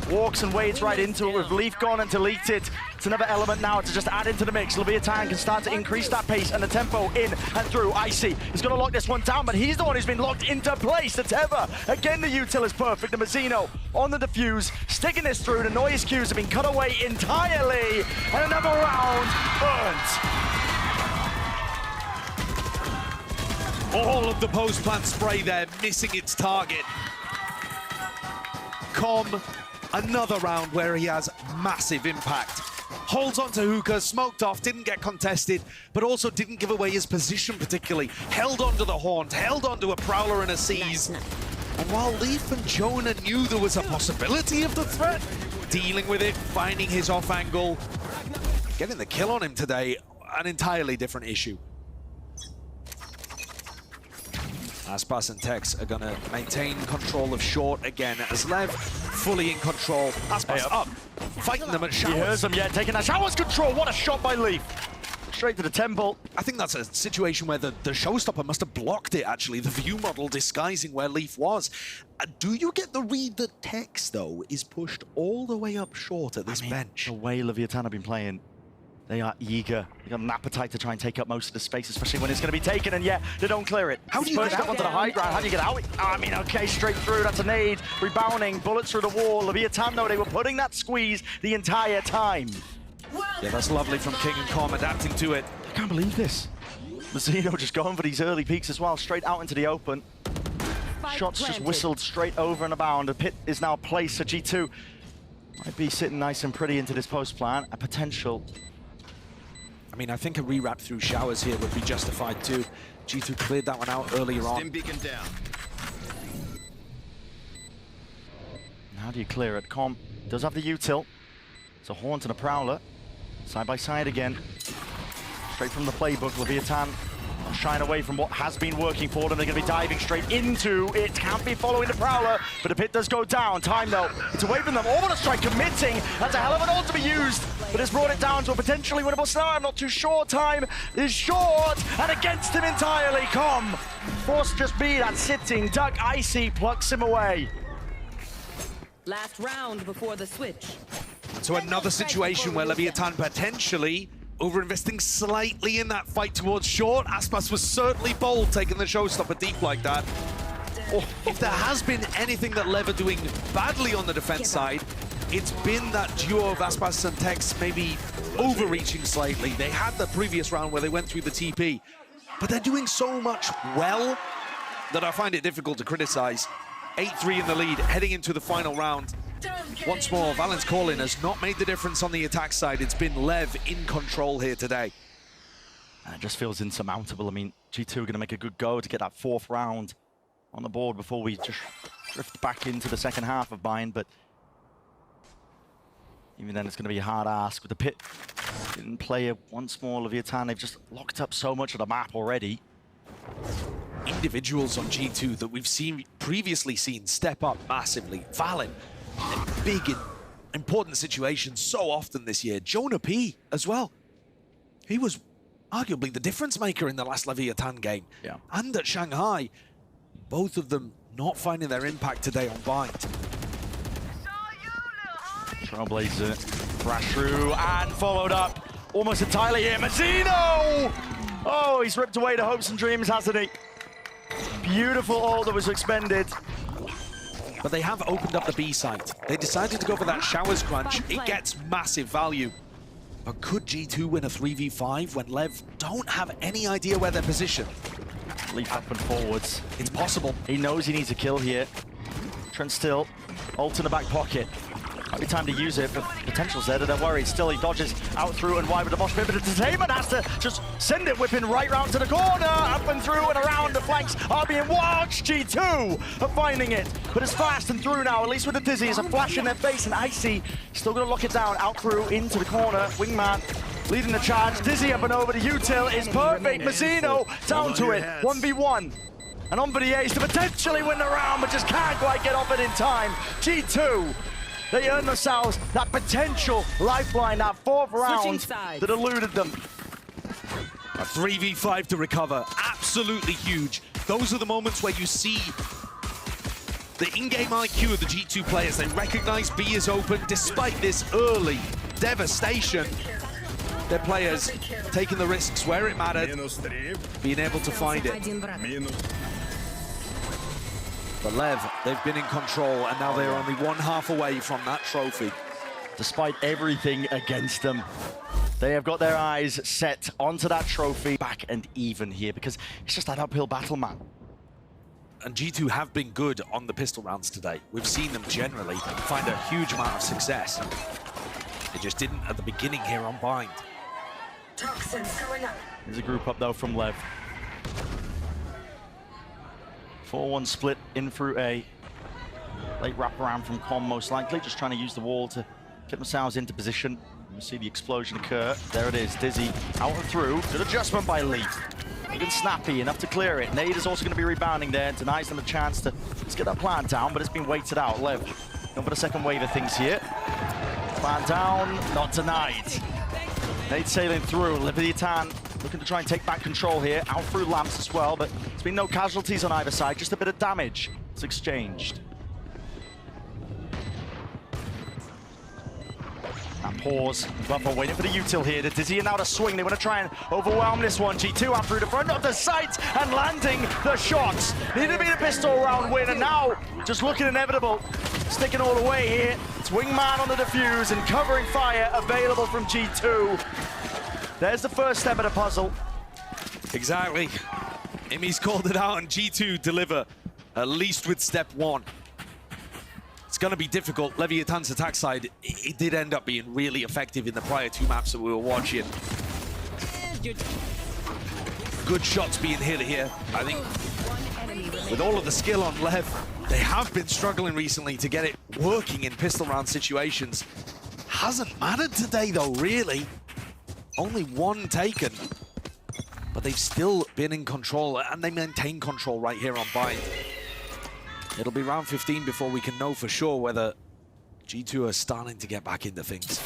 Walks and wades right into it with Leaf gone and deleted. It's another element now to just add into the mix. Leviathan can start to increase that pace and the tempo in and through. Icy is going to lock this one down, but he's the one who's been locked into place. The Tether, again, the util is perfect. The Mazzino on the defuse, sticking this through. The noise cues have been cut away entirely, and another round burnt. All of the post-plant spray there, missing its target. Com, another round where he has massive impact. Holds on to hookah, smoked off, didn't get contested, but also didn't give away his position particularly. Held onto the Haunt, held onto a Prowler and a Seize. And while Leaf and Jonah knew there was a possibility of the threat, dealing with it, finding his off angle, getting the kill on him today, an entirely different issue. Aspas and Tex are going to maintain control of short again as Lev fully in control. Aspas up, fighting them at Showers. He hears them, yeah, taking that Showers control. What a shot by Leaf. Straight to the temple. I think that's a situation where the Showstopper must have blocked it, actually, the view model disguising where Leaf was. Do you get the read that Tex, though, is pushed all the way up short at this bench? The way Leviathan have been playing, they are eager. They got an appetite to try and take up most of the space, especially when it's going to be taken, and yeah, they don't clear it. How do you get out? Onto the high ground? How do you get out? I mean, okay, straight through. That's a nade. Rebounding, bullets through the wall. Leviathan, though, they were putting that squeeze the entire time. Yeah, that's lovely from King and Com, adapting to it. I can't believe this. Mazzino just going for these early peaks as well, straight out into the open. Shots just whistled straight over and abound. The pit is now placed, so G2 might be sitting nice and pretty into this post plant. A potential. I mean, I think a re-wrap through Showers here would be justified too. G2 cleared that one out earlier on. Stim beacon down. How do you clear it? Com does have the util. It's a Haunt and a Prowler. Side by side again. Straight from the playbook, Leviathan shying away from what has been working for them. They're going to be diving straight into it. Can't be following the Prowler, but the pit does go down. Time, though, it's away from them. Over the strike, committing. That's a hell of an ult to be used, but it's brought it down to a potentially winnable scenario. I'm not too sure. Time is short, and against him entirely. Com forced to just be that sitting duck. Icy plucks him away. Last round before the switch. So another situation where Leviathan potentially over-investing slightly in that fight towards short. Aspas was certainly bold taking the Showstopper deep like that. If there has been anything that Lev are doing badly on the defense side, it's been that duo of Aspas and Tex maybe overreaching slightly. They had the previous round where they went through the TP, but they're doing so much well that I find it difficult to criticize. 8-3 in the lead, heading into the final round. Once more, Valent's call-in has not made the difference on the attack side. It's been Lev in control here today. And it just feels insurmountable. I mean, G2 are going to make a good go to get that 4th round on the board before we just drift back into the second half of Bind, but Even then, it's going to be a hard ask with the pit in play once more. Leviathan, they've just locked up so much of the map already. Individuals on G2 that we've previously seen step up massively. Valen, in big, important situations so often this year. Jonah P as well. He was arguably the difference maker in the last Leviathan game. Yeah. And at Shanghai. Both of them not finding their impact today on Bind. Trailblazer crash through and followed up almost entirely here. Mazzino! Oh, he's ripped away the hopes and dreams, hasn't he? Beautiful ult that was expended. But they have opened up the B site. They decided to go for that showers crunch. It gets massive value. But could G2 win a 3v5 when LEV don't have any idea where they're positioned? Leaf up and forwards. It's possible. He knows he needs a kill here. Trent still, ult in the back pocket. Might be time to use it, but potential's there, they're worried. Still, he dodges out through and wide with the mosh pit, but Entertainment has to just send it, whipping right round to the corner, up and through and around. The flanks are being watched. G2 are finding it, but it's fast and through now, at least with the Dizzy. It's a flash in their face, and Icy still gonna lock it down, out through into the corner. Wingman leading the charge. Dizzy up and over the util is perfect. Mazzino down to it, 1v1. And on for the ace to potentially win the round, but just can't quite get off it in time. G2. They earned themselves that potential lifeline, that fourth round that eluded them. A 3v5 to recover, absolutely huge. Those are the moments where you see the in-game IQ of the G2 players. They recognize B is open despite this early devastation. Their players taking the risks where it mattered, being able to find it. But LEV, they've been in control, and now they're only one half away from that trophy. Despite everything against them, they have got their eyes set onto that trophy. Back and even here, because it's just that uphill battle, man. And G2 have been good on the pistol rounds today. We've seen them generally find a huge amount of success. They just didn't at the beginning here on Bind. Toxins going up. There's a group up, though, from LEV. 4-1 split in through A. Late wraparound from Com, most likely, just trying to use the wall to get themselves into position. You see the explosion occur. There it is, Dizzy out and through. Good adjustment by Lee. Looking snappy, enough to clear it. Nade is also going to be rebounding there, denies them a chance to just get that plant down, but it's been waited out. LEV going for the second wave of things here. Plant down, not denied. Nade sailing through, Leviathan looking to try and take back control here, out through lamps as well, but there's been no casualties on either side, just a bit of damage. It's exchanged. And pause, Buffer waiting for the util here. The Dizzy are now to swing, they want to try and overwhelm this one. G2 out through the front of the site and landing the shots. Need to be the pistol round win, and now just looking inevitable. Sticking all the way here. It's Wingman on the defuse and covering fire available from G2. There's the first step of the puzzle. Exactly. Imi's called it out, and G2 deliver, at least with step one. It's going to be difficult. Leviathan's attack side, it did end up being really effective in the prior two maps that we were watching. Good shots being hit here. I think with all of the skill on LEV, they have been struggling recently to get it working in pistol round situations. Hasn't mattered today though, really. Only one taken, but they've still been in control, and they maintain control right here on Bind. It'll be round 15 before we can know for sure whether G2 are starting to get back into things.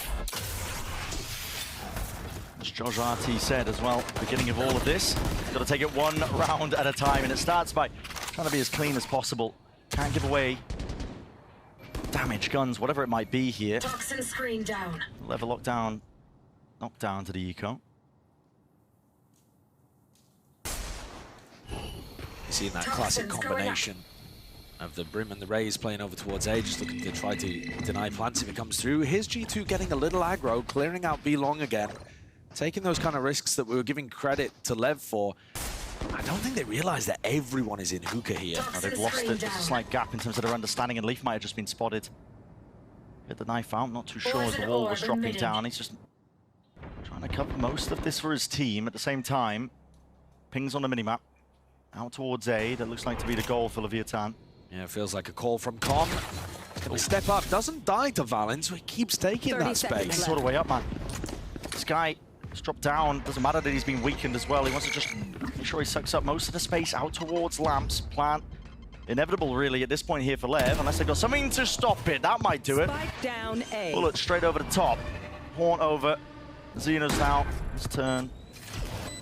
As Josh RT said as well, beginning of all of this, got to take it one round at a time, and it starts by trying to be as clean as possible. Can't give away damage, guns, whatever it might be here. Toxin screen down. Level lockdown, knockdown to the eco. Seeing that classic combination of the Brim and the Rays playing over towards A, just looking to try to deny plants if it comes through. Here's G2 getting a little aggro, clearing out B long again, taking those kind of risks that we were giving credit to LEV for. I don't think they realize that everyone is in hookah here. Oh, they've lost it. There's a slight gap in terms of their understanding, and Leaf might have just been spotted. Get the knife out, not too sure as the wall was dropping down. He's just trying to cover most of this for his team at the same time. Pings on the minimap. Out towards A, that looks like to be the goal for Leviathan. Yeah, it feels like a call from Com. Can we step up? Doesn't die to Valen, so he keeps taking that space. He's all the way up, man. This guy has dropped down. Doesn't matter that he's been weakened as well. He wants to just make sure he sucks up most of the space out towards Lamps. Plant. Inevitable, really, at this point here for Lev, unless they've got something to stop it. That might do it. Spike down A. Bullet straight over the top. Horn over. Xeno's now. His turn.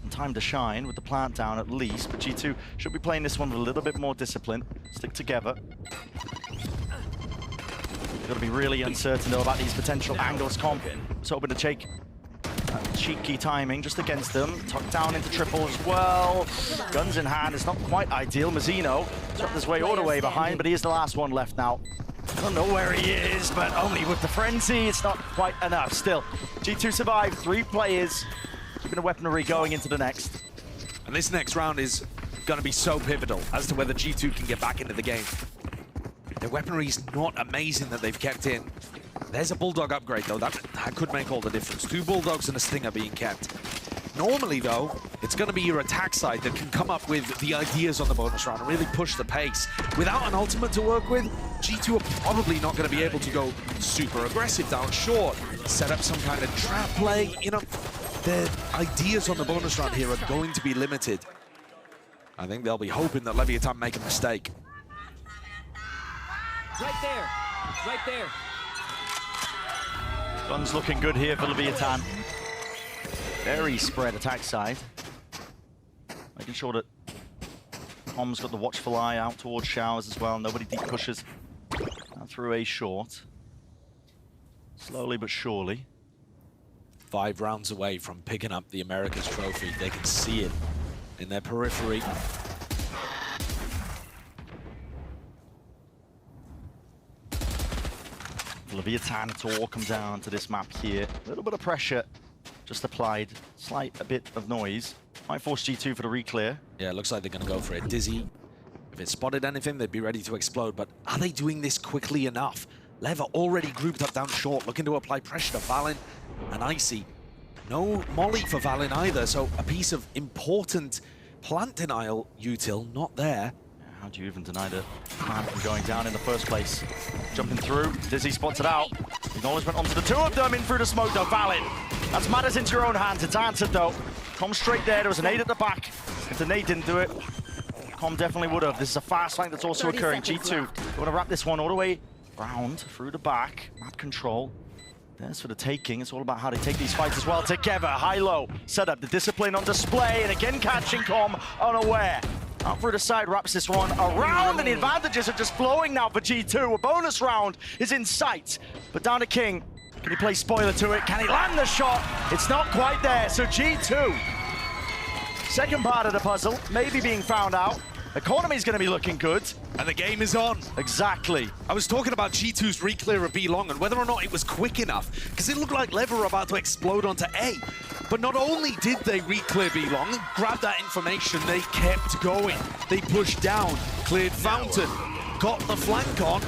And time to shine with the plant down at least. But G2 should be playing this one with a little bit more discipline. Stick together. Got to be really uncertain though about these potential angles. Comp is hoping to take cheeky timing just against them. Tucked down into triple as well. Guns in hand. It's not quite ideal. Mazzino dropped his way all the way behind, but he is the last one left now. I don't know where he is, but only with the frenzy, it's not quite enough. Still, G2 survived. 3 players keeping the weaponry going into the next. And this next round is going to be so pivotal as to whether G2 can get back into the game. Their weaponry's not amazing that they've kept in. There's a Bulldog upgrade, though. That could make all the difference. 2 Bulldogs and a Stinger being kept. Normally, though, it's going to be your attack side that can come up with the ideas on the bonus round and really push the pace. Without an ultimate to work with, G2 are probably not going to be able to go super aggressive down short, set up some kind of trap play. You know, their ideas on the bonus round here are going to be limited. I think they'll be hoping that Leviathan make a mistake. Right there. Right there. Guns looking good here for Leviathan. Very spread attack side. Making sure that Com's got the watchful eye out towards showers as well. Nobody deep pushes. Through a short. Slowly but surely. 5 rounds away from picking up the Americas trophy. They can see it in their periphery. Leviathan to all come down to this map here. A little bit of pressure just applied. A bit of noise. Might force G2 for the reclear. Yeah, it looks like they're going to go for it. Dizzy. If it spotted anything, they'd be ready to explode. But are they doing this quickly enough? Lev are already grouped up down short, looking to apply pressure to Valen and Icy. No molly for Valen either, so a piece of important plant denial util not there. How do you even deny the plant from going down in the first place? Jumping through, Dizzy spots it out. Acknowledgement onto the 2 of them, in through the smoke though, Valen. That's matters into your own hands, it's answered though. Com straight there was an 8 at the back. If the nade didn't do it, Com definitely would have. This is a fast flank that's also occurring. G2, you want to wrap this one all the way round, through the back. Map control. There's for the taking. It's all about how they take these fights as well together. High-low setup, the discipline on display, and again catching Com unaware. Out through the side, wraps this one around, and the advantages are just flowing now for G2. A bonus round is in sight, but down to King. Can he play spoiler to it? Can he land the shot? It's not quite there, so G2. Second part of the puzzle, maybe being found out. Economy's going to be looking good. And the game is on. Exactly. I was talking about G2's reclear of B long and whether or not it was quick enough, because it looked like Lev were about to explode onto A. But not only did they reclear B long and grab that information, they kept going. They pushed down, cleared Fountain, got the flank on,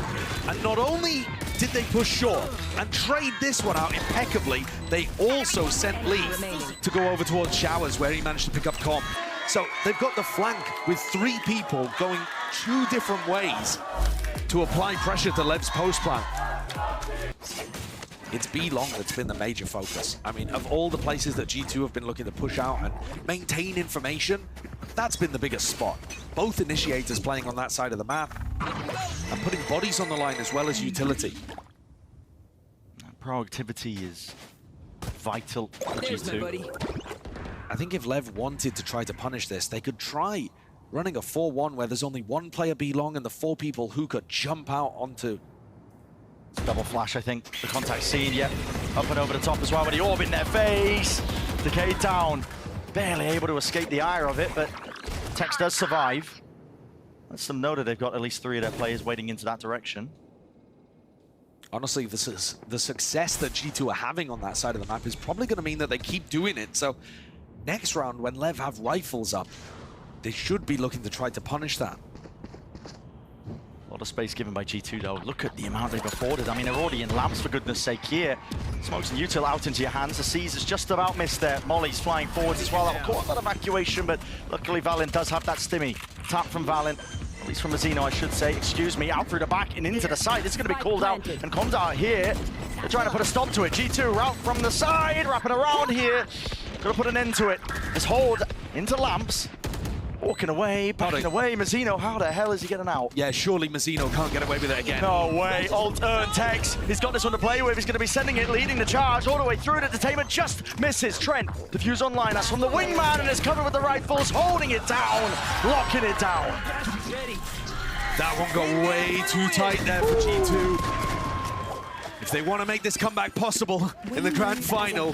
and not only did they push short and trade this one out impeccably, they also sent LEV to go over towards Showers, where he managed to pick up Com. So they've got the flank with 3 people going 2 different ways to apply pressure to Lev's post plant. It's B long that's been the major focus. I mean, of all the places that G2 have been looking to push out and maintain information, that's been the biggest spot. Both initiators playing on that side of the map and putting bodies on the line as well as utility. Proactivity is vital for G2. I think if Lev wanted to try to punish this, they could try running a 4-1 where there's only 1 player B long and the 4 people who could jump out onto. Double flash, I think. The contact seen, yep. Up and over the top as well, with the orb in their face. Decayed down. Barely able to escape the ire of it, but Tex does survive. Lets them know that they've got at least 3 of their players waiting into that direction. Honestly, this is the success that G2 are having on that side of the map is probably going to mean that they keep doing it. So next round, when Lev have rifles up, they should be looking to try to punish that. A lot of space given by G2 though. Look at the amount they've afforded. I mean, they're already in lamps for goodness sake here. Smokes and util out into your hands. The Caesar's just about missed there. Molly's flying forwards as well. That will cause that evacuation, but luckily Valen does have that stimmy. Tap from Valen. At least from Mazzino, I should say. Excuse me, out through the back and into the side. This is going to be called out and comes out here. They're trying to put a stop to it. G2 route from the side, wrapping around here. Gonna put an end to it. Just hold into lamps. Walking away, backing away. Mazzino, how the hell is he getting out? Yeah, surely Mazzino can't get away with it again. No way. Alt Tex. He's got this one to play with. He's going to be sending it, leading the charge all the way through. The detainment just misses. Trent, defuse online. That's from the wingman and is covered with the rifles, holding it down, locking it down. That one got way too tight there for G2. If they want to make this comeback possible in the grand final,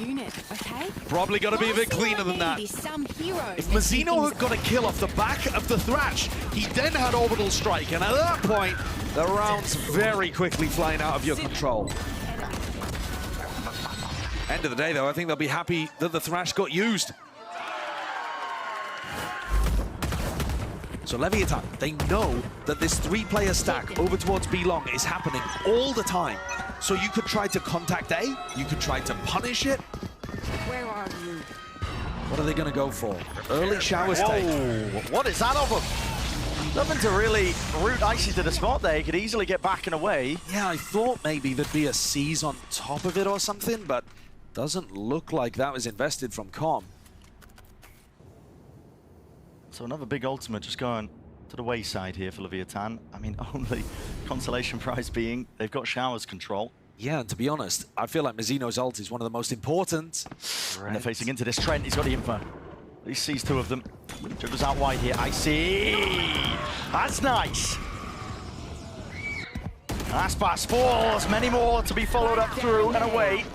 probably got to be a bit cleaner than that. If Mazzino had got a kill off the back of the Thrash, he then had Orbital Strike, and at that point, the round's very quickly flying out of your control. End of the day, though, I think they'll be happy that the Thrash got used. So Leviathan, they know that this three-player stack over towards B long is happening all the time. So you could try to contact A, you could try to punish it. Where are you? What are they going to go for? Early showers take. What is that of him? Nothing to really root Icy to the spot there. He could easily get back and away. Yeah, I thought maybe there'd be a seize on top of it or something, but doesn't look like that was invested from Com. So another big ultimate just going to the wayside here for Leviathan. I mean, only consolation prize being they've got showers control. Yeah, and to be honest, I feel like Mazzino's ult is one of the most important. And they're facing into this. Trent, he's got the info. At least sees two of them. Juggles out wide here. I see. That's nice. Aspas falls. Many more to be followed up through and away.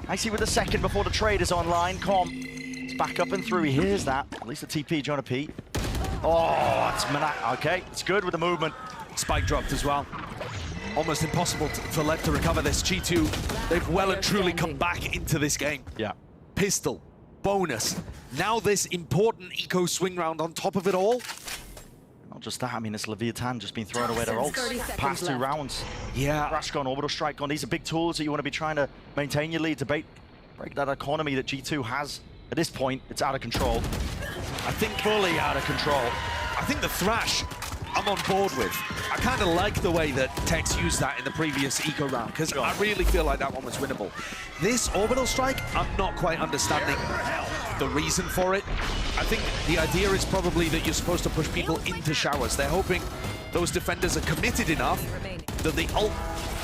I see with the second before the trade is online. Com, it's back up and through. He hears that. At least the TP, Jonah P. Oh, it's okay, it's good with the movement. Spike dropped as well. Almost impossible for Lev to recover this. G2, they've well and truly come back into this game. Yeah. Pistol, bonus. Now this important eco swing round on top of it all. Not just that, I mean, it's Leviathan just been throwing away their ults past 2 rounds. Yeah. Rush gone, Orbital Strike gone. These are big tools that you want to be trying to maintain your lead, to break that economy that G2 has. At this point, it's out of control. I think fully out of control. I think the Thrash, I'm on board with. I kind of like the way that Tex used that in the previous eco round, because I really feel like that one was winnable. This Orbital Strike, I'm not quite understanding the reason for it. I think the idea is probably that you're supposed to push people into showers. They're hoping those defenders are committed enough that the ult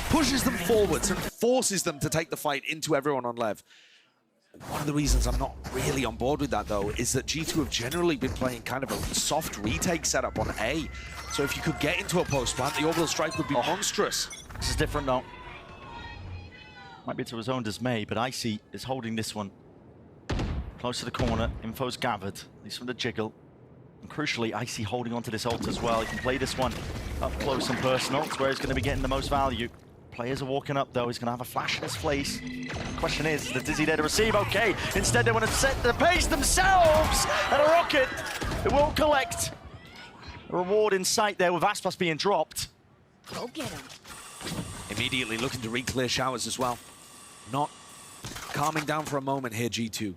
pushes them forwards and forces them to take the fight into everyone on Lev. One of the reasons I'm not really on board with that, though, is that G2 have generally been playing kind of a soft retake setup on A. So if you could get into a post plant, the Orbital Strike would be monstrous. This is different, though. Might be to his own dismay, but Icy is holding this one close to the corner. Info's gathered, at least from the jiggle. And crucially, Icy holding onto this ult as well. He can play this one up close and personal. It's where he's going to be getting the most value. Players are walking up, though. He's going to have a flash in his face. Question is the Dizzy there to receive? Okay. Instead, they want to set the pace themselves. And a rocket. It won't collect. A reward in sight there with Aspas being dropped. Go get him. Immediately looking to re-clear showers as well. Not calming down for a moment here, G2.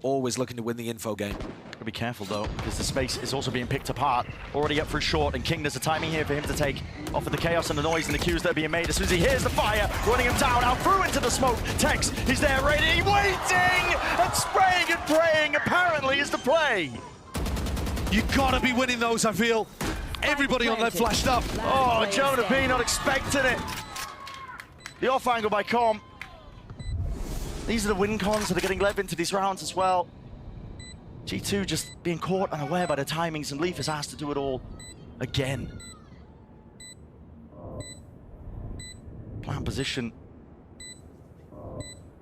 Always looking to win the info game. Gotta be careful, though, because the space is also being picked apart. Already up for short, and King, there's a timing here for him to take off of the chaos and the noise and the cues that are being made. As soon as he hears the fire, running him down, out through into the smoke. Tex, he's there ready, waiting, and spraying and praying, apparently, is the play. You gotta be winning those, I feel. Everybody on Lev flashed up. Oh, Jonah P not expecting it. The off angle by Com. These are the win cons that are getting Lev into these rounds as well. G2 just being caught unaware by the timings, and Leaf is asked to do it all again. Plan position.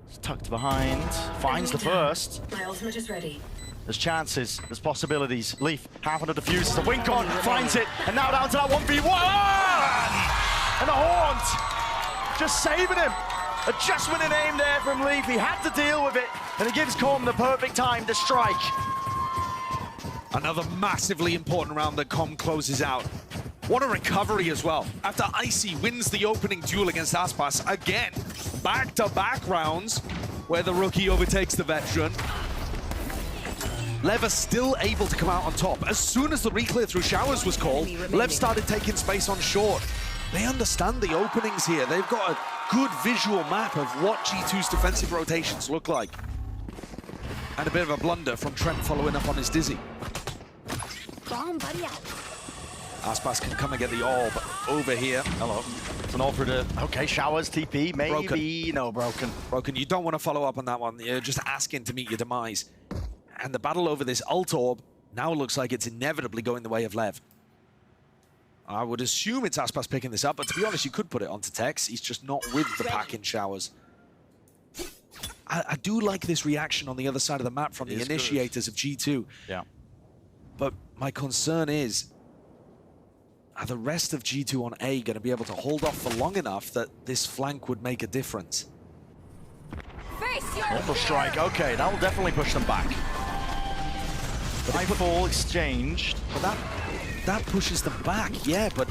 It's tucked behind. Finds the first. My ultimate is ready. There's chances, there's possibilities. Leaf, half on the diffuse, the wing con, finds it, and now down to that 1v1! And the haunt, just saving him. Adjustment in aim there from Leaf. He had to deal with it, and it gives Com the perfect time to strike. Another massively important round that Com closes out. What a recovery as well. After Icy wins the opening duel against Aspas again, back-to-back rounds where the rookie overtakes the veteran. Lev are still able to come out on top. As soon as the reclear through showers was called, Lev started taking space on short. They understand the openings here. They've got a good visual map of what G2's defensive rotations look like. And a bit of a blunder from Trent following up on his Dizzy. Bomb buddy out. Aspas can come and get the orb over here. Hello. It's an offer to, okay, showers, TP, maybe, Broken. no, broken. Broken, you don't want to follow up on that one. You're just asking to meet your demise. And the battle over this ult orb now looks like it's inevitably going the way of Lev. I would assume it's Aspas picking this up, but to be honest, you could put it onto Tex. He's just not with the pack in showers. I do like this reaction on the other side of the map from the initiators of G2. Yeah. But my concern is, are the rest of G2 on A going to be able to hold off for long enough that this flank would make a difference? Auto strike, okay, that will definitely push them back. Nightfall exchanged. But that pushes them back, yeah, but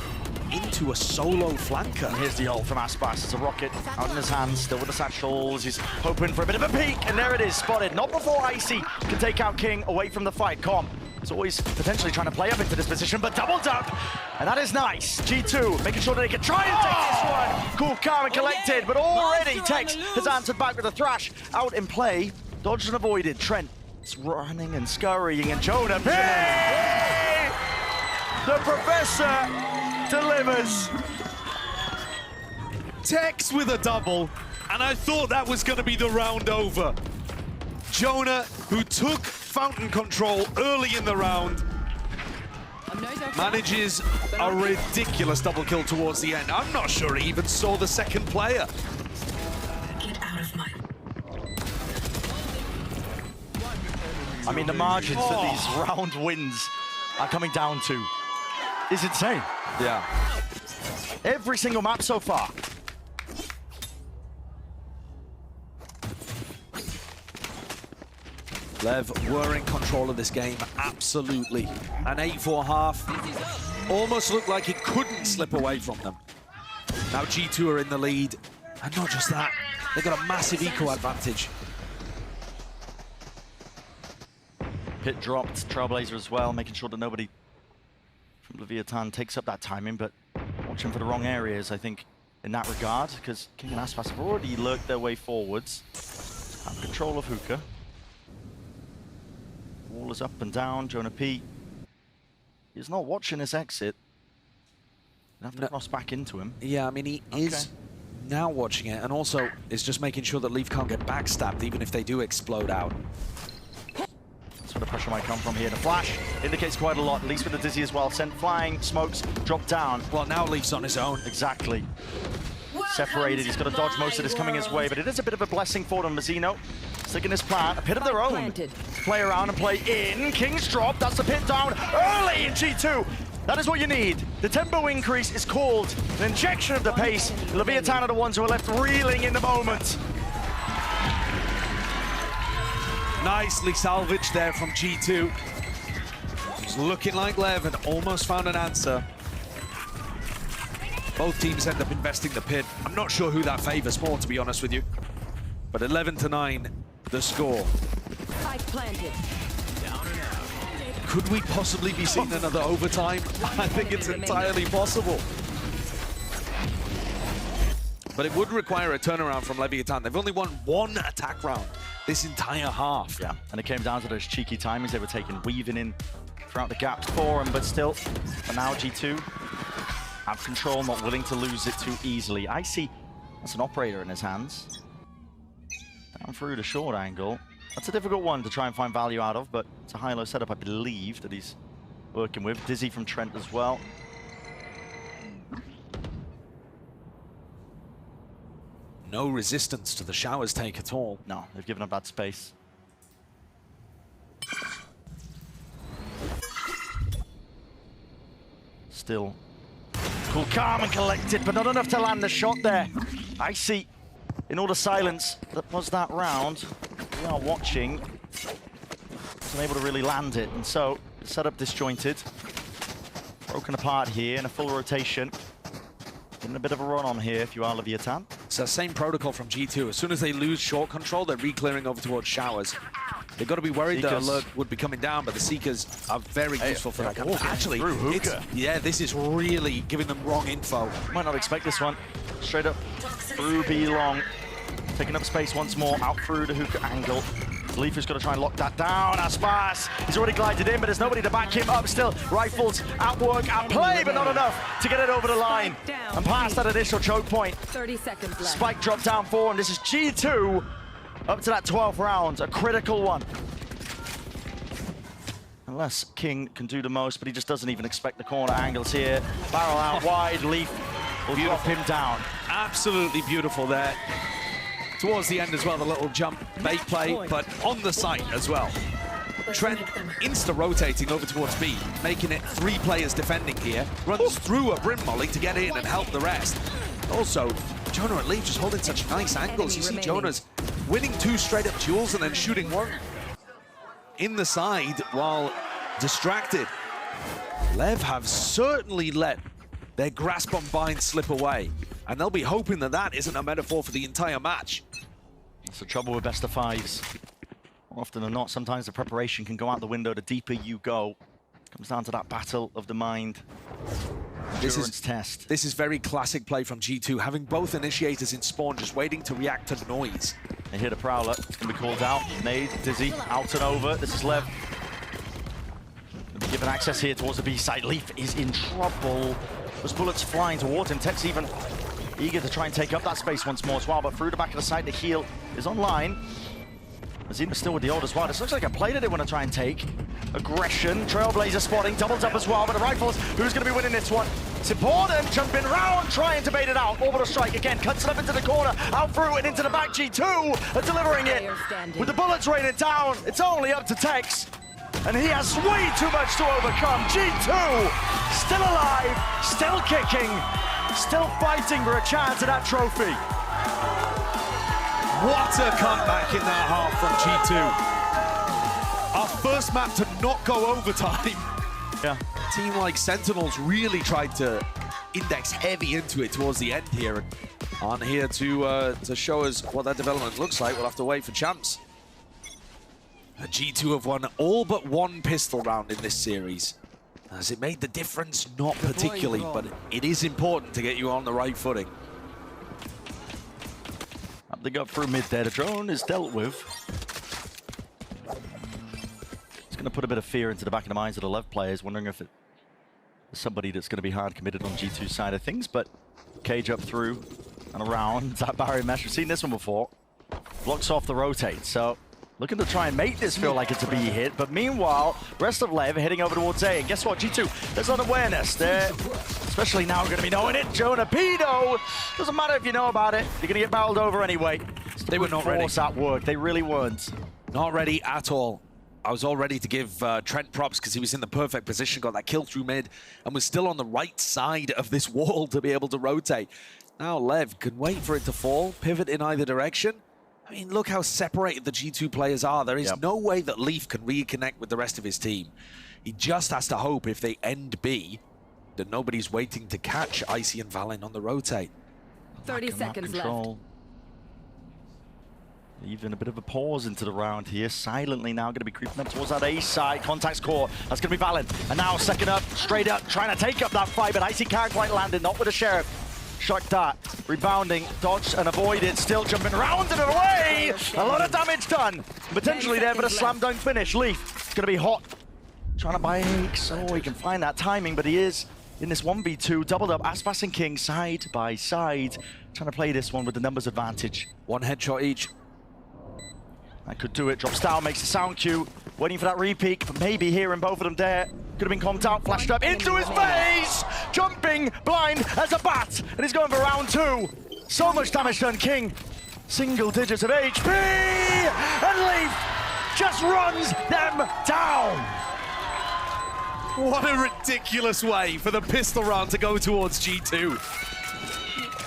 into a solo flanker. And here's the ult from Aspas. It's a rocket out in his hands, still with the satchels. He's hoping for a bit of a peek, and there it is, spotted. Not before Icy can take out King away from the fight. Com is always potentially trying to play up into this position, but doubled up, and that is nice. G2 making sure that they can try and take this one. Cool, calm, and collected, but already Tex has answered back with a thrash. Out in play, dodged and avoided. Trent is running and scurrying, and Jonah, hey! The Professor delivers. Tex with a double, and I thought that was going to be the round over. Jonah, who took fountain control early in the round, manages a ridiculous double kill towards the end. I'm not sure he even saw the second player. Get out of my... I mean, the margins that these round wins are coming down to is insane. Yeah. Every single map so far. Lev were in control of this game, absolutely. An 8-4 half almost looked like it couldn't slip away from them. Now G2 are in the lead, and not just that, they've got a massive eco advantage. Pit dropped, Trailblazer as well, making sure that nobody from Leviathan takes up that timing, but watching for the wrong areas, I think, in that regard, because King and Aspas have already lurked their way forwards. Have control of Hookah. Wall is up and down. Jonah P is not watching his exit. Have to cross back into him. Yeah, I mean, he is now watching it, and also is just making sure that Leaf can't get backstabbed, even if they do explode out. That's where the pressure might come from here. The flash indicates quite a lot, at least with the Dizzy as well. Sent flying, smokes, drop down. Well, now Leaf's on his own. Exactly. Separated, he's got to dodge most of this coming his way, but it is a bit of a blessing for them. Mazzino sticking his plan, a pit of their own. Play around and play in. King's drop, that's the pit down early in G2. That is what you need. The tempo increase is called an injection of the pace. Leviathan are the ones who are left reeling in the moment. Nicely salvaged there from G2. It's looking like Lev had almost found an answer. Both teams end up investing the pit. I'm not sure who that favors more, to be honest with you. But 11-9, the score. Spike planted. Could we possibly be seeing another overtime? I think it's entirely possible. But it would require a turnaround from Leviathan. They've only won one attack round this entire half. Yeah, and it came down to those cheeky timings they were taking, weaving in throughout the gaps for them, but still, for now G2 have control, not willing to lose it too easily. Icy, that's an operator in his hands. Down through the short angle. That's a difficult one to try and find value out of, but it's a high-low setup, I believe, that he's working with. Dizzy from Trent as well. No resistance to the showers take at all. No, they've given up that space. Still cool, calm and collected, but not enough to land the shot there. Icy, in all the silence that was that round, we are watching. Wasn't able to really land it, and so setup disjointed. Broken apart here in a full rotation. Getting a bit of a run on here if you are Leviathan. It's the same protocol from G2. As soon as they lose short control, they're re-clearing over towards showers. They've got to be worried that Seekers. Alert would be coming down, but the Seekers are very useful for that kind of. Actually, through it's, hookah. yeah, this is really giving them wrong info. Might not expect this one. Straight up through B long. Taking up space once more, out through the hookah angle. LEV is going to try and lock that down. Aspas, he's already glided in, but there's nobody to back him up still. Rifles at work, at play, but not enough to get it over the line. And past that initial choke point. 30 seconds left. Spike dropped down 4, and this is G2 up to that 12th round, a critical one. Unless King can do the most, but he just doesn't even expect the corner angles here. Barrel out wide, LEV will drop him down. Absolutely beautiful there. Towards the end as well, the little jump bait play, but on the site as well. Trent insta-rotating over towards B, making it 3 players defending here. Runs through a brim molly to get in and help the rest. Also, Jonah and LEV just holding such nice angles. You see Jonah's winning 2 straight-up duels and then shooting 1 in the side while distracted. LEV have certainly let their grasp on Bind slip away, and they'll be hoping that that isn't a metaphor for the entire match. That's the trouble with best of 5s. More often than not, sometimes the preparation can go out the window the deeper you go. Comes down to that battle of the mind. Endurance test. This is very classic play from G2, having both initiators in spawn, just waiting to react to noise. They hit a Prowler. It's going to be called out. Nade, Dizzy, out and over. This is LEV. Given access here towards the B side. LEV is in trouble. Those bullets flying towards him. Tech's even eager to try and take up that space once more as well, but through the back of the side, the heal is online. Azim is still with the ult as well. This looks like a play that they want to try and take. Aggression, Trailblazer spotting, doubles up as well, but the Rifles, who's going to be winning this one? It's important, jumping round, trying to bait it out. Orbital strike again, cuts it up into the corner, out through and into the back. G2 are delivering it. With the bullets raining down, it's only up to Tex. And he has way too much to overcome. G2, still alive, still kicking, still fighting for a chance at that trophy. What a comeback in that half from G2. Our first map to not go overtime. Yeah. A team like Sentinels really tried to index heavy into it towards the end here. And aren't here to show us what that development looks like. We'll have to wait for champs. G2 have won all but 1 pistol round in this series. Has it made the difference? Not particularly, but it is important to get you on the right footing. Up they go through mid there. The drone is dealt with. It's going to put a bit of fear into the back of the minds of the LEV players, wondering if it's somebody that's going to be hard committed on G2's side of things, but Cage up through and around that barrier mesh. We've seen this one before. Blocks off the rotate, so looking to try and make this feel like it's a B hit, but meanwhile, rest of LEV heading over towards A. And guess what, G2, there's an awareness there, especially now going to be knowing it. Jonah Pedo, doesn't matter if you know about it, you're going to get barreled over anyway. They were not ready. Force at work, they really weren't. Not ready at all. I was all ready to give Trent props because he was in the perfect position, got that kill through mid, and was still on the right side of this wall to be able to rotate. Now LEV can wait for it to fall, pivot in either direction. I mean, look how separated the G2 players are. There is no way that LEV can reconnect with the rest of his team. He just has to hope if they end B that nobody's waiting to catch Icy and Valen on the rotate. 30 seconds left. Even a bit of a pause into the round here. Silently now going to be creeping up towards that A side. Contacts core. That's going to be Valen. And now second up, straight up, trying to take up that fight, but Icy can't quite land it. Not with the Sheriff. Shot that, rebounding, dodged and avoided, still jumping around and away! A lot of damage done. Potentially there for a slam dunk finish. LEV gonna be hot. Trying to bike so he can find that timing, but he is in this 1v2, doubled up, Aspas and King side by side. Trying to play this one with the numbers advantage. 1 headshot each. That could do it, drops down, makes the sound cue. Waiting for that repeat, but maybe hearing both of them there. Could have been comped out, flashed up into his face! Jumping blind as a bat, and he's going for round 2. So much damage done, King. Single digits of HP, and LEV just runs them down. What a ridiculous way for the pistol round to go towards G2.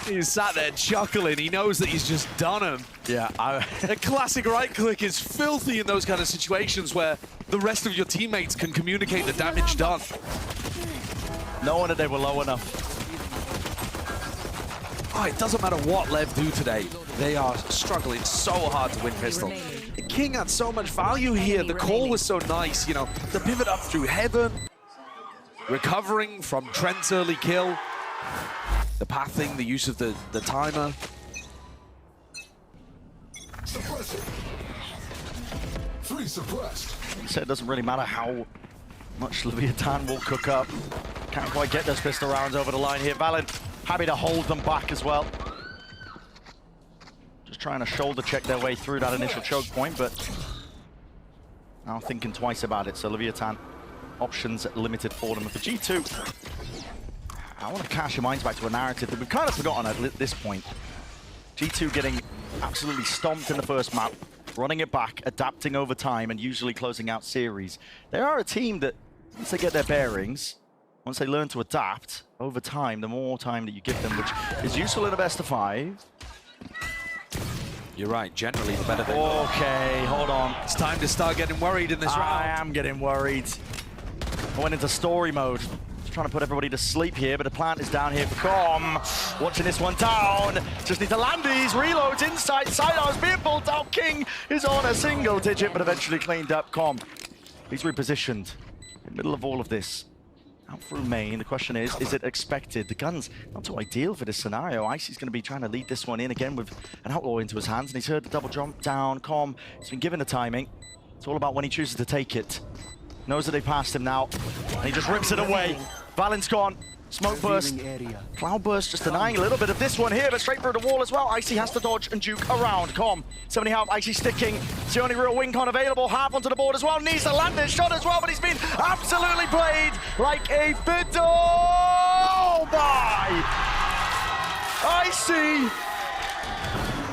He's sat there chuckling. He knows that he's just done him. Yeah, a classic right click is filthy in those kind of situations where the rest of your teammates can communicate the damage done. Knowing that they were low enough. Oh, it doesn't matter what LEV do today. They are struggling so hard to win pistol. King had so much value here. The call was so nice, you know, the pivot up through heaven, recovering from Trent's early kill, the pathing, the use of the timer. Suppressing. 3 suppressed. He said it doesn't really matter how much Leviathan will cook up. Can't quite get those pistol rounds over the line here. Valorant happy to hold them back as well. Just trying to shoulder check their way through that initial choke point, but now thinking twice about it. So Leviathan, options limited for them. For G2, I want to cast your minds back to a narrative that we've kind of forgotten at this point. G2 getting absolutely stomped in the first map, running it back, adapting over time, and usually closing out series. They are a team that, once they get their bearings, once they learn to adapt, over time, the more time that you give them, which is useful in a best of 5. You're right, generally the better they Okay, hold on. It's time to start getting worried in this round. I am getting worried. I went into story mode. Just trying to put everybody to sleep here, but the plant is down here for Com. Watching this one down. Just need to land these reloads inside. Sidearms being pulled out. King is on a single digit, but eventually cleaned up. Com. He's repositioned in the middle of all of this. Out through main. The question is it expected? The gun's not too ideal for this scenario. Icy's going to be trying to lead this one in again with an outlaw into his hands, and he's heard the double jump down. Com, he's been given the timing. It's all about when he chooses to take it. Knows that they passed him now, and he just rips it away. Valent's gone. Smoke burst. Cloud burst just denying a little bit of this one here, but straight through the wall as well. Icy has to dodge and juke around. Com, 70 health. Icy sticking. It's the only real wing con available. Half onto the board as well. Needs to land this shot as well, but he's been absolutely played like a fiddle. Oh my! Icy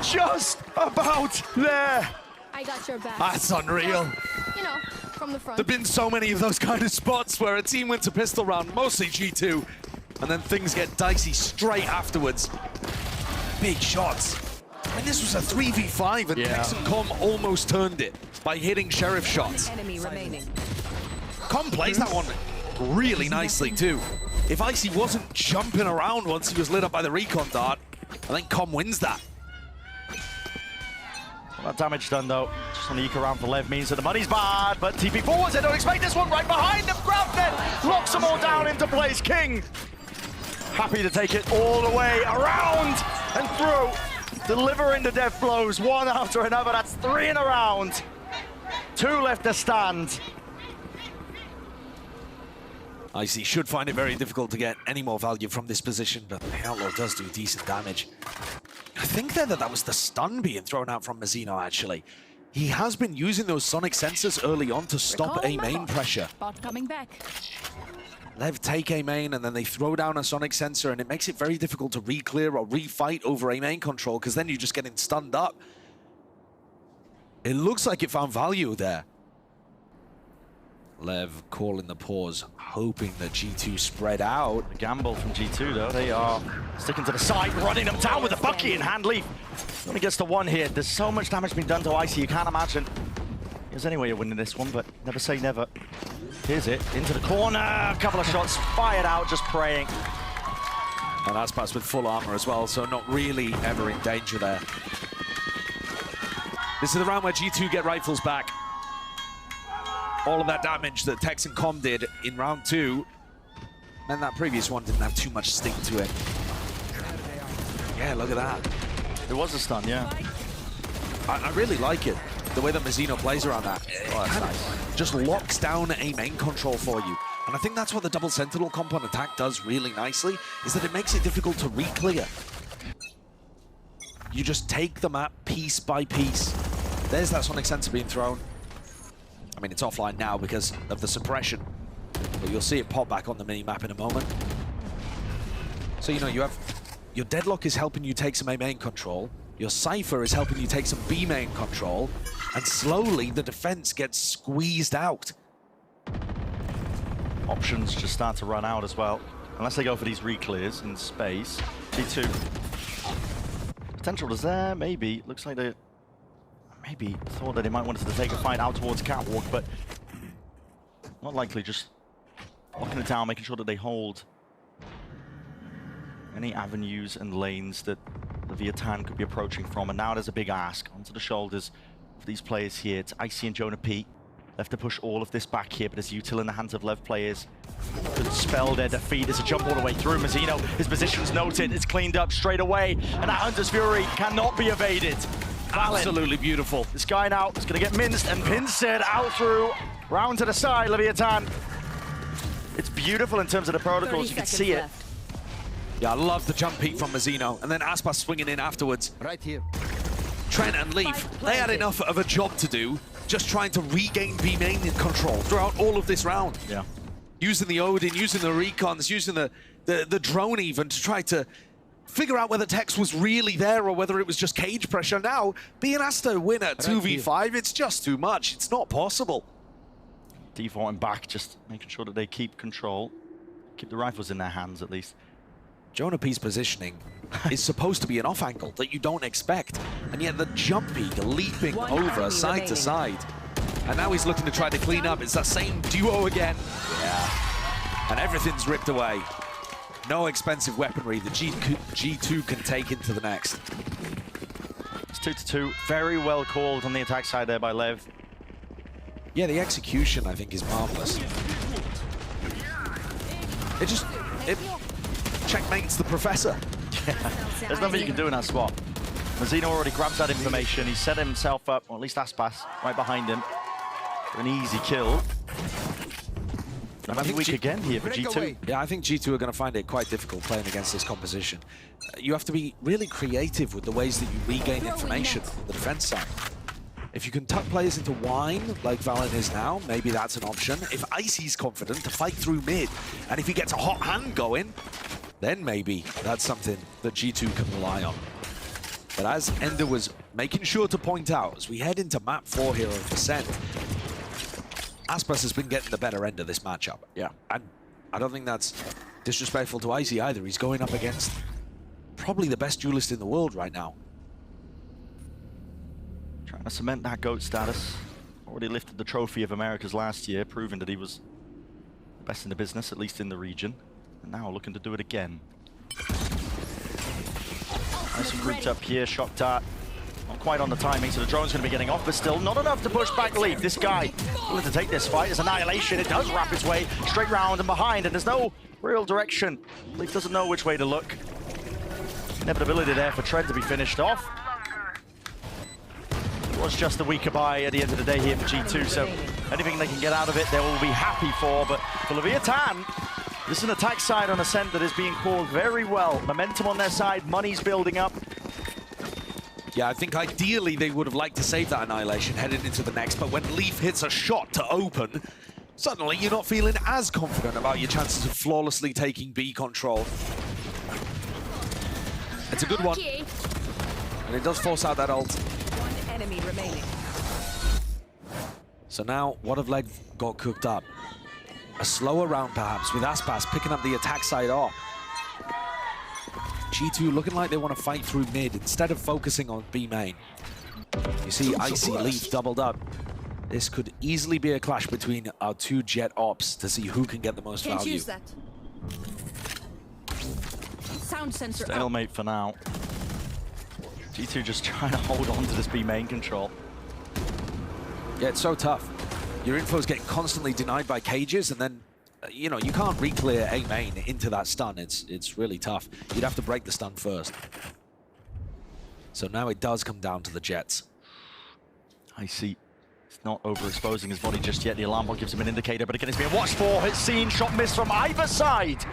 just about there. I got your back. That's unreal. You know, from the front. There've been so many of those kind of spots where a team wins a pistol round, mostly G2, and then things get dicey straight afterwards. Big shots. I mean, this was a 3v5, and Tex and Com almost turned it by hitting Sheriff shots. Enemy remaining. Com plays that one really nicely, too. If Icy wasn't jumping around once he was lit up by the recon dart, I think Com wins that. Well, that damage done though. Just on the eke around for LEV means that the money's bad, but TP forwards, they don't expect this one right behind them. Grab net, locks them all down into place. King, happy to take it all the way around and through. Delivering the death blows, one after another. That's 3 in a round. 2 left to stand. Icy should find it very difficult to get any more value from this position, but the Outlaw does do decent damage. I think there that was the stun being thrown out from Mazzino, actually. He has been using those sonic sensors early on to stop A main pressure. Bot coming back. LEV take A main, and then they throw down a sonic sensor, and it makes it very difficult to re-clear or re-fight over A main control, because then you're just getting stunned up. It looks like it found value there. LEV calling the pause, hoping that G2 spread out. The gamble from G2 though, they are sticking to the side, running them down with a bucky in hand. Leaf only gets to 1 hit. There's so much damage being done to Icy, you can't imagine there's any way of winning this one, but never say never. Here's it, into the corner, a couple of shots fired out, just praying. And Aspas with full armor as well, so not really ever in danger there. This is the round where G2 get rifles back. All of that damage that Tex and Com did in round 2, and that previous one didn't have too much sting to it. Yeah, look at that. There was a stun, yeah. I really like it, the way that Mazzino plays around that. Oh, that's nice. Just locks down A main control for you. And I think that's what the double sentinel comp on attack does really nicely, is that it makes it difficult to re-clear. You just take the map piece by piece. There's that sonic sensor being thrown. I mean, it's offline now because of the suppression, but you'll see it pop back on the mini-map in a moment. So, you know, you have your Deadlock is helping you take some A main control, your Cypher is helping you take some B main control, and slowly the defense gets squeezed out. Options just start to run out as well, unless they go for these re-clears in space. G2. Potential is there, maybe. Looks like they maybe thought that they might want to take a fight out towards Catwalk, but not likely, just locking it down, making sure that they hold any avenues and lanes that Leviathan could be approaching from. And now there's a big ask onto the shoulders for these players here. It's Icy and Jonah P. They have to push all of this back here, but it's util in the hands of LEV players. Could spell their defeat. There's a jump all the way through. Mazzino, his position's noted. It's cleaned up straight away. And that Hunter's Fury cannot be evaded. Absolutely beautiful. This guy now is going to get minced and pinced out through. Round to the side, Leviathan. It's beautiful in terms of the protocols. You can see it. Yeah, I love the jump peek from Mazzino. And then Aspas swinging in afterwards. Right here. Trent and LEV, they had enough of a job to do, just trying to regain B main control throughout all of this round. Yeah. Using the Odin, using the recons, using the drone even to try to figure out whether Tex was really there or whether it was just cage pressure. Now, being asked to win at 2v5, it's just too much. It's not possible. Defaulting back, just making sure that they keep control. Keep the rifles in their hands, at least. Jonah P's positioning is supposed to be an off angle that you don't expect. And yet the jump peak leaping over side to side. And now he's looking to try to clean up. It's that same duo again. Yeah. And everything's ripped away. No expensive weaponry the G2 can take into the next. It's 2-2. Very well called on the attack side there by LEV. Yeah, the execution, I think, is marvelous. It checkmates the professor. Yeah. There's nothing you can do in that spot. Mazzino already grabs that information. He set himself up, or at least Aspas, right behind him for an easy kill. And I think weak again here for G2. Yeah, I think G2 are going to find it quite difficult playing against this composition. You have to be really creative with the ways that you regain information on the defense side. If you can tuck players into wine, like Valorant is now, maybe that's an option. If Icy's confident to fight through mid, and if he gets a hot hand going, then maybe that's something that G2 can rely on. But as Ender was making sure to point out, as we head into map 4 here of Descent, Aspas has been getting the better end of this matchup. Yeah. And I don't think that's disrespectful to Icy either. He's going up against probably the best duelist in the world right now. Trying to cement that GOAT status. Already lifted the trophy of Americas last year, proving that he was the best in the business, at least in the region. And now looking to do it again. Nice and grouped up here, shot dart. Not quite on the timing, so the drone's going to be getting off, but still not enough to push back LEV. This guy willing to take this fight. There's Annihilation. It does wrap its way straight round and behind, and there's no real direction. LEV doesn't know which way to look. Inevitability there for Trent to be finished off. It was just a weaker buy at the end of the day here for G2, so anything they can get out of it, they will be happy for. But for Leviathan, this is an attack side on Ascent that is being called very well. Momentum on their side, money's building up. Yeah, I think ideally they would have liked to save that Annihilation headed into the next, but when LEV hits a shot to open, suddenly you're not feeling as confident about your chances of flawlessly taking B control. It's a good one, and it does force out that ult. One enemy remaining. So now, what have LEV got cooked up? A slower round perhaps, with Aspas picking up the attack side off. G2 looking like they want to fight through mid instead of focusing on B main. You see Icy, LEV doubled up. This could easily be a clash between our two jet ops to see who can get the most value. Use that. Sound sensor Stalemate for now. G2 just trying to hold on to this B main control. Yeah, it's so tough. Your info's getting constantly denied by cages, and then you know, you can't re-clear A main into that stun. It's really tough. You'd have to break the stun first. So now it does come down to the jets. Icy. It's not overexposing his body just yet. The alarm bot gives him an indicator, but again, it's being watched for. It's seen, shot missed from either side.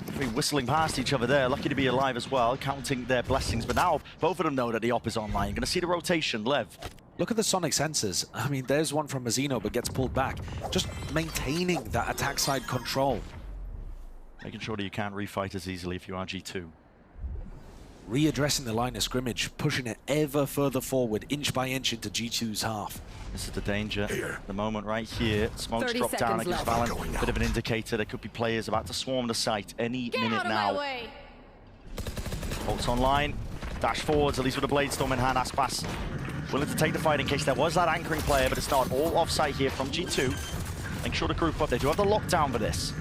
They're whistling past each other there. Lucky to be alive as well, counting their blessings. But now both of them know that the op is online. Going to see the rotation. LEV. Look at the sonic sensors. I mean, there's one from Mazzino, but gets pulled back. Just maintaining that attack side control. Making sure that you can't refight as easily if you are G2. Readdressing the line of scrimmage, pushing it ever further forward, inch by inch into G2's half. This is the danger. The moment right here. Smokes drop down against Valorant. Bit of an indicator. There could be players about to swarm the site any minute now. Bolts online. Dash forwards, at least with a Blade Storm in hand. Aspas willing to take the fight in case there was that anchoring player, but it's not. All offsite here from G2. Make sure to group up. They do have the lockdown for this.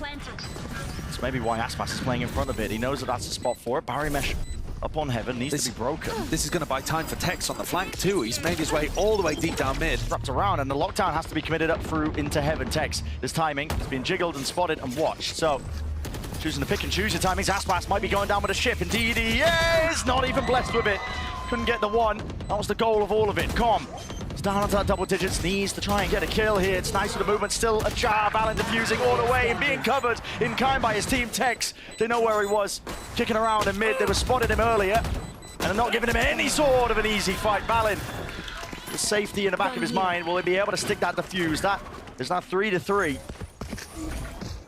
That's maybe why Aspas is playing in front of it. He knows that that's the spot for it. Barry Mesh up on Heaven, needs to be broken. This is going to buy time for Tex on the flank too. He's made his way all the way deep down mid. Wrapped around, and the lockdown has to be committed up through into Heaven. Tex, this timing has been jiggled and spotted and watched. So, choosing to pick and choose your timings. Aspas might be going down with a ship. Indeed, he is not even blessed with it. Couldn't get the one. That was the goal of all of it. Com. He's down onto that double digits, needs to try and get a kill here. It's nice with the movement, still a jar. Valen diffusing all the way and being covered in kind by his team. Tex, they know where he was, kicking around in mid. They were spotted him earlier, and they're not giving him any sort of an easy fight. Valen, the safety in the back of his mind, will he be able to stick that defuse? That is now 3-3.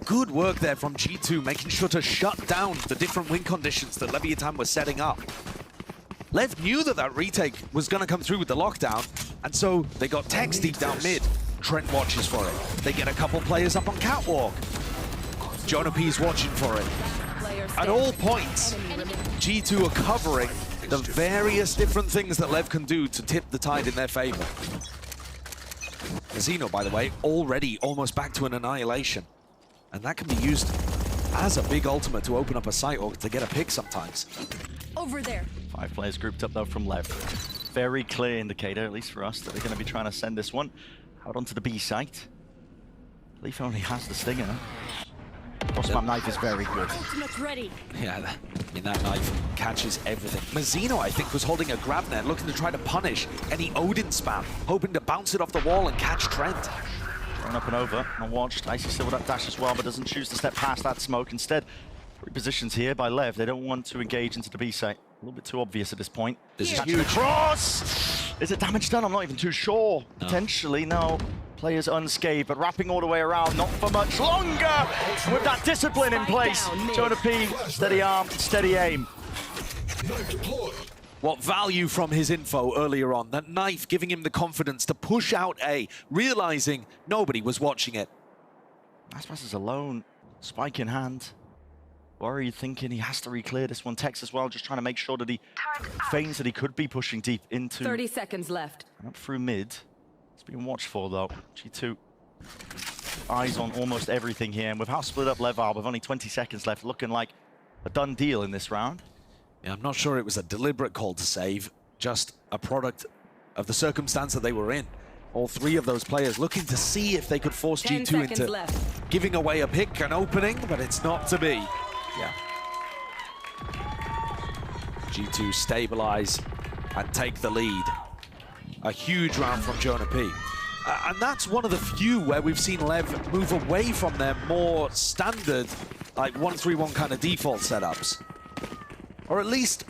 Good work there from G2, making sure to shut down the different win conditions that Leviathan was setting up. Lev knew that that retake was going to come through with the lockdown, and so they got Tex deep down mid. Trent watches for it. They get a couple players up on Catwalk. Jonah P's watching for it. At all points, G2 are covering the various different things that Lev can do to tip the tide in their favor. Casino, by the way, already almost back to an annihilation. And that can be used as a big ultimate to open up a site or to get a pick sometimes. Over there. 5 players grouped up though from Lev. Very clear indicator, at least for us, that they're going to be trying to send this one out onto the B site. Leaf only has the stinger. Crossmap knife is very good. Ultimate's ready. Yeah, I mean, that knife catches everything. Mazzino, I think, was holding a grab net, looking to try to punish any Odin spam, hoping to bounce it off the wall and catch Trent. Thrown up and over, and watched. Icy still with that dash as well, but doesn't choose to step past that smoke. Instead, 3 positions here by Lev. They don't want to engage into the B site. A little bit too obvious at this point. This is Catching huge. the cross! Is it damage done? I'm not even too sure. No. Potentially, no. Players unscathed, but wrapping all the way around, not for much longer! With that discipline in place. Jonah P, steady arm, steady aim. What value from his info earlier on. That knife giving him the confidence to push out A, realizing nobody was watching it. Aspas is alone, spike in hand. Worried, thinking he has to re-clear this one. Tex as well, just trying to make sure that he feigns that he could be pushing deep into... 30 seconds left. And up through mid. It's being watched for though. G2, eyes on almost everything here. And with how split up Lev are, with only 20 seconds left, looking like a done deal in this round. Yeah, I'm not sure it was a deliberate call to save, just a product of the circumstance that they were in. All 3 of those players looking to see if they could force G2 into giving away a pick, an opening, but it's not to be. Yeah. G2 stabilize and take the lead. A huge round from Jonah P. And that's one of the few where we've seen Lev move away from their more standard, like 1-3-1 kind of default setups. Or at least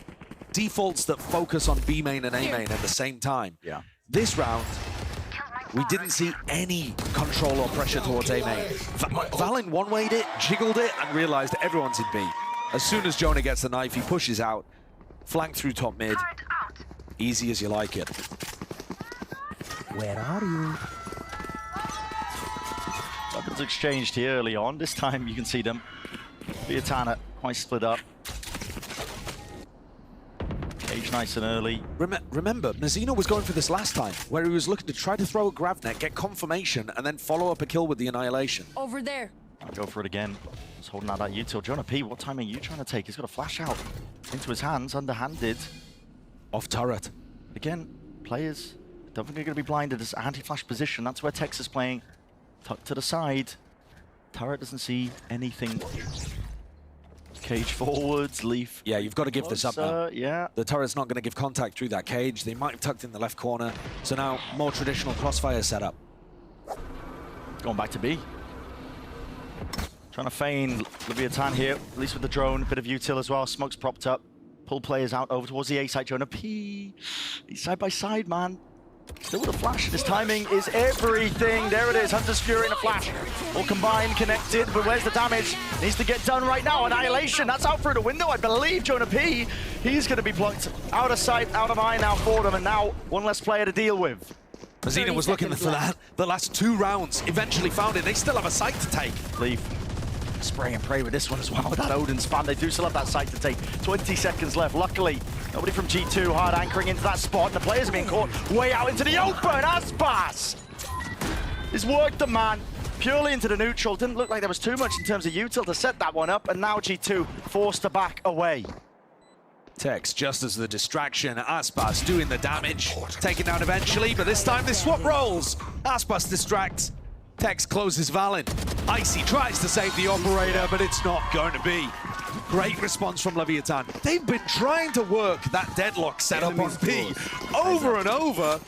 defaults that focus on B main and A main at the same time. Yeah. This round, we didn't see any control or pressure towards A main. Valen one-wayed it, jiggled it, and realized everyone's in B. As soon as Jonah gets the knife, he pushes out, flank through top mid. Easy as you like it. Where are you? Weapons exchanged here early on. This time you can see them. Vietana quite split up. Cage nice and early. Remember, Mazzino was going for this last time, where he was looking to try to throw a grab net, get confirmation, and then follow up a kill with the annihilation. Over there. I'll go for it again. Just holding out that util. Jonah P, what time are you trying to take? He's got a flash out into his hands, underhanded. Off turret. Again, players don't think they're going to be blinded as anti-flash position. That's where Tex is playing. Tucked to the side. Turret doesn't see anything. Cage forwards, Leaf. Yeah, you've got to give this up now. Yeah. The turret's not going to give contact through that cage. They might have tucked in the left corner. So now, more traditional crossfire setup. Going back to B. Trying to feign Leviathan here, at least with the drone. A bit of util as well. Smoke's propped up. Pull players out over towards the A side. Jonah P. He's side by side, man. Still with a flash. His timing is everything. There it is. Hunter's Fury and a flash. All combined, connected. But where's the damage? Needs to get done right now. Annihilation. That's out through the window, I believe. Jonah P. He's going to be plucked out of sight, out of eye now for them. And now one less player to deal with. Mazzino was looking for that the last 2 rounds. Eventually found it. They still have a site to take. Leaf. Spray and pray with this one as well. With that Odin spam, they do still have that site to take. 20 seconds left. Luckily, nobody from G2 hard anchoring into that spot. And the players are being caught way out into the open. Aspas! He's worked the man purely into the neutral. Didn't look like there was too much in terms of util to set that one up. And now G2 forced to back away. Tex just as the distraction. Aspas doing the damage. Taken down eventually, but this time they swap roles. Aspas distracts. Tex closes Valen. Icy tries to save the operator, but it's not going to be. Great response from Leviathan. They've been trying to work that deadlock setup on B over and over.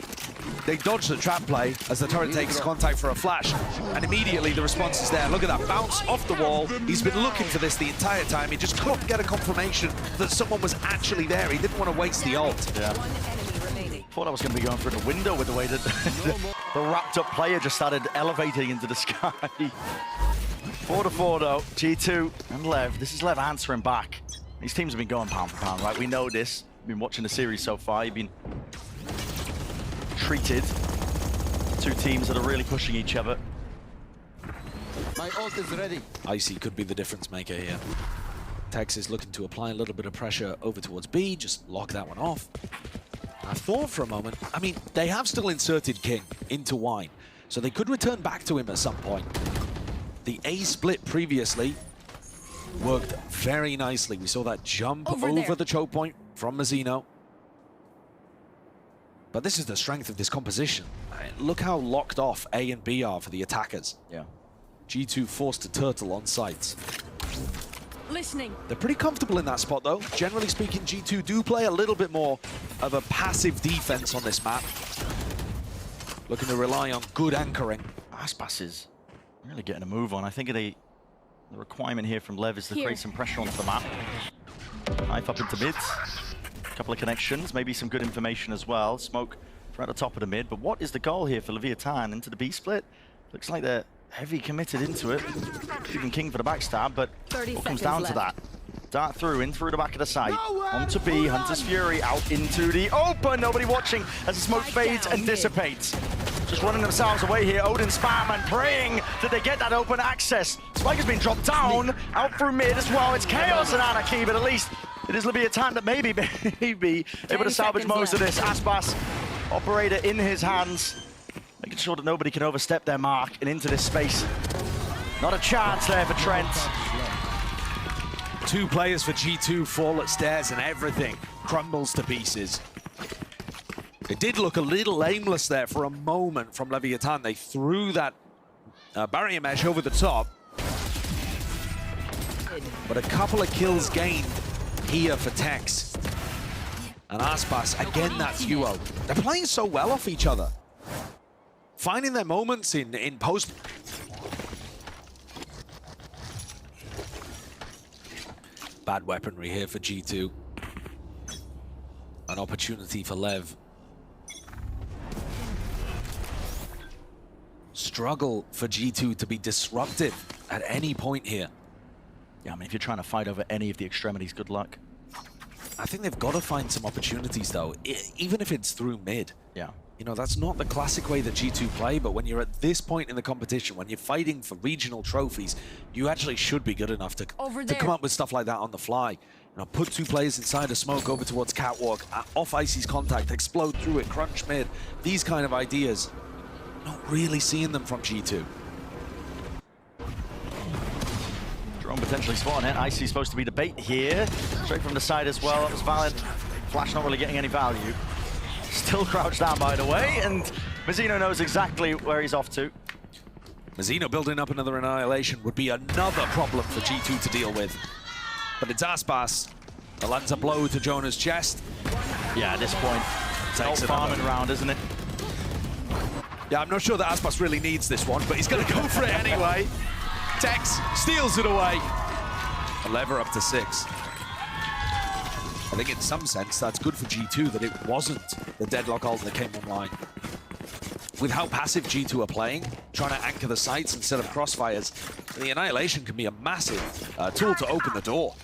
They dodge the trap play as the turret takes contact for a flash, and immediately the response is there. Look at that bounce off the wall. He's been looking for this the entire time. He just couldn't get a confirmation that someone was actually there. He didn't want to waste the ult. Yeah. Thought I was going to be going through the window with the way that the wrapped up player just started elevating into the sky. 4-4 though, G2 and LEV. This is LEV answering back. These teams have been going pound for pound, right? We know this. We've been watching the series so far. You've been treated. Two teams that are really pushing each other. My ult is ready. Icy could be the difference maker here. Tex is looking to apply a little bit of pressure over towards B, just lock that one off. I thought for a moment, I mean, they have still inserted King into Wine, so they could return back to him at some point. The A split previously worked very nicely. We saw that jump over the choke point from Mazzino. But this is the strength of this composition. Look how locked off A and B are for the attackers. Yeah. G2 forced to turtle on sites. Listening. They're pretty comfortable in that spot, though. Generally speaking, G2 do play a little bit more of a passive defense on this map. Looking to rely on good anchoring. Aspas is really getting a move on. I think the requirement here from LEV is to create some pressure onto the map. Knife up into mids. A couple of connections, maybe some good information as well. Smoke right at the top of the mid. But what is the goal here for Leviathan? Into the B split? Looks like they're heavy committed into it. Even King for the backstab, but what comes down to that? Dart through, in through the back of the site. Onto B, Hunter's Fury out into the open. Nobody watching as the smoke fades and dissipates. Just running themselves away here. Odin spam and praying that they get that open access. Spike has been dropped down, out through mid as well. It's chaos and anarchy, but at least it is Leviathan that maybe able to salvage most of this. Aspas, operator in his hands, making sure that nobody can overstep their mark and into this space. Not a chance there for Trent. Two players for G2 fall at stairs and everything crumbles to pieces. It did look a little aimless there for a moment from Leviathan. They threw that barrier mesh over the top. But a couple of kills gained here for Tex. And Aspas, again that duo. They're playing so well off each other. Finding their moments in post. Bad weaponry here for G2. An opportunity for LEV. Struggle for G2 to be disruptive at any point here. Yeah, I mean, if you're trying to fight over any of the extremities, good luck. I think they've got to find some opportunities, though, even if it's through mid. Yeah. You know, that's not the classic way that G2 play, but when you're at this point in the competition, when you're fighting for regional trophies, you actually should be good enough to come up with stuff like that on the fly. You know, put two players inside a smoke over towards Catwalk, off Icy's contact, explode through it, crunch mid. These kind of ideas, not really seeing them from G2. Drone potentially spawning it. Icy's supposed to be the bait here. Straight from the side as well. That was valid. Flash not really getting any value. Still crouched down, by the way, and Mazzino knows exactly where he's off to. Mazzino building up another annihilation would be another problem for G2 to deal with. But it's Aspas that lands a blow to Jonah's chest. Yeah, at this point, it's an old farming round, isn't it? Yeah, I'm not sure that Aspas really needs this one, but he's going to go for it anyway. Tex steals it away. A lever up to 6. I think in some sense that's good for G2 that it wasn't the deadlock ult that came online. With how passive G2 are playing, trying to anchor the sites instead of crossfires, the annihilation can be a massive tool to open the door.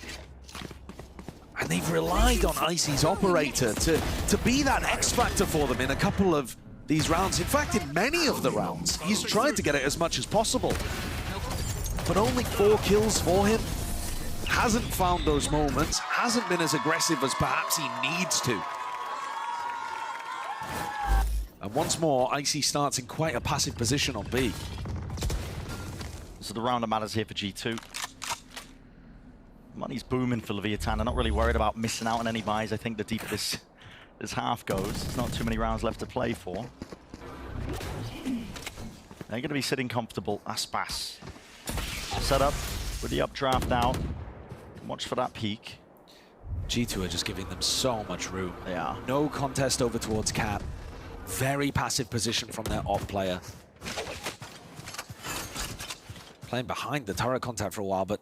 And they've relied on Icy's operator to be that X factor for them in a couple of these rounds. In fact, in many of the rounds, he's tried to get it as much as possible. But only 4 kills for him. Hasn't found those moments, hasn't been as aggressive as perhaps he needs to. And once more, Icy starts in quite a passive position on B. So the round that matters here for G2. Money's booming for Leviathan. They're not really worried about missing out on any buys. I think the deeper this half goes, there's not too many rounds left to play for. They're going to be sitting comfortable. Aspas set up with the updraft now. Watch for that peak. G2 are just giving them so much room. They are. No contest over towards Cap. Very passive position from their off player. Playing behind the turret contact for a while, but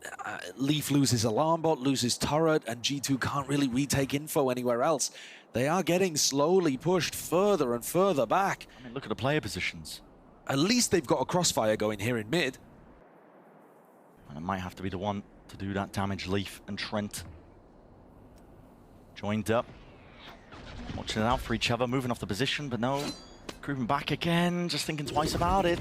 Leaf loses alarm bot, loses turret, and G2 can't really retake info anywhere else. They are getting slowly pushed further and further back. I mean, look at the player positions. At least they've got a crossfire going here in mid. And it might have to be the one to do that damage. Leaf and Trent joined up. Watching it out for each other, moving off the position, but no. Grooving back again, just thinking twice about it.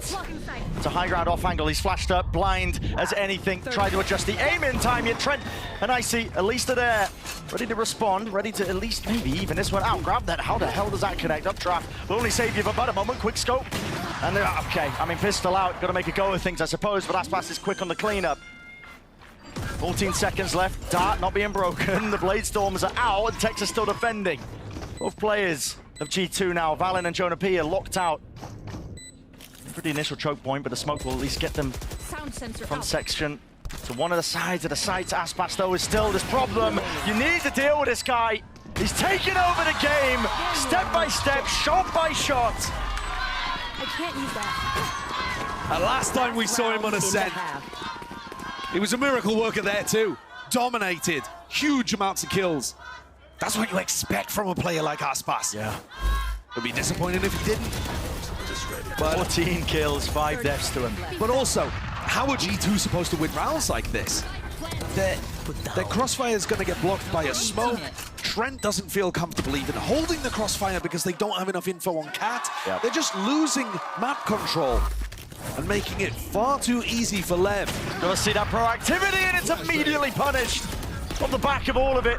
It's a high ground off angle. He's flashed up, blind as anything. Tried to adjust the aim in time yet. Trent and Icy, at least are there. Ready to respond, ready to at least maybe even this one out. Grab that. How the hell does that connect? Updraft will only save you for but a moment. Quick scope. And okay, I mean, pistol out. Got to make a go of things, I suppose, but Aspas is quick on the cleanup. 14 seconds left. Dart not being broken. The Blade Storms are out, and Tex is still defending. Both players of G2 now, Valen and Jonah P are locked out. Pretty initial choke point, but the smoke will at least get them from section to one of the sides of the sites. Aspas, though, is still this problem. You need to deal with this guy. He's taking over the game, step by step, shot by shot. I can't use that. And last time we saw him on Ascent, it was a miracle worker there too. Dominated, huge amounts of kills. That's what you expect from a player like Aspas. Yeah. It'd be disappointing if he didn't. But 14 kills, 5 deaths to him. But also, how are G2 supposed to win rounds like this? Their crossfire is going to get blocked by a smoke. Trent doesn't feel comfortable even holding the crossfire because they don't have enough info on Cat. Yep. They're just losing map control and making it far too easy for Lev. Gonna see that proactivity, and it's immediately punished on the back of all of it.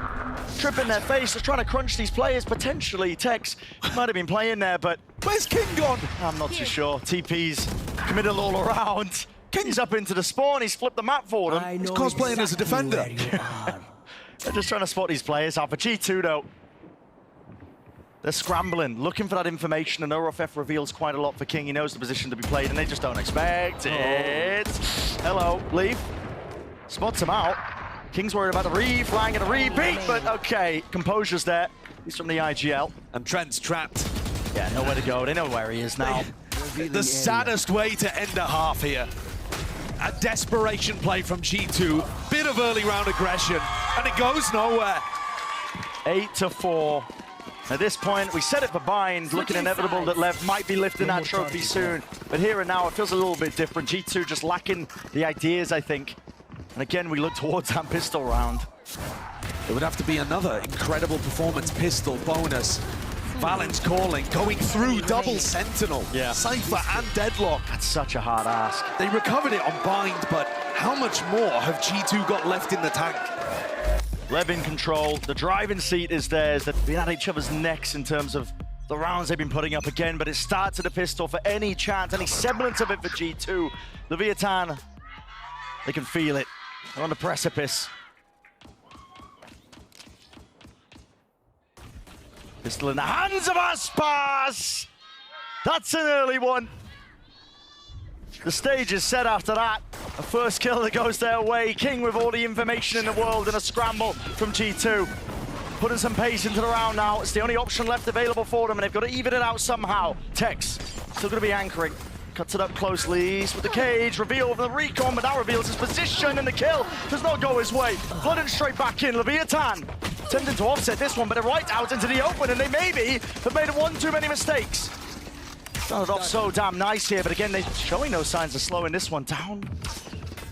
Tripping their face, just trying to crunch these players. Potentially, Tex might have been playing there, but Where's King gone? I'm not too sure. TP's committed all around. King's up into the spawn, he's flipped the map for them. He's cosplaying as a defender. They're just trying to spot these players out. For G2, though, they're scrambling, looking for that information, and ORFF reveals quite a lot for King. He knows the position to be played, and they just don't expect it. Hello, Leaf. Spots him out. King's worried about the flying and a repeat, but okay, composure's there. He's from the IGL. And Trent's trapped. Yeah, nowhere to go. They know where he is now. The saddest way to end a half here. A desperation play from G2. Bit of early round aggression, and it goes nowhere. 8-4. At this point, we set it for bind, looking inevitable that Lev might be lifting that trophy soon. But here and now, it feels a little bit different. G2 just lacking the ideas, I think. And again, we look towards that pistol round. It would have to be another incredible performance pistol bonus. Valen's calling, going through double Sentinel. Yeah. Cypher and Deadlock. That's such a hard ask. They recovered it on bind, but how much more have G2 got left in the tank? Lev in control. The driving seat is theirs. They've been at each other's necks in terms of the rounds they've been putting up again, but it starts at the pistol for any chance, any semblance of it for G2. Leviathan, they can feel it. They're on the precipice. Pistol in the hands of Aspas! That's an early one. The stage is set after that. A first kill that goes their way. King with all the information in the world and a scramble from G2. Putting some pace into the round now. It's the only option left available for them, and they've got to even it out somehow. Tex still going to be anchoring. Cuts it up closely with the cage, reveal the recon, but now reveals his position, and the kill does not go his way. Flooding straight back in, Leviathan attempting to offset this one, but they're right out into the open, and they maybe have made one too many mistakes. Started off so damn nice here, but again, they're showing no signs of slowing this one down.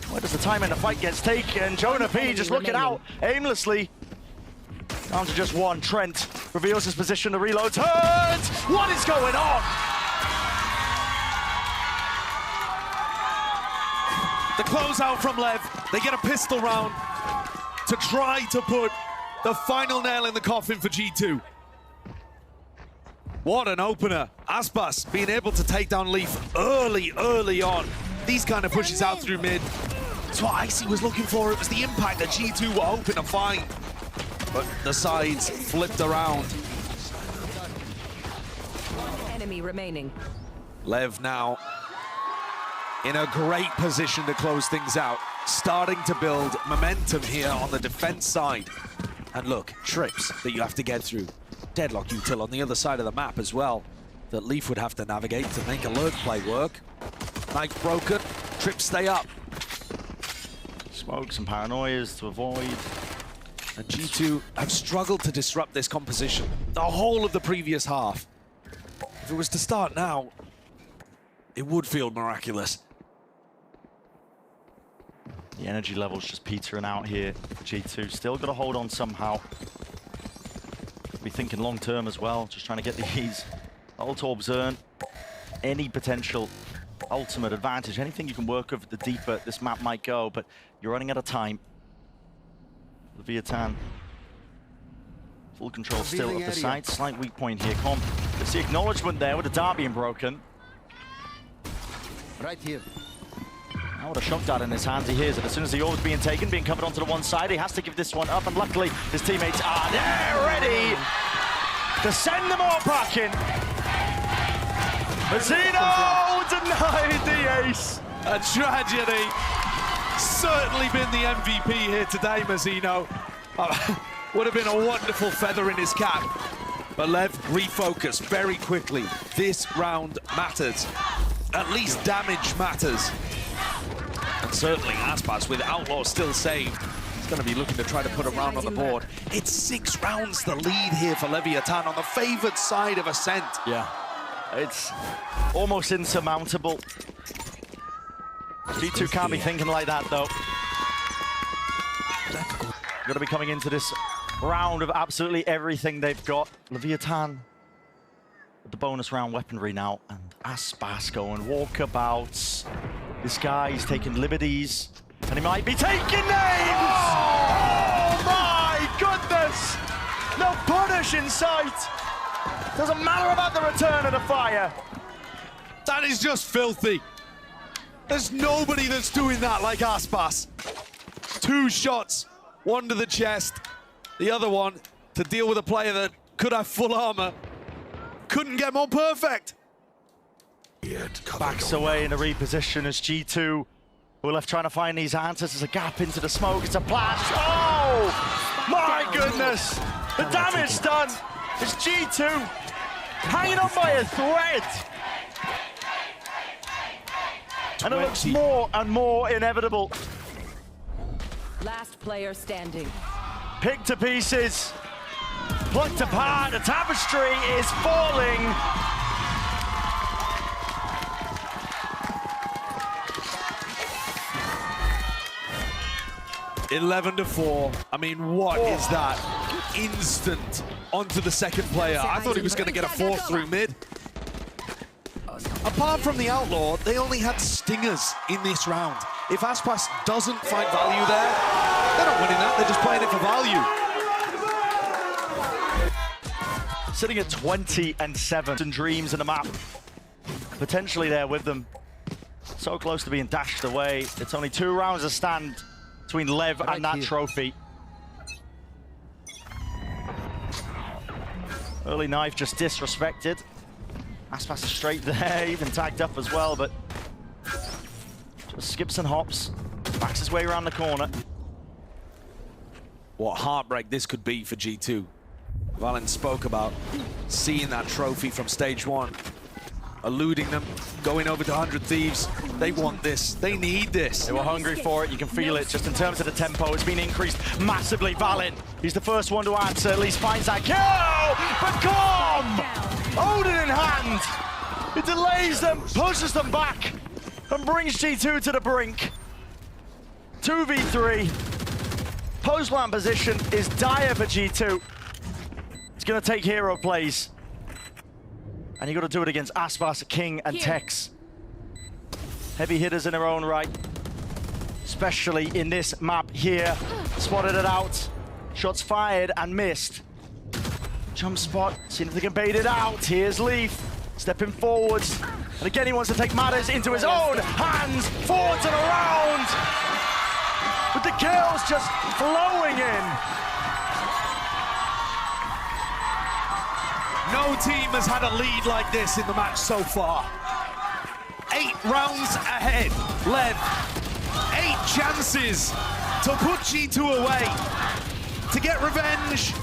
Where does the time in the fight gets taken? Jonah P just looking out aimlessly. Down to just one. Trent reveals his position, the reload turns. What is going on? The closeout from Lev. They get a pistol round to try to put the final nail in the coffin for G2. What an opener. Aspas being able to take down Leaf early on. These kind of pushes out through mid. That's what Icy was looking for. It was the impact that G2 were hoping to find. But the sides flipped around. Enemy remaining. LEV now in a great position to close things out. Starting to build momentum here on the defense side. And look, trips that you have to get through. Deadlock util on the other side of the map as well, that Leaf would have to navigate to make a lurk play work. Knife broken, trips stay up. Smokes and paranoias to avoid. And G2 have struggled to disrupt this composition the whole of the previous half. If it was to start now, it would feel miraculous. The energy level's just petering out here for G2. Still got to hold on somehow. Be thinking long term as well, just trying to get these ult orbs earned. Any potential ultimate advantage, anything you can work with, the deeper this map might go, but you're running out of time. Leviathan, full control still of the site. Slight weak point here. There's the acknowledgement there with the dart being broken. Right here. Now with a shock dart in his hands, he hears it. As soon as the orb's being taken, being covered onto the one side, he has to give this one up, and luckily his teammates are there, ready to send them all packing. Mazzino denied the ace. A tragedy. Certainly been the MVP here today, Mazzino. Would have been a wonderful feather in his cap. But LEV refocused very quickly. This round matters. At least damage matters. And certainly Aspas, with Outlaw still saved, is going to be looking to try to put a round on the board. It's 6 rounds the lead here for Leviathan on the favored side of Ascent. Yeah, it's almost insurmountable. G2 can't be thinking like that, though. Got to be coming into this round of absolutely everything they've got. Leviathan with the bonus round weaponry now, and Aspas going walkabouts. This guy is taking liberties, and he might be taking names! Oh my goodness! No punish in sight! Doesn't matter about the return of the fire. That is just filthy. There's nobody that's doing that like Aspas. 2 shots, one to the chest, the other one to deal with a player that could have full armor. Couldn't get more perfect. Backs away in a reposition as G2, who are left trying to find these answers. There's a gap into the smoke, it's a blast. Oh, my goodness. The damage done. It's G2 hanging on by a thread. And it looks more and more inevitable. Last player standing. Picked to pieces, plucked apart, the tapestry is falling. (11-4). I mean, what is that? Instant onto the second player. I thought he was going to get a 4th through mid. Apart from the Outlaw, they only had stingers in this round. If Aspas doesn't find value there, they're not winning that, they're just playing it for value. Sitting at 20-7 and dreams in the map. Potentially there with them. So close to being dashed away. It's only 2 rounds to stand between LEV and that trophy. Early knife just disrespected. Aspas is straight there, even tagged up as well, but just skips and hops, backs his way around the corner. What heartbreak this could be for G2. Valen spoke about seeing that trophy from stage 1, eluding them, going over to 100 Thieves. They want this, they need this. They were hungry for it, you can feel it, just in terms of the tempo, it's been increased massively. Valen, he's the first one to answer, at least finds that kill, but Odin in hand, it delays them, pushes them back, and brings G2 to the brink. 2v3, post-land position is dire for G2. It's gonna take hero plays. And you gotta do it against Aspas, King, and Tex. Heavy hitters in their own right, especially in this map here. Spotted it out, shots fired and missed. Jump spot, seeing if they can bait it out. Here's Leaf, stepping forwards. And again, he wants to take matters into his own hands. Forwards and around. with the kills just flowing in. No team has had a lead like this in the match so far. 8 rounds ahead. LEV, 8 chances to put G2 away, to get revenge,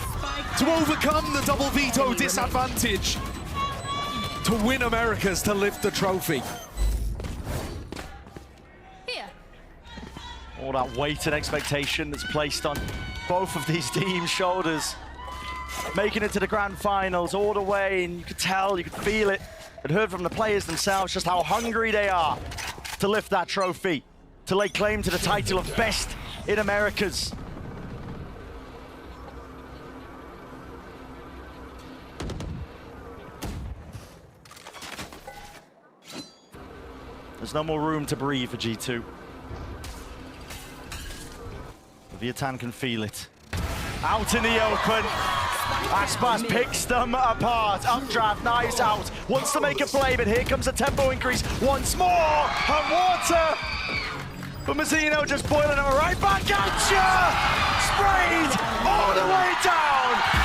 to overcome the double veto disadvantage, to win Americas, to lift the trophy. Here. All that weight and expectation that's placed on both of these teams' shoulders. Making it to the grand finals all the way, and you could tell, you could feel it. I'd heard from the players themselves just how hungry they are to lift that trophy, to lay claim to the title of best in Americas. There's no more room to breathe for G2. Viatan can feel it. Out in the open. Aspas picks them apart. Updraft, knives out. Wants to make a play, but here comes a tempo increase once more. And water. But Mazzino just boiling it right back at you. Sprayed all the way down.